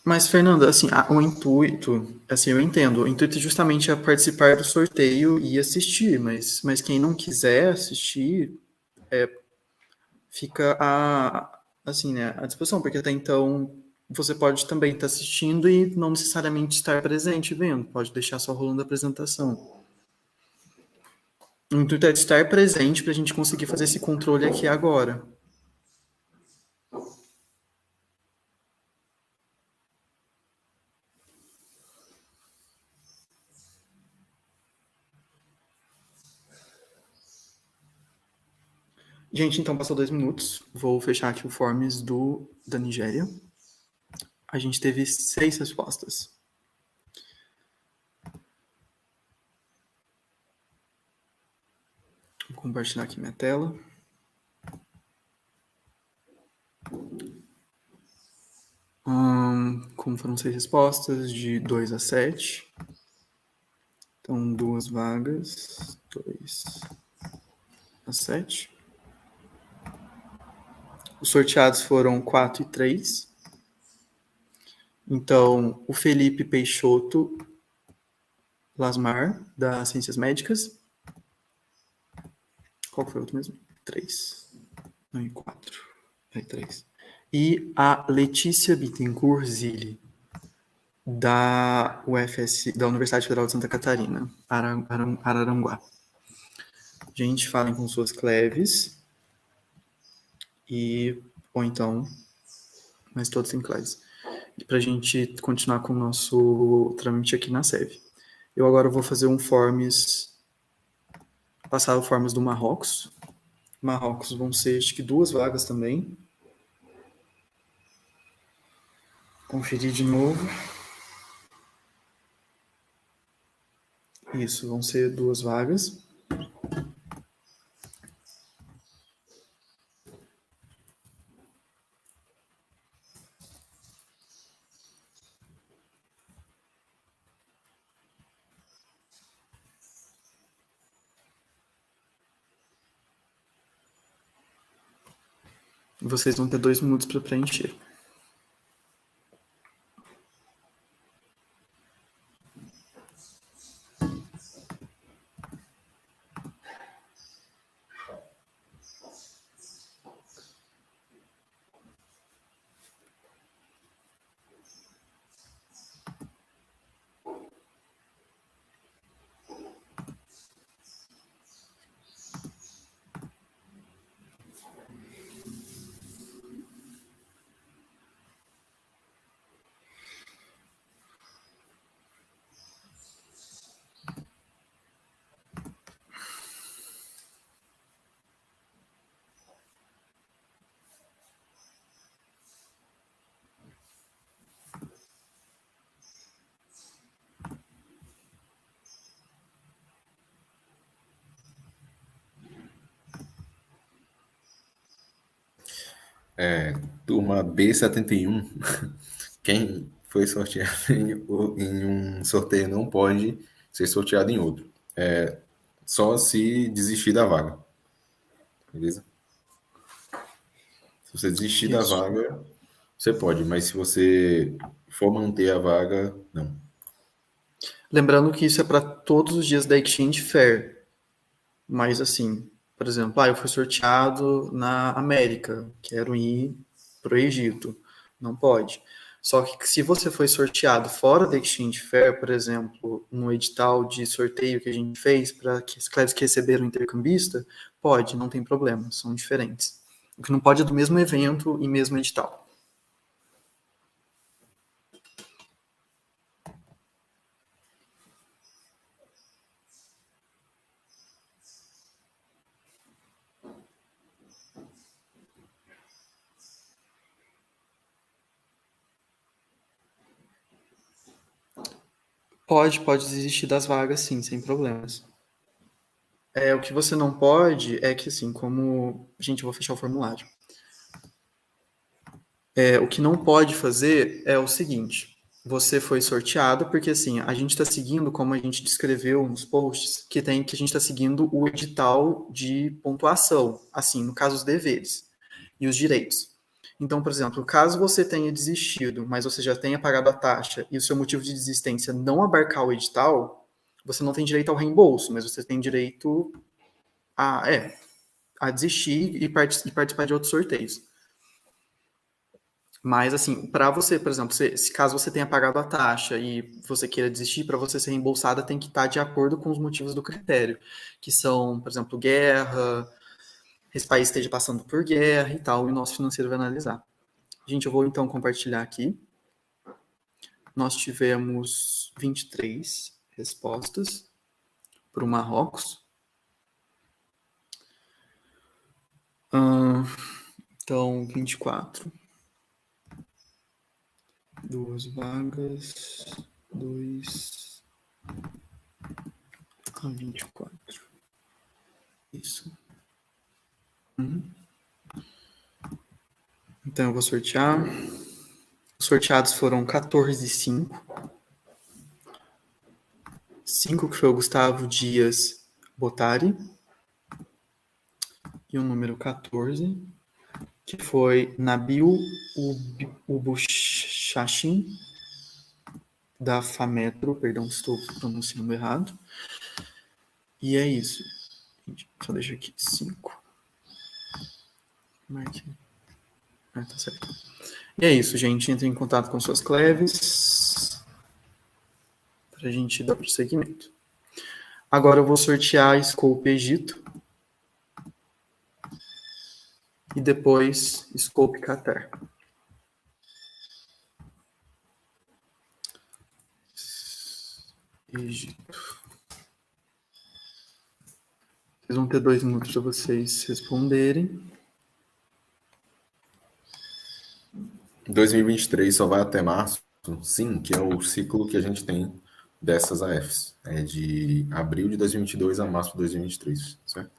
Mas, Fernanda, assim, o intuito, assim, eu entendo, o intuito é justamente participar do sorteio e assistir, mas quem não quiser assistir, fica assim, né, à disposição, porque até então você pode também estar assistindo e não necessariamente estar presente vendo, pode deixar só rolando a apresentação. O intuito é de estar presente para a gente conseguir fazer esse controle aqui agora. Gente, então passou 2 minutos. Vou fechar aqui o forms da Nigéria. A gente teve 6 respostas. Vou compartilhar aqui minha tela. Como foram 6 respostas, de 2 a 7. Então, 2 vagas, 2 a 7. Os sorteados foram 4 e 3. Então, o Felipe Peixoto Lasmar, das Ciências Médicas. Qual foi o outro mesmo? 3. Não, e 4. É 3. E a Letícia Bittencourt Zilli, da UFS, da Universidade Federal de Santa Catarina, Araranguá. Gente, falem com suas cleves. Ou então, mas todos em cleves. Para a gente continuar com o nosso trâmite aqui na SEV. Eu agora vou fazer passar o forms do Marrocos. Marrocos vão ser, acho que 2 vagas também. Conferir de novo. Isso, vão ser 2 vagas. Vocês vão ter 2 minutos para preencher. Turma B71, quem foi sorteado em um sorteio não pode ser sorteado em outro. Só se desistir da vaga. Beleza? Se você desistir da Isso. vaga, você pode, mas se você for manter a vaga, não. Lembrando que isso é para todos os dias da Exchange Fair. Mas assim, por exemplo, eu fui sorteado na América, quero ir para o Egito. Não pode. Só que se você foi sorteado fora da Exchange Fair, por exemplo, no edital de sorteio que a gente fez para as classes que receberam intercambista, pode, não tem problema, são diferentes. O que não pode é do mesmo evento e mesmo edital. Pode desistir das vagas, sim, sem problemas. O que você não pode é que, assim, como... Gente, eu vou fechar o formulário. O que não pode fazer é o seguinte: você foi sorteado porque, assim, a gente está seguindo, como a gente descreveu nos posts, que a gente está seguindo o edital de pontuação, assim, no caso, os deveres e os direitos. Então, por exemplo, caso você tenha desistido, mas você já tenha pagado a taxa e o seu motivo de desistência não abarcar o edital, você não tem direito ao reembolso, mas você tem direito a desistir e participar de outros sorteios. Mas, assim, para você, por exemplo, se caso você tenha pagado a taxa e você queira desistir, para você ser reembolsada, tem que estar de acordo com os motivos do critério, que são, por exemplo, guerra, esse país esteja passando por guerra e tal, e o nosso financeiro vai analisar. Gente, eu vou então compartilhar aqui. Nós tivemos 23 respostas para o Marrocos. Então, 24. 2 vagas. 2 a 24. Isso. Então, eu vou sortear. Os sorteados foram 14 e 5. 5 que foi o Gustavo Dias Botari. E o número 14, que foi Nabil Ubuchachin, da Fametro, perdão se estou pronunciando errado. E é isso. Só deixa aqui 5. Marque. Tá certo. E é isso, gente. Entre em contato com suas cleves para a gente dar prosseguimento. Agora eu vou sortear a Scope Egito e depois Scope Qatar. Egito. Vocês vão ter 2 minutos para vocês responderem. 2023 só vai até março? Sim, que é o ciclo que a gente tem dessas AFs. É de abril de 2022 a março de 2023, certo?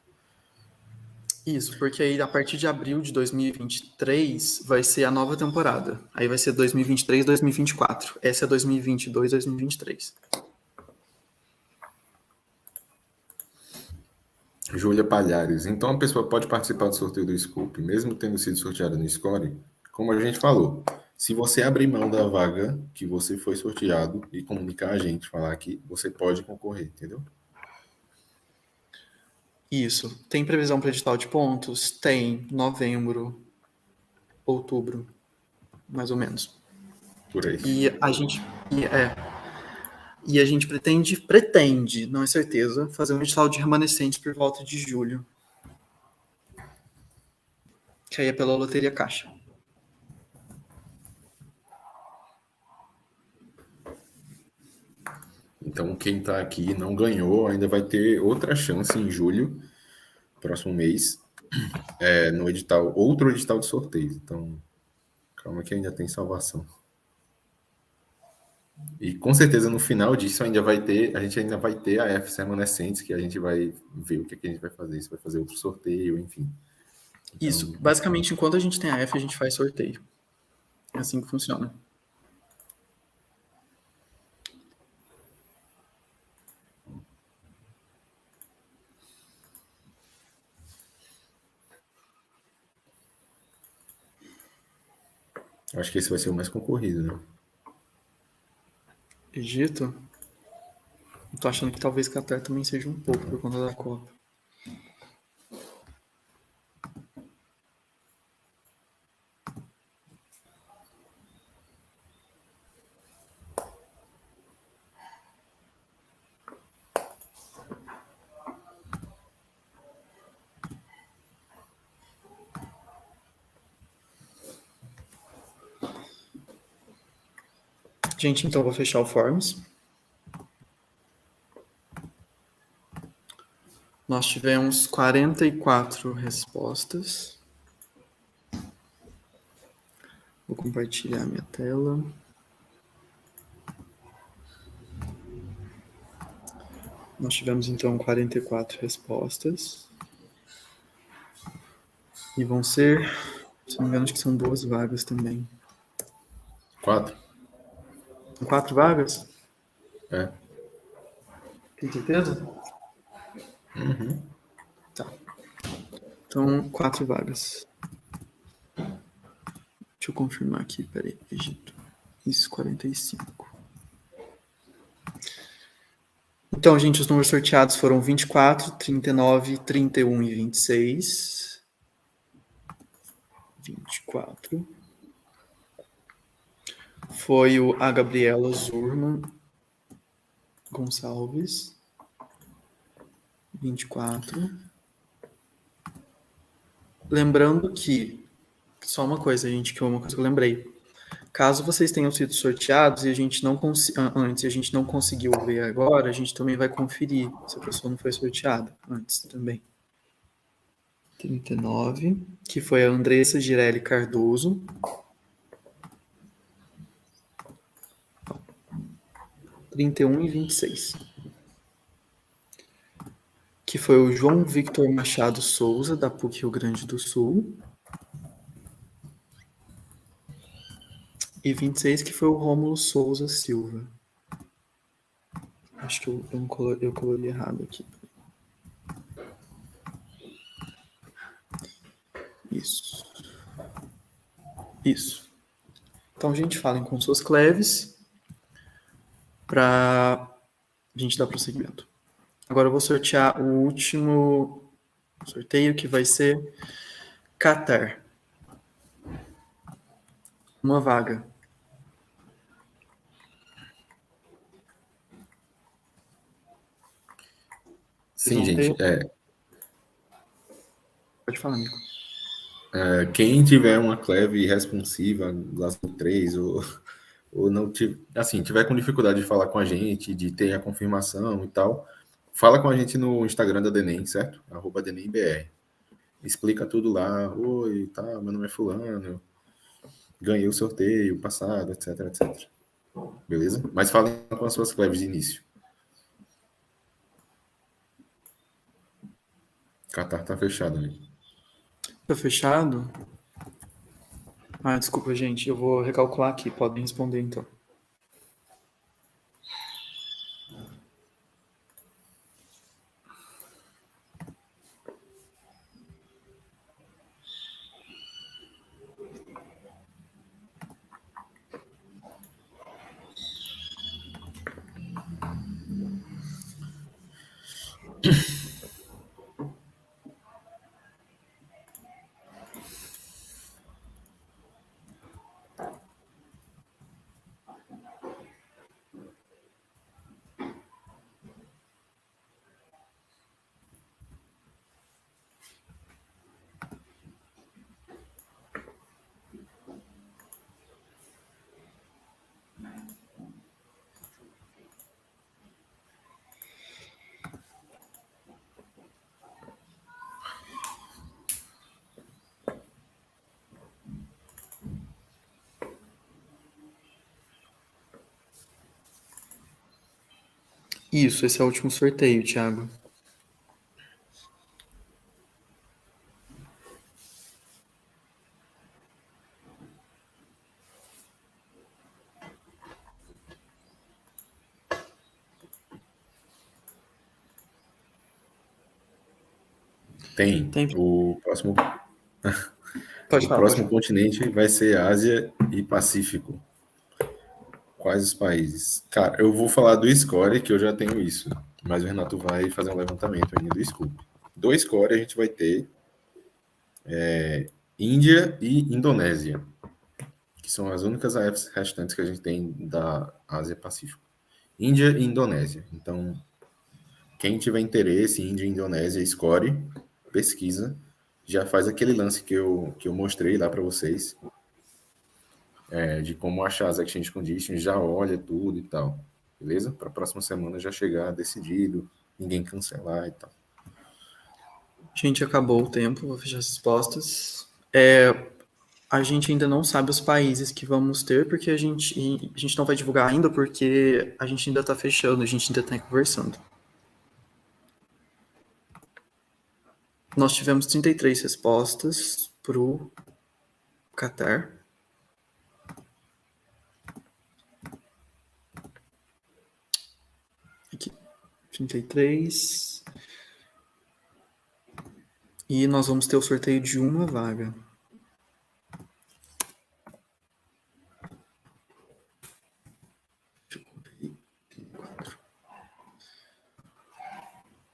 Isso, porque aí a partir de abril de 2023 vai ser a nova temporada. Aí vai ser 2023, 2024. Essa é 2022, 2023. Júlia Palhares. Então a pessoa pode participar do sorteio do Scoop, mesmo tendo sido sorteada no Score? Como a gente falou, se você abrir mão da vaga que você foi sorteado e comunicar a gente, falar que você pode concorrer, entendeu? Isso. Tem previsão para edital de pontos? Tem. Novembro, outubro, mais ou menos. Por aí. E a gente pretende, não é certeza, fazer um edital de remanescentes por volta de julho. Que aí é pela Loteria Caixa. Então, quem está aqui e não ganhou ainda vai ter outra chance em julho, próximo mês, no edital, outro edital de sorteio. Então, calma que ainda tem salvação. E com certeza no final disso a gente ainda vai ter a F remanescentes, que a gente vai ver o que a gente vai fazer, se vai fazer outro sorteio, enfim. Então, Isso. Basicamente, enquanto a gente tem a F, a gente faz sorteio. É assim que funciona. acho que esse vai ser o mais concorrido, né? Egito? Eu tô achando que talvez Qatar também seja um pouco por conta da Copa. Gente, então eu vou fechar o Forms. Nós tivemos 44 respostas. Vou compartilhar minha tela. Nós tivemos, então, 44 respostas. E vão ser, se não me engano, acho que são 2 vagas também. 4? São 4 vagas? É. Tem certeza? Tá. Então, 4 vagas. Deixa eu confirmar aqui, peraí. Egito. Isso, 45. Então, gente, os números sorteados foram 24, 39, 31 e 26. 24. Foi a Gabriela Zurman Gonçalves. 24. Lembrando que, só uma coisa, gente, que uma coisa que eu lembrei. Caso vocês tenham sido sorteados e a gente não antes e a gente não conseguiu ver agora, a gente também vai conferir se a pessoa não foi sorteada antes também. 39, que foi a Andressa Girelli Cardoso. 31 e 26. Que foi o João Victor Machado Souza, da PUC Rio Grande do Sul. E 26, que foi o Rômulo Souza Silva. Acho que eu colori errado aqui. Isso. Isso. Então, gente, falem com suas cleves para a gente dar prosseguimento. Agora eu vou sortear o último sorteio, que vai ser Catar. Uma vaga. Sim, gente. Pode falar, amigo. Quem tiver uma cleve responsiva, Glasgow 3, ou não tiver com dificuldade de falar com a gente, de ter a confirmação e tal, fala com a gente no Instagram da DENEM, certo? @DENEMBR. Explica tudo lá. Oi, tá, meu nome é fulano, ganhei o sorteio passado, etc, etc. Beleza? Mas falem com as suas cleves de início. Catar tá fechado ali. Tá fechado? Ah, desculpa, gente. Eu vou recalcular aqui. Podem responder, então. Isso, esse é o último sorteio, Thiago. Tem. O próximo, Pode o falar, próximo pode continente vai ser Ásia e Pacífico. Quais os países? Cara, eu vou falar do score, que eu já tenho isso. Mas o Renato vai fazer um levantamento ainda do Scoop. Do score a gente vai ter Índia e Indonésia, que são as únicas AFs restantes que a gente tem da Ásia Pacífico. Índia e Indonésia. Então, quem tiver interesse em Índia e Indonésia, score, pesquisa, já faz aquele lance que eu mostrei lá para vocês, de como achar as exchange conditions, já olha tudo e tal, beleza? Para a próxima semana já chegar decidido, ninguém cancelar e tal. Gente, acabou o tempo, vou fechar as respostas. A gente ainda não sabe os países que vamos ter, porque a gente não vai divulgar ainda, porque a gente ainda está fechando, a gente ainda está conversando. Nós tivemos 33 respostas para o Catar. Aqui, 33. E nós vamos ter o sorteio de uma vaga.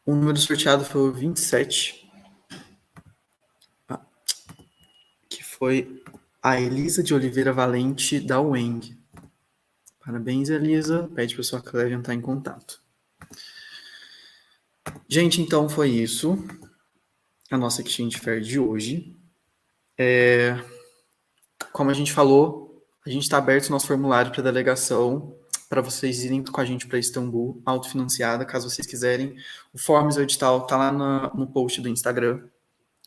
O número sorteado foi o 27, que foi a Elisa de Oliveira Valente, da UENG. Parabéns, Elisa. Pede para sua Clévia entrar em contato. Gente, então foi isso. A nossa Exchange Fair de hoje. Como a gente falou, a gente está aberto o nosso formulário para delegação, para vocês irem com a gente para Istambul, autofinanciada, caso vocês quiserem. O Forms, o edital, está lá no post do Instagram.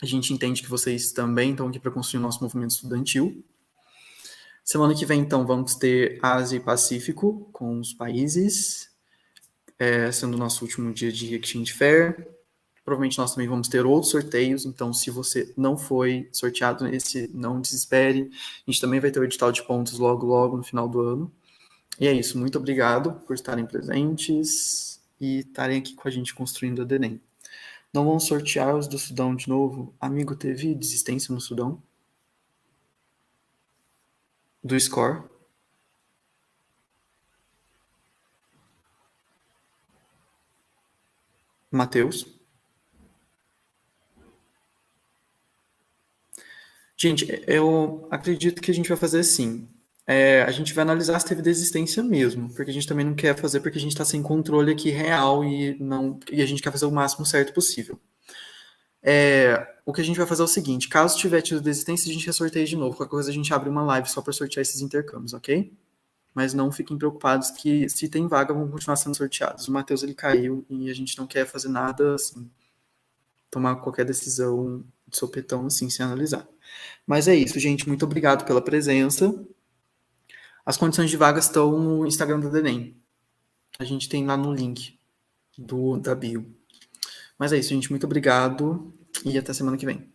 A gente entende que vocês também estão aqui para construir o nosso movimento estudantil. Semana que vem, então, vamos ter Ásia e Pacífico com os países, sendo o nosso último dia de Exchange Fair. Provavelmente nós também vamos ter outros sorteios, então se você não foi sorteado nesse, não desespere. A gente também vai ter o edital de pontos logo, logo no final do ano. E é isso, muito obrigado por estarem presentes e estarem aqui com a gente construindo a DENEM. Não vamos sortear os do Sudão de novo. Amigo, teve desistência no Sudão? Do score? Matheus? Gente, eu acredito que a gente vai fazer assim. A gente vai analisar se teve desistência mesmo, porque a gente também não quer fazer porque a gente está sem controle aqui real e a gente quer fazer o máximo certo possível. O que a gente vai fazer é o seguinte, caso tiver tido desistência, a gente ressorteia de novo. Qualquer coisa a gente abre uma live só para sortear esses intercâmbios, ok? Mas não fiquem preocupados que se tem vaga, vão continuar sendo sorteados. O Matheus, ele caiu e a gente não quer fazer nada assim, tomar qualquer decisão de sopetão assim, sem analisar. Mas é isso, gente. Muito obrigado pela presença. As condições de vagas estão no Instagram do DENEM. A gente tem lá no link da bio. Mas é isso, gente. Muito obrigado e até semana que vem.